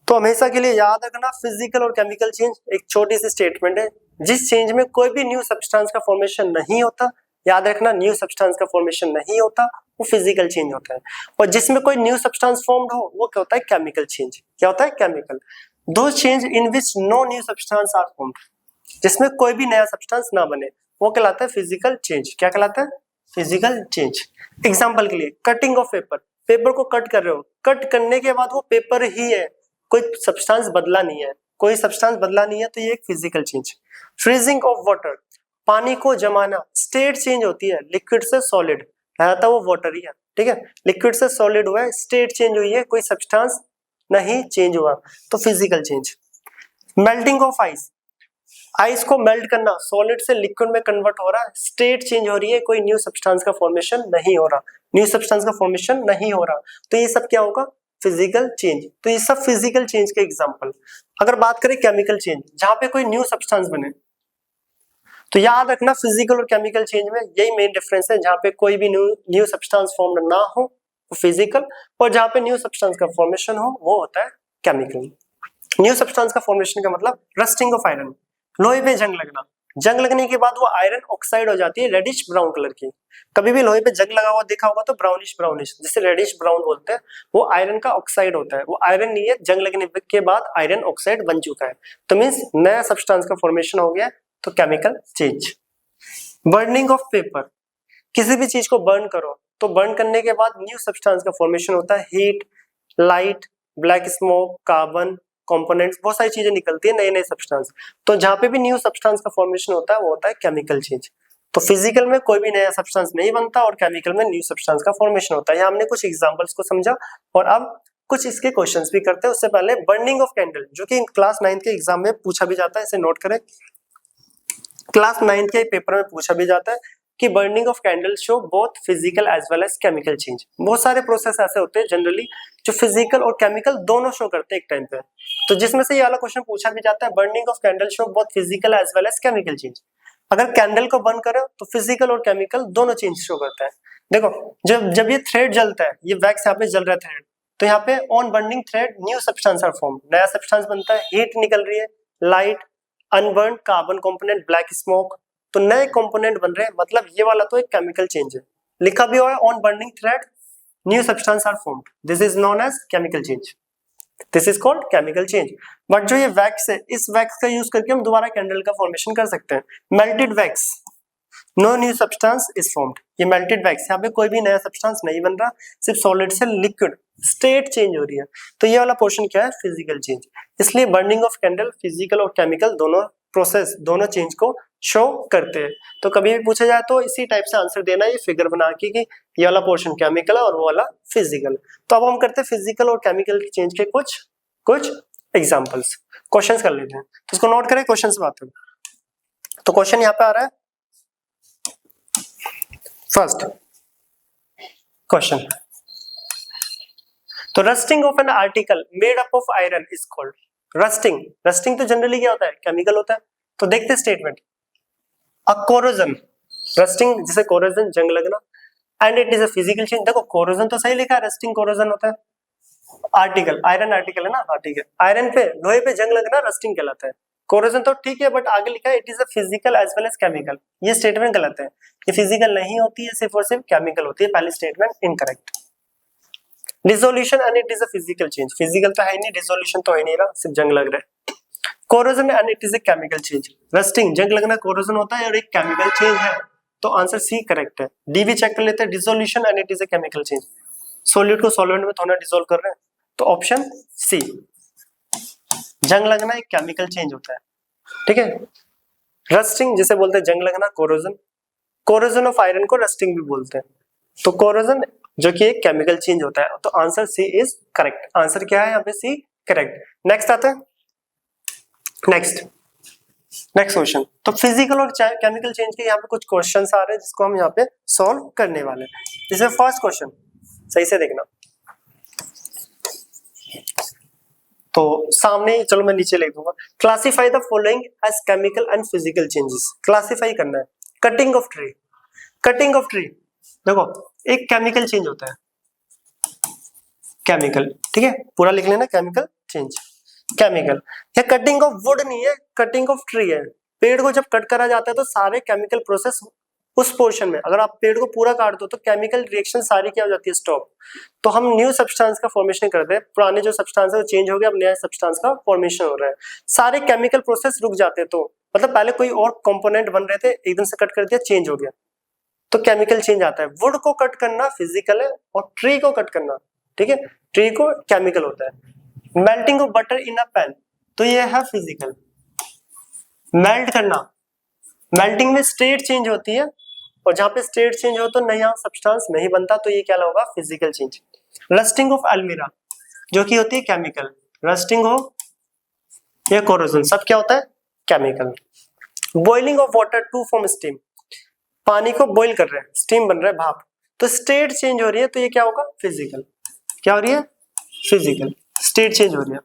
तो हमेशा के लिए याद रखना, फिजिकल और केमिकल चेंज एक छोटी सी स्टेटमेंट है। जिस चेंज में कोई भी न्यू सब्सटेंस का फॉर्मेशन नहीं होता, याद रखना, न्यू सब्सटेंस का फॉर्मेशन नहीं होता, वो फिजिकल चेंज होता है। और जिसमें कोई न्यू सब्सटेंस फॉर्म्ड हो वो क्या होता है? Chemical change. क्या होता है? केमिकल। दो change in which no new substance are formed, जिसमें कोई भी नया सब्सटेंस ना बने, वो कहलाता है फिजिकल चेंज। क्या कहलाता है? Physical change. एग्जांपल के लिए कटिंग ऑफ पेपर, पेपर को कट कर रहे हो, कट करने के बाद वो पेपर ही है, कोई सब्सटेंस बदला नहीं है, कोई सब्सटेंस बदला नहीं है, तो ये एक physical change. Freezing of water, पानी को जमाना, स्टेट चेंज होती है, लिक्विड से सॉलिड, रहता वो वाटर ही है, ठीक है, लिक्विड से सॉलिड हुआ है, स्टेट चेंज हुई है, कोई सब्सटेंस नहीं चेंज हुआ, तो physical change. Melting of ice, ice को मेल्ट करना, सॉलिड से लिक्विड में कन्वर्ट हो रहा है, स्टेट चेंज हो रही है, कोई न्यू सब्सटेंस का फॉर्मेशन नहीं हो रहा, न्यू सब्सटेंस का फॉर्मेशन नहीं हो रहा, तो ये सब क्या होगा? Physical change. तो ये सब फिजिकल चेंज के एग्जांपल। अगर बात करें केमिकल चेंज, जहां पे कोई न्यू सब्सटेंस बने, तो याद रखना फिजिकल और केमिकल चेंज में यही मेन डिफरेंस है। जहां पे कोई भी न्यू सब्सटेंस फॉर्म ना हो वो फिजिकल, और जहां पे न्यू सब्सटेंस का फॉर्मेशन हो वो होता है केमिकल। न्यू सब्सटेंस का फॉर्मेशन का मतलब रस्टिंग ऑफ आयरन, लोहे पे जंग लगना, जंग लगने के बाद वो आयरन ऑक्साइड हो जाती है रेडिश ब्राउन कलर की। कभी भी लोहे पे जंग लगा हुआ देखा होगा तो ब्राउनिश ब्राउनिश, जिसे रेडिश ब्राउन बोलते हैं, वो आयरन का ऑक्साइड होता है, वो आयरन नहीं है, जंग लगने के बाद आयरन ऑक्साइड बन चुका है, तो मींस नया सब्सटेंस का फॉर्मेशन हो गया, तो chemical change. Burning of paper, किसी भी चीज को बर्न करो तो बर्न करने के बाद न्यू सब्सटेंस का फॉर्मेशन होता है, heat, light, black smoke, carbon, components, बहुत सारी चीजें निकलती है, नए नए सब्सटेंस। तो जहां पे भी न्यू सब्सटेंस का फॉर्मेशन होता है वो होता है केमिकल चेंज। तो फिजिकल में कोई भी नया सब्सटेंस नहीं बनता और केमिकल में न्यू सब्सटेंस का फॉर्मेशन होता है। यहाँ हमने कुछ एग्जांपल्स को समझा और अब कुछ इसके क्वेश्चंस भी करते हैं। उससे पहले बर्निंग ऑफ कैंडल, जो कि क्लास 9 के एग्जाम में पूछा भी जाता है, इसे नोट करें, क्लास 9 के पेपर में पूछा भी जाता है कि burning of candle show both physical as well as chemical change. बहुत सारे प्रोसेस ऐसे होते हैं जनरली जो फिजिकल और केमिकल दोनों शो करते हैं एक टाइम पे, तो जिसमें से ये वाला क्वेश्चन पूछा भी जाता है, burning of candle show both physical as well as chemical change. अगर कैंडल को बर्न करो तो फिजिकल और केमिकल दोनों चेंज शो करता है। देखो जब ये थ्रेड जलता है, ये वैक्स यहाँ पे जल रहा है थ्रेड, तो यहाँ पे on burning thread new substance are form, नया सब्सटेंस बनता है, हीट निकल रही है, light, unburn carbon component, black smoke, तो नए कंपोनेंट बन रहे हैं, मतलब ये वाला तो एक केमिकल चेंज है। लिखा भी हुआ है on burning thread new substance are formed, this is known as chemical change, this is called chemical change. But जो ये वैक्स है, इस वैक्स का यूज करके हम दोबारा कैंडल का फॉर्मेशन कर सकते हैं। Melted wax, no new substance is formed, ये मेल्टेड वैक्स, यहाँ पे कोई भी नया सब्सटेंस नहीं बन रहा, सिर्फ सॉलिड से लिक्विड, स्टेट चेंज हो रही है, तो ये वाला पोर्शन क्या है? Physical change. इसलिए बर्निंग ऑफ कैंडल फिजिकल और केमिकल दोनों प्रोसेस दोनों चेंज को शो करते हैं। तो कभी भी पूछा जाए तो इसी टाइप से आंसर देना है, ये फिगर बना के कि ये वाला पोर्शन केमिकल है और वो वाला फिजिकल। तो अब हम करते हैं फिजिकल और केमिकल के चेंज के कुछ एग्जांपल्स, क्वेश्चंस कर लेते हैं। तो इसको नोट करें, क्वेश्चन से बात करें। तो क्वेश्चन यहाँ पे आ रहा है, फर्स्ट क्वेश्चन, तो rusting of an article made up of iron is called. Rusting तो जनरली क्या होता है, केमिकल होता है। तो देखते स्टेटमेंट, अ कोरोजन, रस्टिंग जैसे कोरोजन जंग लगना, and it is a physical change. देखो कोरोजन तो सही लिखा है, रस्टिंग कोरोजन होता है। आर्टिकल आयरन आर्टिकल है ना, हाँ ठीक है, आयरन पे लोहे पे जंग लगना रस्टिंग कहलाता है। कोरोजन तो ठीक है, बट आगे लिखा है it is a physical as well as chemical, ये स्टेटमेंट गलत है। ये फिजिकल नहीं होती है, सिर्फ और सिर्फ केमिकल होती है, पहली statement incorrect. Dissolution and it is a physical change, physical तो है नहीं, डिसोल्यूशन तो है नहीं रहा, सिर्फ जंग लग रहा है। Corrosion and it is a chemical change, rusting जंग लगना कोरोजन होता है और एक केमिकल चेंज है, तो आंसर सी करेक्ट है। डी भी चेक कर लेते हैं, dissolution and it is a chemical change, solute को सॉल्वेंट में थोड़ा डिसोल्व कर रहे हैं, तो ऑप्शन सी, जंग लगना एक केमिकल चेंज होता है, ठीक है। रस्टिंग जिसे बोलते हैं जंग लगना कोरोजन, कोरोजन ऑफ आयरन को रस्टिंग भी बोलते हैं, तो कोरोजन जो कि एक केमिकल चेंज होता है, तो answer C is correct. Answer क्या है यहाँ पे, सी करेक्ट। नेक्स्ट आता है, नेक्स्ट क्वेश्चन, तो फिजिकल और केमिकल चेंज के यहाँ पे कुछ क्वेश्चंस आ रहे हैं जिसको हम यहाँ पे सॉल्व करने वाले हैं। जैसे फर्स्ट क्वेश्चन सही से देखना, तो सामने, चलो मैं नीचे लिख दूंगा, classify the following as chemical and physical changes. Classify करना है, cutting of tree, cutting of tree देखो एक केमिकल चेंज होता है, केमिकल, ठीक है, पूरा लिख लेना, केमिकल चेंज केमिकल। या कटिंग ऑफ वुड नहीं है, कटिंग ऑफ ट्री है, पेड़ को जब कट करा जाता है तो सारे केमिकल प्रोसेस उस पोर्शन में, अगर आप पेड़ को पूरा काट दो तो केमिकल रिएक्शन सारी क्या हो जाती है, स्टॉप। तो हम न्यू सब्सटेंस का फॉर्मेशन करते हैं, पुराने जो सब्सटेंस है वो चेंज हो गया, अब नया सब्सटेंस का फॉर्मेशन हो रहा है, सारे केमिकल प्रोसेस रुक जाते हैं। तो मतलब पहले कोई और कंपोनेंट बन रहे थे, एकदम से कट कर दिया, चेंज हो गया, तो केमिकल चेंज आता है। वुड को कट करना फिजिकल है और ट्री को कट करना, ठीक है, ट्री को केमिकल होता है। Melting of butter in a pan, तो ये है फिजिकल। मेल्ट करना, मेल्टिंग में स्टेट चेंज होती है, और जहां पे स्टेट चेंज हो तो नया सब्सटेंस नहीं बनता, तो ये क्या होगा, फिजिकल चेंज। रस्टिंग ऑफ अलमीरा जो कि होती है केमिकल, रस्टिंग हो या कोरोजन, सब क्या होता है, chemical. Boiling of water to form steam, पानी को बॉईल कर रहे हैं, स्टीम बन रहा है, भाप, तो स्टेट चेंज हो रही है, तो ये क्या होगा, फिजिकल। क्या हो रही है, फिजिकल, स्टेट चेंज हो रही है,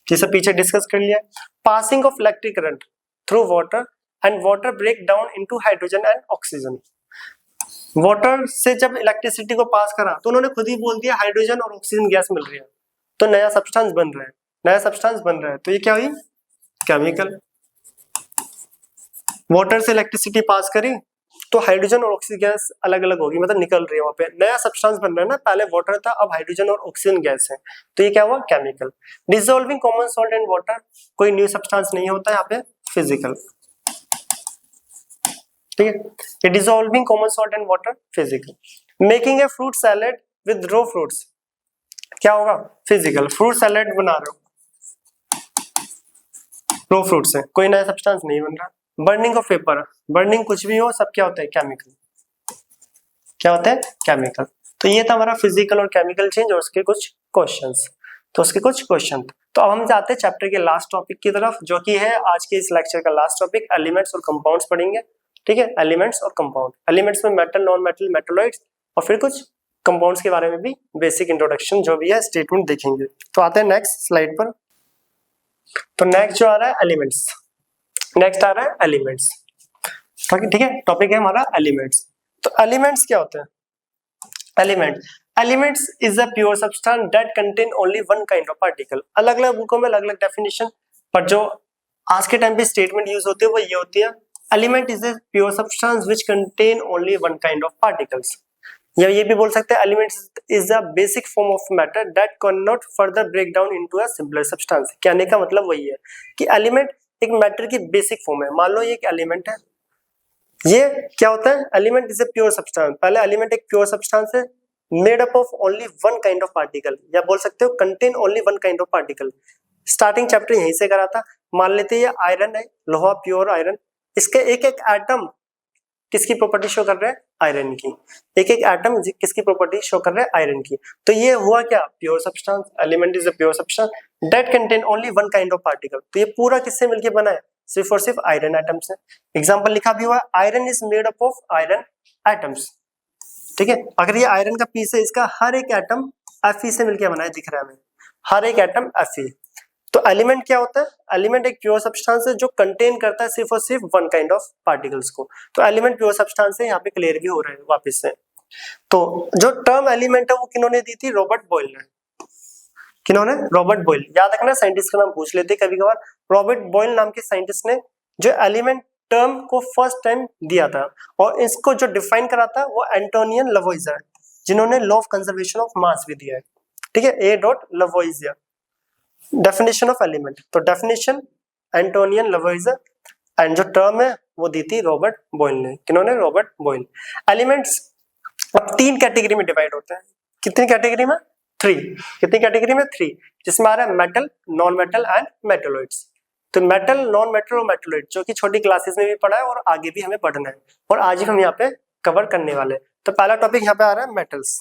जैसे पीछे डिस्कस कर लिया। Passing of electric current through water and water break down into hydrogen and oxygen, water से जब इलेक्ट्रिसिटी को पास करा तो उन्होंने खुद ही बोल दिया हाइड्रोजन और ऑक्सीजन गैस मिल रही है, तो नया सब्सटेंस बन रहा है, नया सब्सटेंस बन रहा है, तो ये क्या हुई, केमिकल। वाटर से इलेक्ट्रिसिटी पास करी तो हाइड्रोजन और ऑक्सीजन गैस अलग अलग होगी, मतलब निकल रही है, वहां पे नया सब्सटेंस बन रहा है ना, पहले वाटर था अब हाइड्रोजन और ऑक्सीजन गैस है, तो ये क्या हुआ, chemical. Dissolving common salt and water, कोई न्यू सब्सटेंस नहीं होता यहाँ पे, फिजिकल, ठीक है, ये dissolving common salt and water physical. Making a fruit salad with raw fruits, क्या होगा, फिजिकल, फ्रूट सैलेड बना रहे हो रो फ्रूट से, कोई नया सब्सटेंस नहीं बन रहा। बर्निंग ऑफ पेपर, बर्निंग कुछ भी हो, सब क्या होता है, केमिकल, क्या होता है, केमिकल। तो ये था हमारा फिजिकल और केमिकल चेंज और उसके कुछ क्वेश्चंस, तो उसके कुछ क्वेश्चन। तो अब हम जाते हैं चैप्टर के लास्ट टॉपिक की तरफ, जो कि है आज के इस लेक्चर का लास्ट टॉपिक, एलिमेंट्स और कंपाउंड्स पढ़ेंगे, ठीक है, एलिमेंट्स और कंपाउंड। एलिमेंट्स में मेटल, नॉन मेटल, मेटलॉइड्स, और फिर कुछ कंपाउंड्स के बारे में भी बेसिक इंट्रोडक्शन जो भी है स्टेटमेंट देखेंगे। तो आते हैं नेक्स्ट स्लाइड पर। तो नेक्स्ट जो आ रहा है एलिमेंट्स, नेक्स्ट आ रहा है एलिमेंट्स, ठीक है, टॉपिक है हमारा एलिमेंट्स। तो एलिमेंट्स क्या होते हैं, elements is a pure substance that contain only one kind of particle. अलग अलग बुकों में अलग अलग डेफिनेशन, पर जो आज के टाइम पे स्टेटमेंट यूज होती है वो ये होती है, element is a pure substance which contain only one kind of particles. या ये भी बोल सकते हैं elements is a basic form of matter that can not further break down into a simpler substance. कहने का मतलब वही है कि एलिमेंट एक मैटर की बेसिक फॉर्म है। मान लो ये एक एलिमेंट है, ये क्या होता है, element is a pure substance. पहले एलिमेंट एक प्योर सब्सटेंस है, made up of only one kind of particle, या बोल सकते हो contain only one kind of particle. Starting chapter यहीं से करा था। मान लेते ये आयरन है, लोहा प्योर आयरन, इसके एक एक एटम किसकी प्रॉपर्टी शो कर रहे हैं, आयरन की। एक एक एटम किसकी प्रॉपर्टी शो कर रहे हैं, आयरन की। तो ये हुआ क्या, pure substance. Element is a pure substance that contain only one kind of particle. तो ये पूरा किससे मिलके बना है, सिर्फ और सिर्फ आयरन एटम से। एग्जांपल लिखा भी हुआ, iron is made up of iron atoms. ठीक है, अगर ये आयरन का पीस है, इसका हर एक एटम Fe से मिलके बना है, दिख रहा है हमें, हर एक एटम Fe। तो एलिमेंट क्या होता है, एलिमेंट एक प्योर सब्सटेंस है जो कंटेन करता है सिर्फ और सिर्फ वन काइंड ऑफ पार्टिकल्स को। तो एलिमेंट प्योर सब्सटेंस है, यहाँ पे क्लियर भी हो रहा है वापस से। तो जो टर्म एलिमेंट है वो किन्होंने दी थी, रॉबर्ट बॉयल ने। किन्होंने, रॉबर्ट बॉयल। याद रखना, साइंटिस्ट का नाम पूछ लेते कभी कभार। रॉबर्ट बॉयल नाम के साइंटिस्ट ने जो एलिमेंट टर्म को फर्स्ट टाइम दिया था, और इसको जो डिफाइन करा था वो एंटोनियन लवोइजर, जिन्होंने law of conservation of mass भी दिया है। ठीक है, A dot Lavoisier, definition of element. तो डेफिनेशन एंटोनियन लवोइजर, एंड जो टर्म है वो दी थी रॉबर्ट बॉयल ने। किन्होंने, रॉबर्ट बॉयल। एलिमेंट्स अब तीन कैटेगरी में डिवाइड होते हैं। कितनी कैटेगरी में, 3। कितनी कैटेगरी में, 3, जिसमें आ रहा है metal, non metal and metalloids. तो मेटल, नॉन मेटल और मेटलॉइड, जो कि छोटी क्लासेस में भी पढ़ा है और आगे भी हमें पढ़ना है, और आज ही हम यहाँ पे कवर करने वाले हैं। तो पहला टॉपिक यहाँ पे आ रहा है मेटल्स।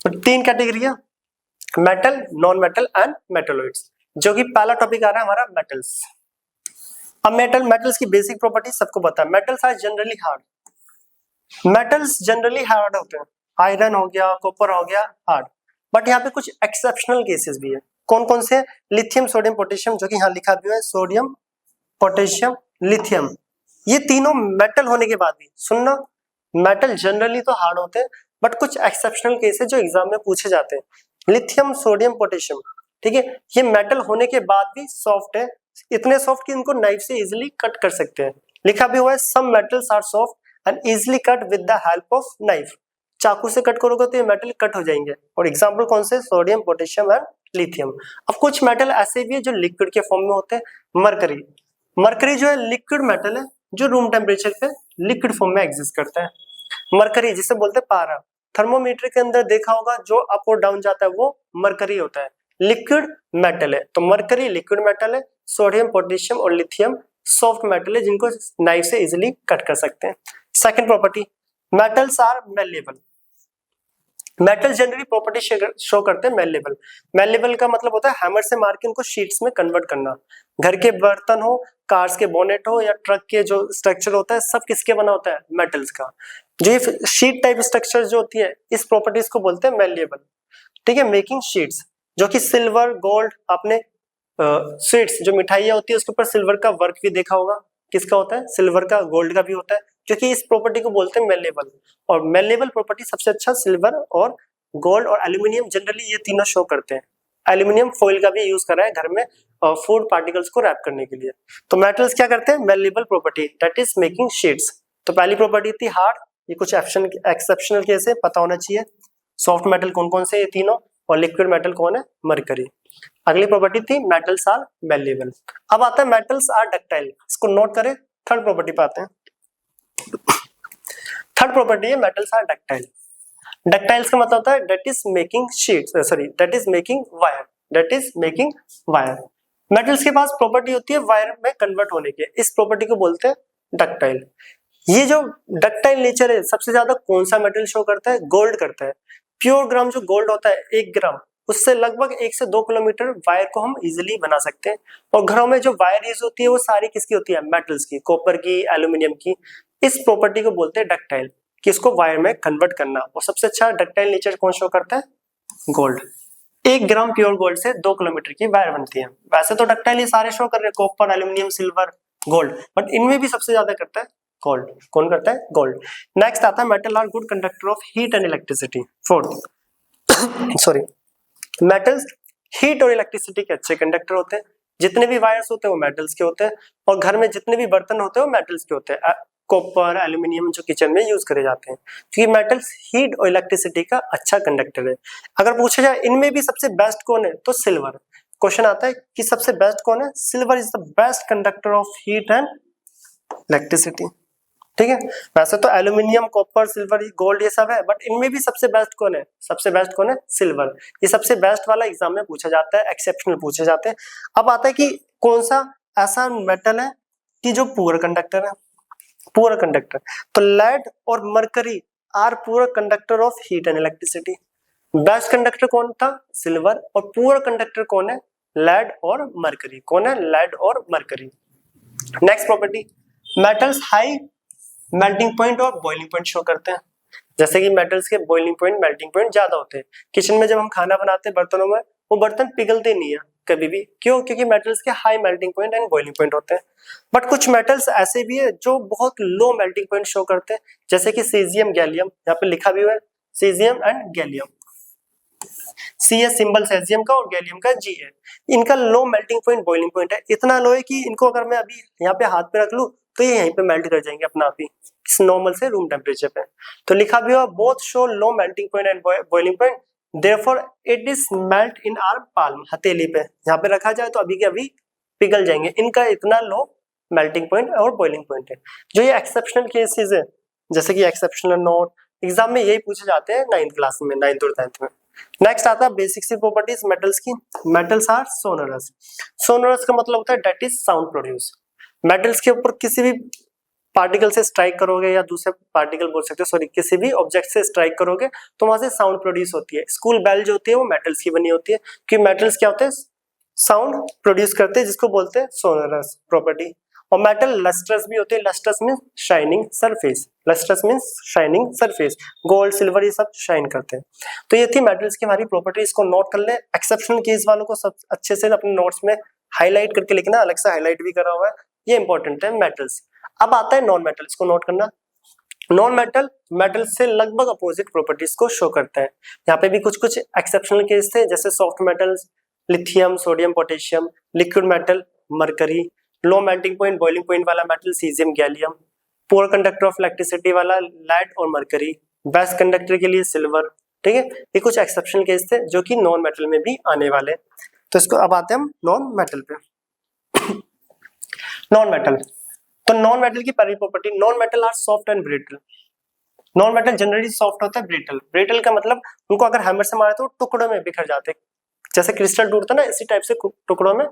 तो 3 कैटेगरी है, metal, non metal and metalloids, जो कि पहला टॉपिक आ रहा है हमारा मेटल्स। अब मेटल्स की बेसिक प्रॉपर्टी सबको पता है। Metals are generally hard, metals generally hard होते हैं। आयरन हो गया, कॉपर हो गया, हार्ड। बट यहाँ पे कुछ एक्सेप्शनल केसेस भी है। कौन कौन से, लिथियम, सोडियम, पोटेशियम, जो कि यहाँ लिखा भी है, सोडियम, पोटेशियम, लिथियम। ये तीनों मेटल होने के बाद भी, सुनना, मेटल जनरली तो हार्ड होते हैं, बट कुछ एक्सेप्शनल केसेस जो एग्जाम में पूछे जाते हैं। लिथियम, सोडियम, पोटेशियम, ठीक है, ये मेटल होने के बाद भी सॉफ्ट है, इतने सॉफ्ट कि इनको नाइफ से इजिली कट कर सकते हैं। लिखा भी हुआ है, some metals are soft and easily cut with the help of knife. चाकू से कट करोगे तो ये मेटल कट हो जाएंगे। और एग्जांपल कौन से, सोडियम, पोटेशियम एंड लिथियम। अब कुछ मेटल ऐसे भी है जो लिक्विड के फॉर्म में होते हैं। मरकरी, मरकरी जो है लिक्विड मेटल है, जो रूम टेम्परेचर पे लिक्विड फॉर्म में एग्जिस्ट करता है। मरकरी जिसे बोलते हैं पारा, थर्मोमीटर के अंदर देखा होगा जो अप और डाउन जाता है वो मरकरी होता है, लिक्विड मेटल है। तो मरकरी लिक्विड मेटल है, सोडियम, पोटेशियम और लिथियम सॉफ्ट मेटल है, जिनको नाइफ से इजिली कट कर सकते हैं। Second property, metals are malleable. Metal generally property show करते हैं मेलेबल। मेलेबल का मतलब होता है हैमर से मार के उनको शीट्स में कन्वर्ट करना। घर के बर्तन हो, कार्स के बोनेट हो, या ट्रक के जो स्ट्रक्चर होता है, सब किसके बना होता है, मेटल्स का। जो ये शीट टाइप स्ट्रक्चर जो होती है, इस प्रॉपर्टीज को बोलते हैं मेलेबल। ठीक है, मेकिंग शीट्स, जो कि सिल्वर, गोल्ड, आपने स्वीट्स जो मिठाइयाँ होती है उसके ऊपर सिल्वर का वर्क भी देखा होगा, किसका होता है, सिल्वर का, गोल्ड का भी होता है, क्योंकि इस प्रॉपर्टी को बोलते हैं मेलेबल। और मेलेबल प्रॉपर्टी सबसे अच्छा सिल्वर और गोल्ड और एल्यूमिनियम, जनरली ये तीनों शो करते हैं। एल्यूमिनियम फॉइल का भी यूज करा है घर में फूड पार्टिकल्स को रैप करने के लिए। तो मेटल्स क्या करते हैं, malleable property, that is making sheets. तो पहली प्रॉपर्टी थी हार्ड, ये कुछ एक्सेप्शनल केस है, पता होना चाहिए। सॉफ्ट मेटल कौन कौन से, ये तीनों, और लिक्विड मेटल कौन है, मरकरी। अगली प्रॉपर्टी थी मेटल्स आर मेलेबल। अब आता है मेटल्स आर डक्टाइल, इसको नोट करें। थर्ड प्रॉपर्टी पे आते हैं। थर्ड प्रॉपर्टी है मेटल्स आर डक्टाइल। डक्टाइल्स का मतलब होता है that is making sheets, sorry that is making wire, that is making wire. Metals के पास प्रॉपर्टी होती है वायर में कन्वर्ट होने की, इस प्रॉपर्टी को बोलते हैं डक्टाइल। ये जो डक्टाइल नेचर है, सबसे ज्यादा कौन सा मेटल शो करता है, गोल्ड करता है। प्योर ग्राम जो गोल्ड होता है 1 ग्राम, उससे लगभग 1 से 2 किलोमीटर वायर को हम इजिली बना सकते हैं। और घरों में जो वायर यूज होती है वो सारी किसकी होती है, मेटल्स की, कॉपर की, एल्यूमिनियम की। इस प्रॉपर्टी को बोलते हैं डक्टाइल, कि इसको वायर में कन्वर्ट करना। और सबसे अच्छा डक्टाइल नेचर कौन शो करता है, गोल्ड। 1 ग्राम प्योर गोल्ड से 2 किलोमीटर की वायर बनती है। वैसे तो डक्टाइल ये सारे शो कर रहे हैं, copper, aluminium, silver, gold, but इनमें भी सबसे ज्यादा करता है गोल्ड। कौन करता है, गोल्ड। नेक्स्ट आता है metal are good conductor of heat and electricity. Fourth sorry, metals heat और इलेक्ट्रिसिटी के अच्छे कंडक्टर होते हैं। जितने भी वायर्स होते हैं वो मेटल्स के होते हैं, और घर में जितने भी बर्तन होते हैं वो मेटल्स के होते हैं। कॉपर, एल्यूमिनियम जो किचन में यूज करे जाते हैं, क्योंकि मेटल्स हीट और इलेक्ट्रिसिटी का अच्छा कंडक्टर है। अगर पूछा जाए इनमें भी सबसे बेस्ट कौन है, तो सिल्वर। क्वेश्चन आता है कि सबसे बेस्ट कौन है, silver is the best conductor of heat and electricity. ठीक है। वैसे तो एल्यूमिनियम, कॉपर, सिल्वर, गोल्ड ये सब है, बट इनमें भी सबसे बेस्ट कौन है? सबसे बेस्ट कौन है? सिल्वर। ये सबसे बेस्ट वाला एग्जाम में पूछा जाता है, एक्सेप्शनल पूछे जाते हैं। अब आता है कि कौन सा ऐसा मेटल है कि जो पुअर कंडक्टर है, पुअर कंडक्टर। तो लेड और mercury are poor conductor of heat and electricity. Best conductor कौन था? सिल्वर। और पुअर कंडक्टर कौन है? लेड और मरकरी। कौन है? लेड और mercury. Next property, metals high melting point और बॉइलिंग पॉइंट शो करते हैं। जैसे कि मेटल्स के बॉइलिंग पॉइंट, मेल्टिंग पॉइंट ज्यादा होते हैं। किचन में जब हम खाना बनाते हैं बर्तनों में, वो बर्तन पिघलते नहीं है कभी भी। क्यों? क्योंकि मेटल्स के high melting point and boiling point होते हैं। बट कुछ मेटल्स ऐसे भी है जो बहुत लो मेल्टिंग पॉइंट शो करते हैं, जैसे कि सीजियम, गैलियम। यहाँ पे लिखा भी हुआ है सीजियम एंड गैलियम। सी है सिंबल सेजियम का और गैलियम का जी है। इनका लो मेल्टिंग पॉइंट, बॉइलिंग पॉइंट है। इतना लो है कि इनको अगर मैं अभी यहाँ पे हाथ पे रख लूं तो ये यहीं पे मेल्ट कर जाएंगे अपना आप ही, इस नॉर्मल से रूम टेम्परेचर पे। तो लिखा भी हुआ both show low melting point and boiling point, therefore it is melt in our palm. हथेली पे यहाँ पे रखा जाए तो अभी के अभी पिघल जाएंगे। इनका इतना लो मेल्टिंग पॉइंट और बॉइलिंग पॉइंट है। जो ये एक्सेप्शनल केसेस है, जैसे कि एक्सेप्शनल नोट, एग्जाम में यही पूछे जाते हैं 9th क्लास में, 9th और 10th में। नेक्स्ट आता है बेसिक सी प्रॉपर्टीज मेटल्स की। Metals are sonorous. सोनरस का मतलब होता है that is sound produce. Metals के ऊपर किसी भी पार्टिकल से स्ट्राइक करोगे, या दूसरे पार्टिकल बोल सकते हो, सॉरी, किसी भी ऑब्जेक्ट से स्ट्राइक करोगे तो वहां से साउंड प्रोड्यूस होती है। स्कूल बेल जो होती है वो मेटल्स की बनी होती है, क्योंकि मेटल्स क्या होते हैं? साउंड प्रोड्यूस करते हैं, जिसको बोलते हैं सोनरस प्रॉपर्टी। और मेटल लस्ट्रस भी होते हैं। Lustrous means shining surface. Lustrous means shining surface. Gold, silver ये सब शाइन करते हैं। तो ये थी मेटल्स की हमारी प्रॉपर्टी। इसको नोट कर ले। एक्सेप्शनल केस वालों को सब अच्छे से अपने नोट्स में हाईलाइट करके लिखना, अलग से हाईलाइट भी करा हुआ है, ये इंपॉर्टेंट है मेटल्स। अब आता है नॉन मेटल, इसको नोट करना। नॉन मेटल मेटल से लगभग अपोजिट प्रॉपर्टीज को शो करता है। यहाँ पे भी कुछ कुछ एक्सेप्शनल केस थे, जैसे soft metals, lithium, sodium, potassium. Liquid metal, mercury. Low melting point, boiling point वाला metal, caesium, gallium. Poor conductor of electricity वाला लेड और मरकरी। बेस्ट कंडक्टर के लिए सिल्वर। ठीक है, ये कुछ एक्सेप्शनल केस थे जो कि नॉन मेटल में भी आने वाले। तो इसको अब आते हैं हम नॉन मेटल पे। नॉन मेटल, तो नॉन मेटल की पहली property, non metal are soft and brittle. Non metal generally soft होता है, ब्रिटल। ब्रिटल का मतलब उनको अगर हैमर से मारे तो टुकड़ों में बिखर जाते हैं, जैसे क्रिस्टल टूटता है ना, इसी टाइप से टुकड़ों में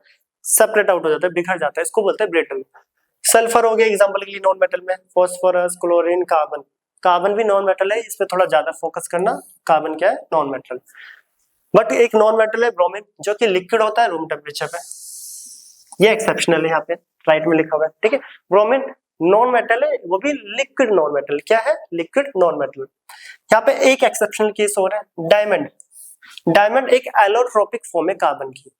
सेपरेट आउट हो जाता है, बिखर जाता है, इसको बोलते हैं ब्रिटल। सल्फर हो गया एग्जांपल के लिए नॉन मेटल में, फास्फोरस, क्लोरीन, कार्बन। कार्बन भी नॉन मेटल है, इस पे थोड़ा ज्यादा फोकस करना। कार्बन क्या है? Non metal. बट एक नॉन मेटल है ब्रोमीन, जो कि लिक्विड होता है रूम टेम्परेचर पे। ये एक्सेप्शनल है, यहाँ पे राइट में लिखा हुआ है। ठीक है, ब्रोमीन नॉन मेटल है, वो भी लिक्विड नॉन मेटल। क्या है? Liquid non metal. यहाँ पे एक एक्सेप्शनल केस हो रहा है, डायमंड। डायमंड एक एलोट्रोपिक फॉर्म है कार्बन की।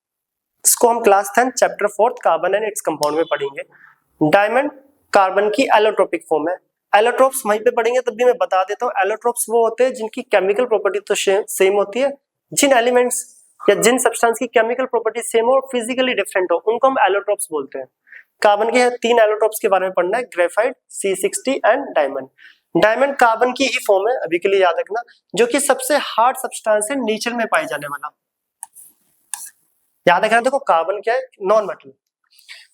इसको हम class 10 chapter 4 carbon and its compound में पढ़ेंगे। डायमंड कार्बन की एलोट्रोपिक फॉर्म है। एलोट्रोप्स वहीं पे पढ़ेंगे, तब भी मैं बता देता हूँ। एलोट्रोप्स वो होते हैं जिनकी केमिकल प्रॉपर्टी तो सेम होती है, जिन एलिमेंट्स या जिन सब्सटेंस की केमिकल प्रॉपर्टी सेम हो और फिजिकली डिफरेंट हो, उनको हम एलोट्रोप्स बोलते हैं। कार्बन के 3 एलोट्रोप्स के बारे में पढ़ना है, graphite, C60 and diamond. Diamond carbon की ही फॉर्म है, अभी के लिए याद रखना, जो कि सबसे हार्ड सब्सटेंस है नेचर में पाई जाने वाला। याद रखना, देखो कार्बन क्या है? Non metal.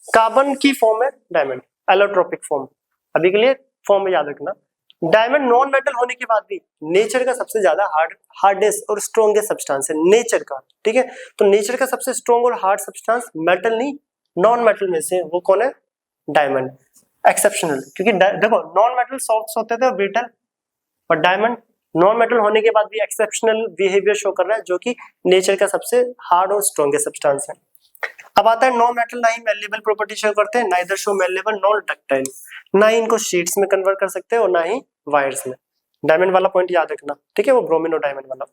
कार्बन की फॉर्म है डायमंड, एलोट्रोपिक फॉर्म। अभी के लिए फॉर्म में याद रखना। डायमंड नॉन मेटल होने के बाद भी नेचर का सबसे ज्यादा हार्डेस्ट और स्ट्रॉन्गेस्ट सब्सटेंस है नेचर का। ठीक है, तो नेचर का सबसे स्ट्रॉन्ग और हार्ड सब्सटेंस मेटल नहीं, नॉन मेटल में से वो कौन है? डायमंड। एक्सेप्शनल, क्योंकि देखो नॉन मेटल सॉफ्ट होते थे ब्रिटल, और डायमंड नॉन मेटल होने के बाद भी एक्सेप्शनल बिहेवियर शो कर रहा है, जो कि नेचर का सबसे हार्ड और स्ट्रॉन्गेस्ट सब्सटेंस है। अब आता है नॉन मेटल ना ही मेलेबल प्रॉपर्टी शो करते हैं, neither show malleable nor ductile. ना ही इनको शीट्स में कन्वर्ट कर सकते हैं और ना ही वायर्स में। डायमंड वाला पॉइंट याद रखना, ठीक है, वो ब्रोमीन और डायमंड वाला।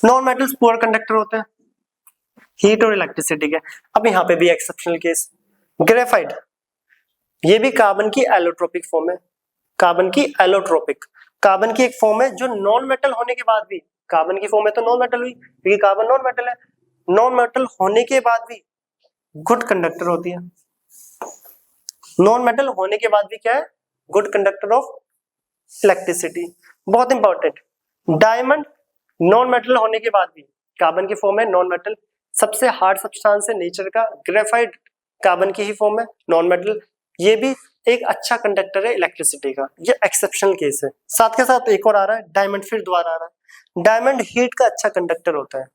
नॉन मेटल्स पुअर कंडक्टर होते हैं हीट और इलेक्ट्रिसिटी के। अब यहाँ पे भी एक्सेप्शनल केस, ग्रेफाइट, ये भी कार्बन की एलोट्रोपिक फॉर्म है। कार्बन की एलोट्रोपिक, कार्बन की एक फॉर्म है जो नॉन मेटल होने के बाद भी, कार्बन की फॉर्म है तो नॉन मेटल हुई, क्योंकि कार्बन नॉन मेटल है। नॉन मेटल होने के बाद भी गुड कंडक्टर होती है। नॉन मेटल होने के बाद भी क्या है? Good conductor of electricity. बहुत इंपॉर्टेंट, डायमंड नॉन मेटल होने के बाद भी कार्बन की फॉर्म है, नॉन मेटल, सबसे हार्ड सब्सटेंस है नेचर का। ग्रेफाइट कार्बन की ही फॉर्म है, नॉन मेटल, ये भी एक अच्छा कंडक्टर है इलेक्ट्रिसिटी का, ये एक्सेप्शनल केस है। साथ के साथ एक और आ रहा है डायमंड, फिर दोबारा आ रहा है डायमंड हीट का अच्छा कंडक्टर होता है,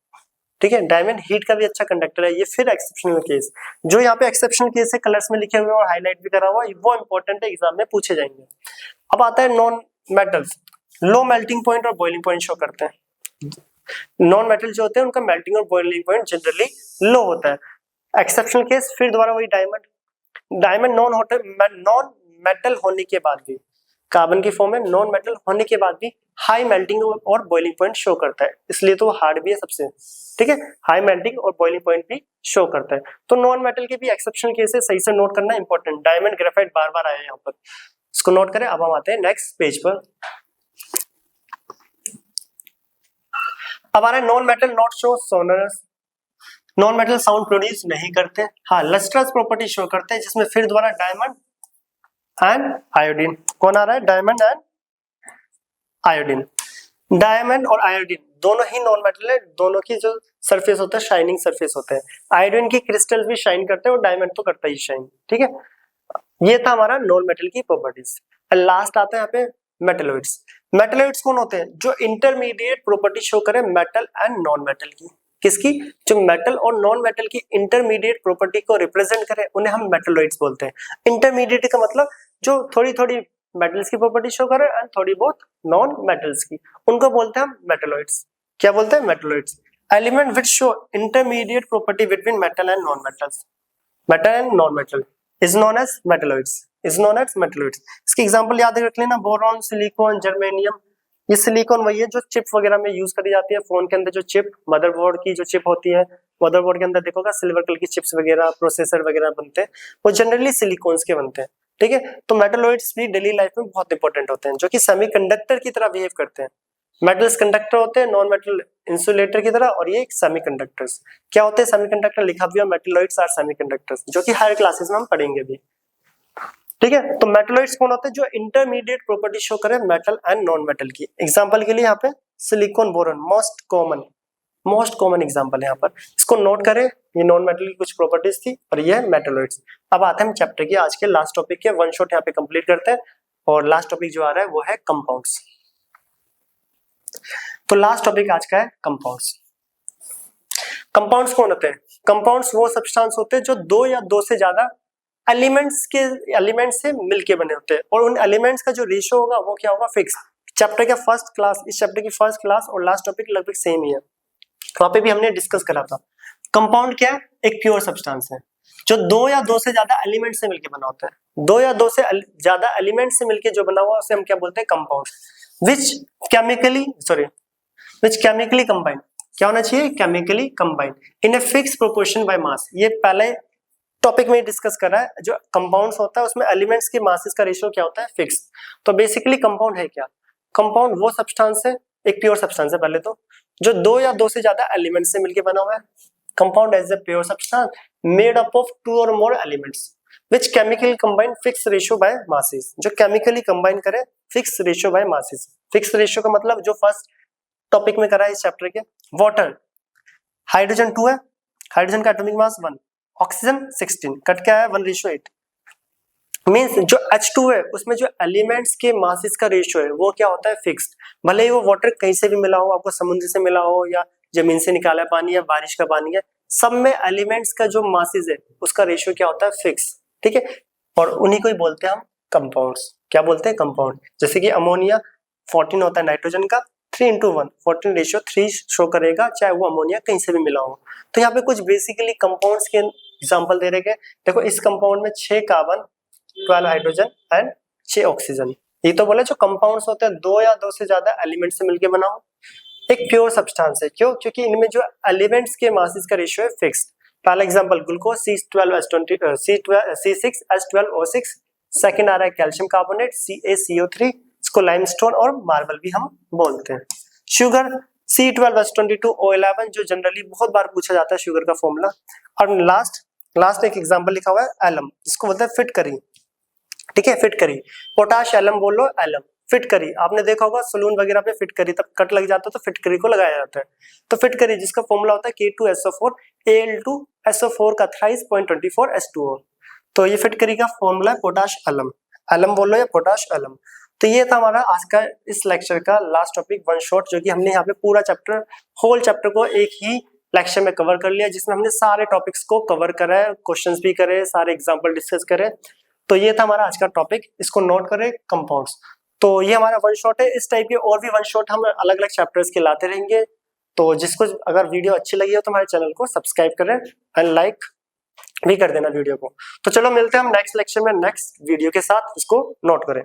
ठीक है, डायमंड हीट का भी अच्छा कंडक्टर है, ये फिर एक्सेप्शनल केस। जो यहाँ पे एक्सेप्शनल केस है कलर्स में लिखे हुए और हाईलाइट भी करा हुआ वो इंपॉर्टेंट है, एग्जाम में पूछे जाएंगे। अब आता है नॉन मेटल्स, लो मेल्टिंग पॉइंट और बॉइलिंग पॉइंट शो करते हैं। नॉन मेटल जो होते हैं उनका मेल्टिंग और बॉइलिंग पॉइंट जनरली लो होता है। एक्सेप्शनल केस फिर दोबारा वही डायमंड, डायमंड नॉन मेटल होने के बाद भी, कार्बन की फॉर्म में नॉन मेटल होने के बाद भी हाई मेल्टिंग और बॉइलिंग पॉइंट शो करता है, इसलिए तो हार्ड भी है सबसे, ठीक है, हाई मेल्टिंग और बॉइलिंग पॉइंट भी शो करता है। तो नॉन मेटल के भी एक्सेप्शनल केस है, सही से नोट करना इंपॉर्टेंट। डायमंड, ग्रेफाइट बार बार आया यहाँ पर, इसको नोट करें। अब हम आते हैं नेक्स्ट पेज पर। अब आ रहा है non metal not show sonorous, non metal sound produce नहीं करते, हाँ लस्ट्रस प्रॉपर्टी शो करते हैं, जिसमें फिर दोबारा डायमंड एंड आयोडीन। कौन आ रहा है? Diamond and iodine. डायमंड और आयोडीन दोनों ही नॉन मेटल है, दोनों की जो सरफेस होता है शाइनिंग सरफेस होता है। आयोडीन की क्रिस्टल भी शाइन करते हैं और डायमंड तो करता ही शाइन, ठीक है। ये था हमारा नॉन मेटल की प्रॉपर्टीज। लास्ट आता है यहाँ पे मेटलॉइड्स। मेटलॉइड्स कौन होते हैं? जो इंटरमीडिएट प्रॉपर्टी शो करे मेटल एंड नॉन मेटल की। किसकी? जो मेटल और नॉन मेटल की इंटरमीडिएट प्रॉपर्टी को रिप्रेजेंट करे उन्हें हम मेटलॉइड्स बोलते हैं। इंटरमीडिएट का मतलब जो थोड़ी थोड़ी मेटल्स की प्रॉपर्टी शो करे एंड थोड़ी बहुत नॉन मेटल्स की, उनको बोलते हैं हम मेटलॉइड्स। क्या बोलते हैं? Metalloids. Element which show intermediate property between metal and non metals, metal and non metal is known as metalloids, is known as metalloids. इसकी एग्जांपल याद रख लेना, बोरॉन, सिलिकॉन, जर्मेनियम। ये सिलिकॉन वही है जो चिप वगैरह में यूज करी जाती है, फोन के अंदर जो चिप, मदरबोर्ड की जो चिप होती है, मदरबोर्ड के अंदर देखोगा सिल्वर कलर की चिप्स वगैरह, प्रोसेसर वगैरह बनते हैं, वो जनरली सिलिकॉन्स के बनते हैं, ठीक है। तो मेटलॉइड्स भी डेली लाइफ में बहुत इंपॉर्टेंट होते हैं, जो कि सेमीकंडक्टर की तरह बिहेव करते हैं। मेटल्स कंडक्टर होते हैं, नॉन मेटल इंसुलेटर की तरह, और ये सेमीकंडक्टर्स। क्या होते हैं सेमीकंडक्टर? लिखा भी है मेटलॉइड्स आर सेमीकंडक्टर्स, जो कि हायर क्लासेस में हम पढ़ेंगे भी, ठीक है। तो मेटलॉइड्स कौन होते हैं? जो इंटरमीडिएट प्रॉपर्टी शो करे मेटल एंड नॉन मेटल की। एग्जांपल के लिए यहाँ पे silicon, boron most common example है यहाँ पर, इसको नोट करें। ये नॉन मेटल की कुछ प्रॉपर्टीज थी और ये है मेटलॉइड्स। अब आते हैं हम चैप्टर की आज के लास्ट टॉपिक के, वन शॉट यहाँ पे कंप्लीट करते हैं। और लास्ट टॉपिक जो आ रहा है वो है कंपाउंड्स। तो लास्ट टॉपिक आज का है कंपाउंड्स। कंपाउंड्स कौन होते हैं? कंपाउंड्स वो सब्सटेंस होते हैं जो दो या दो से ज्यादा एलिमेंट्स से मिलके बने होते हैं, और उन एलिमेंट्स का जो रेशियो होगा वो क्या होगा? फिक्स। चैप्टर का फर्स्ट क्लास, इस चैप्टर की फर्स्ट क्लास और लास्ट टॉपिक लगभग सेम ही है, वहां पे भी हमने डिस्कस करा था। कंपाउंड क्या है? एक प्योर सब्सटेंस है जो दो या दो से ज्यादा एलिमेंट से मिलके बना होता है। दो या दो से ज्यादा एलिमेंट से मिलके जो बना हुआ उसे हम क्या बोलते हैं? कंपाउंड। विच केमिकली कंबाइंड। क्या होना चाहिए? Chemically combined in a fix proportion by mass. ये पहले टॉपिक में डिस्कस कर रहा है। जो कंपाउंड्स होता है उसमें एलिमेंट्स के मासेस का रेशियो क्या होता है? फिक्स। तो बेसिकली कंपाउंड है क्या? कंपाउंड वो सब्सटेंस है, एक प्योर सब्सटेंस है पहले तो, जो दो या दो से ज्यादा एलिमेंट्स से मिलके बना हुआ है। Compound as a pure substance made up of two और more elements which chemically combine fix ratio by masses. जो केमिकली कंबाइन करे fix ratio by masses. Fix ratio का मतलब जो फर्स्ट टॉपिक में करा है इस चैप्टर के, वाटर हाइड्रोजन 2 है, हाइड्रोजन का एटॉमिक मास 1, ऑक्सीजन 16, कट क्या है? 1:8। मींस जो H2 है उसमें जो एलिमेंट्स के मासेस का रेशियो है वो क्या होता है? फिक्स्ड। भले ही वो वाटर कहीं से भी मिला हो, आपको समुद्र से मिला हो या जमीन से निकाला पानी या बारिश का पानी है, सब में एलिमेंट्स का जो मासेस है उसका रेशियो क्या होता है? फिक्स, ठीक है। और उन्हीं को ही बोलते हैं हम कंपाउंड्स। क्या बोलते हैं? कंपाउंड। जैसे कि अमोनिया 14 होता है नाइट्रोजन का, 3:1 14 रेशियो 3 शो करेगा, चाहे वो अमोनिया कहीं से भी मिला हो। तो यहाँ पे कुछ बेसिकली कंपाउंड्स के एग्जांपल दे रखे हैं। देखो इस कंपाउंड में 6 कार्बन, 12 हाइड्रोजन एंड 6 ऑक्सीजन। ये तो बोले जो कंपाउंड्स होते हैं दो या दो से ज्यादा एलिमेंट से मिलके बना हो, एक प्योर सब्सटेंस है। क्यों? क्योंकि इनमें जो एलिमेंट्स के मासेस का रेशियो है फिक्स्ड। पहला एग्जांपल ग्लूकोज C6H12O6। सेकंड आ रहा है कैल्शियम कार्बोनेट CaCO3, इसको लाइमस्टोन और मार्बल भी हम बोलते हैं। शुगर C12H22O11, जो जनरली बहुत बार पूछा जाता है शुगर का फॉर्मूला। और लास्ट एक एग्जांपल लिखा हुआ है एलम, जिसको बोलते हैं फिटकरी, ठीक है, फिटकरी। पोटाश एलम बोल लो, एलम फिटकरी। आपने देखा होगा सलून वगैरह पे फिटकरी तब कट लग जाता है तो फिटकरी को लगाया जाता है। तो फिटकरी जिसका फॉर्मूला होता है K2SO4 Al2SO4 का थ्राइस 0.24 H2O। तो ये फिट करेगा फॉर्मूला पोटाश अलम, अलम बोलो या पोटाश अलम। तो ये था हमारा आज का इस लेक्चर का लास्ट टॉपिक वन शॉट, जो कि हमने यहाँ पे पूरा चैप्टर होल चैप्टर को एक ही लेक्चर में कवर कर लिया, जिसमें हमने सारे टॉपिक्स को कवर करा है, क्वेश्चंस भी करे, सारे एग्जांपल डिस्कस करे। तो ये था हमारा आज का टॉपिक, इसको नोट करें कंपाउंड्स। तो ये हमारा वन शॉट है। इस टाइप के और भी वन शॉट हम अलग अलग चैप्टर्स के लाते रहेंगे। तो जिसको अगर वीडियो अच्छी लगी हो तो हमारे चैनल को सब्सक्राइब करें एंड लाइक भी कर देना वीडियो को। तो चलो मिलते हैं हम नेक्स्ट लेक्चर में नेक्स्ट वीडियो के साथ, इसको नोट करें।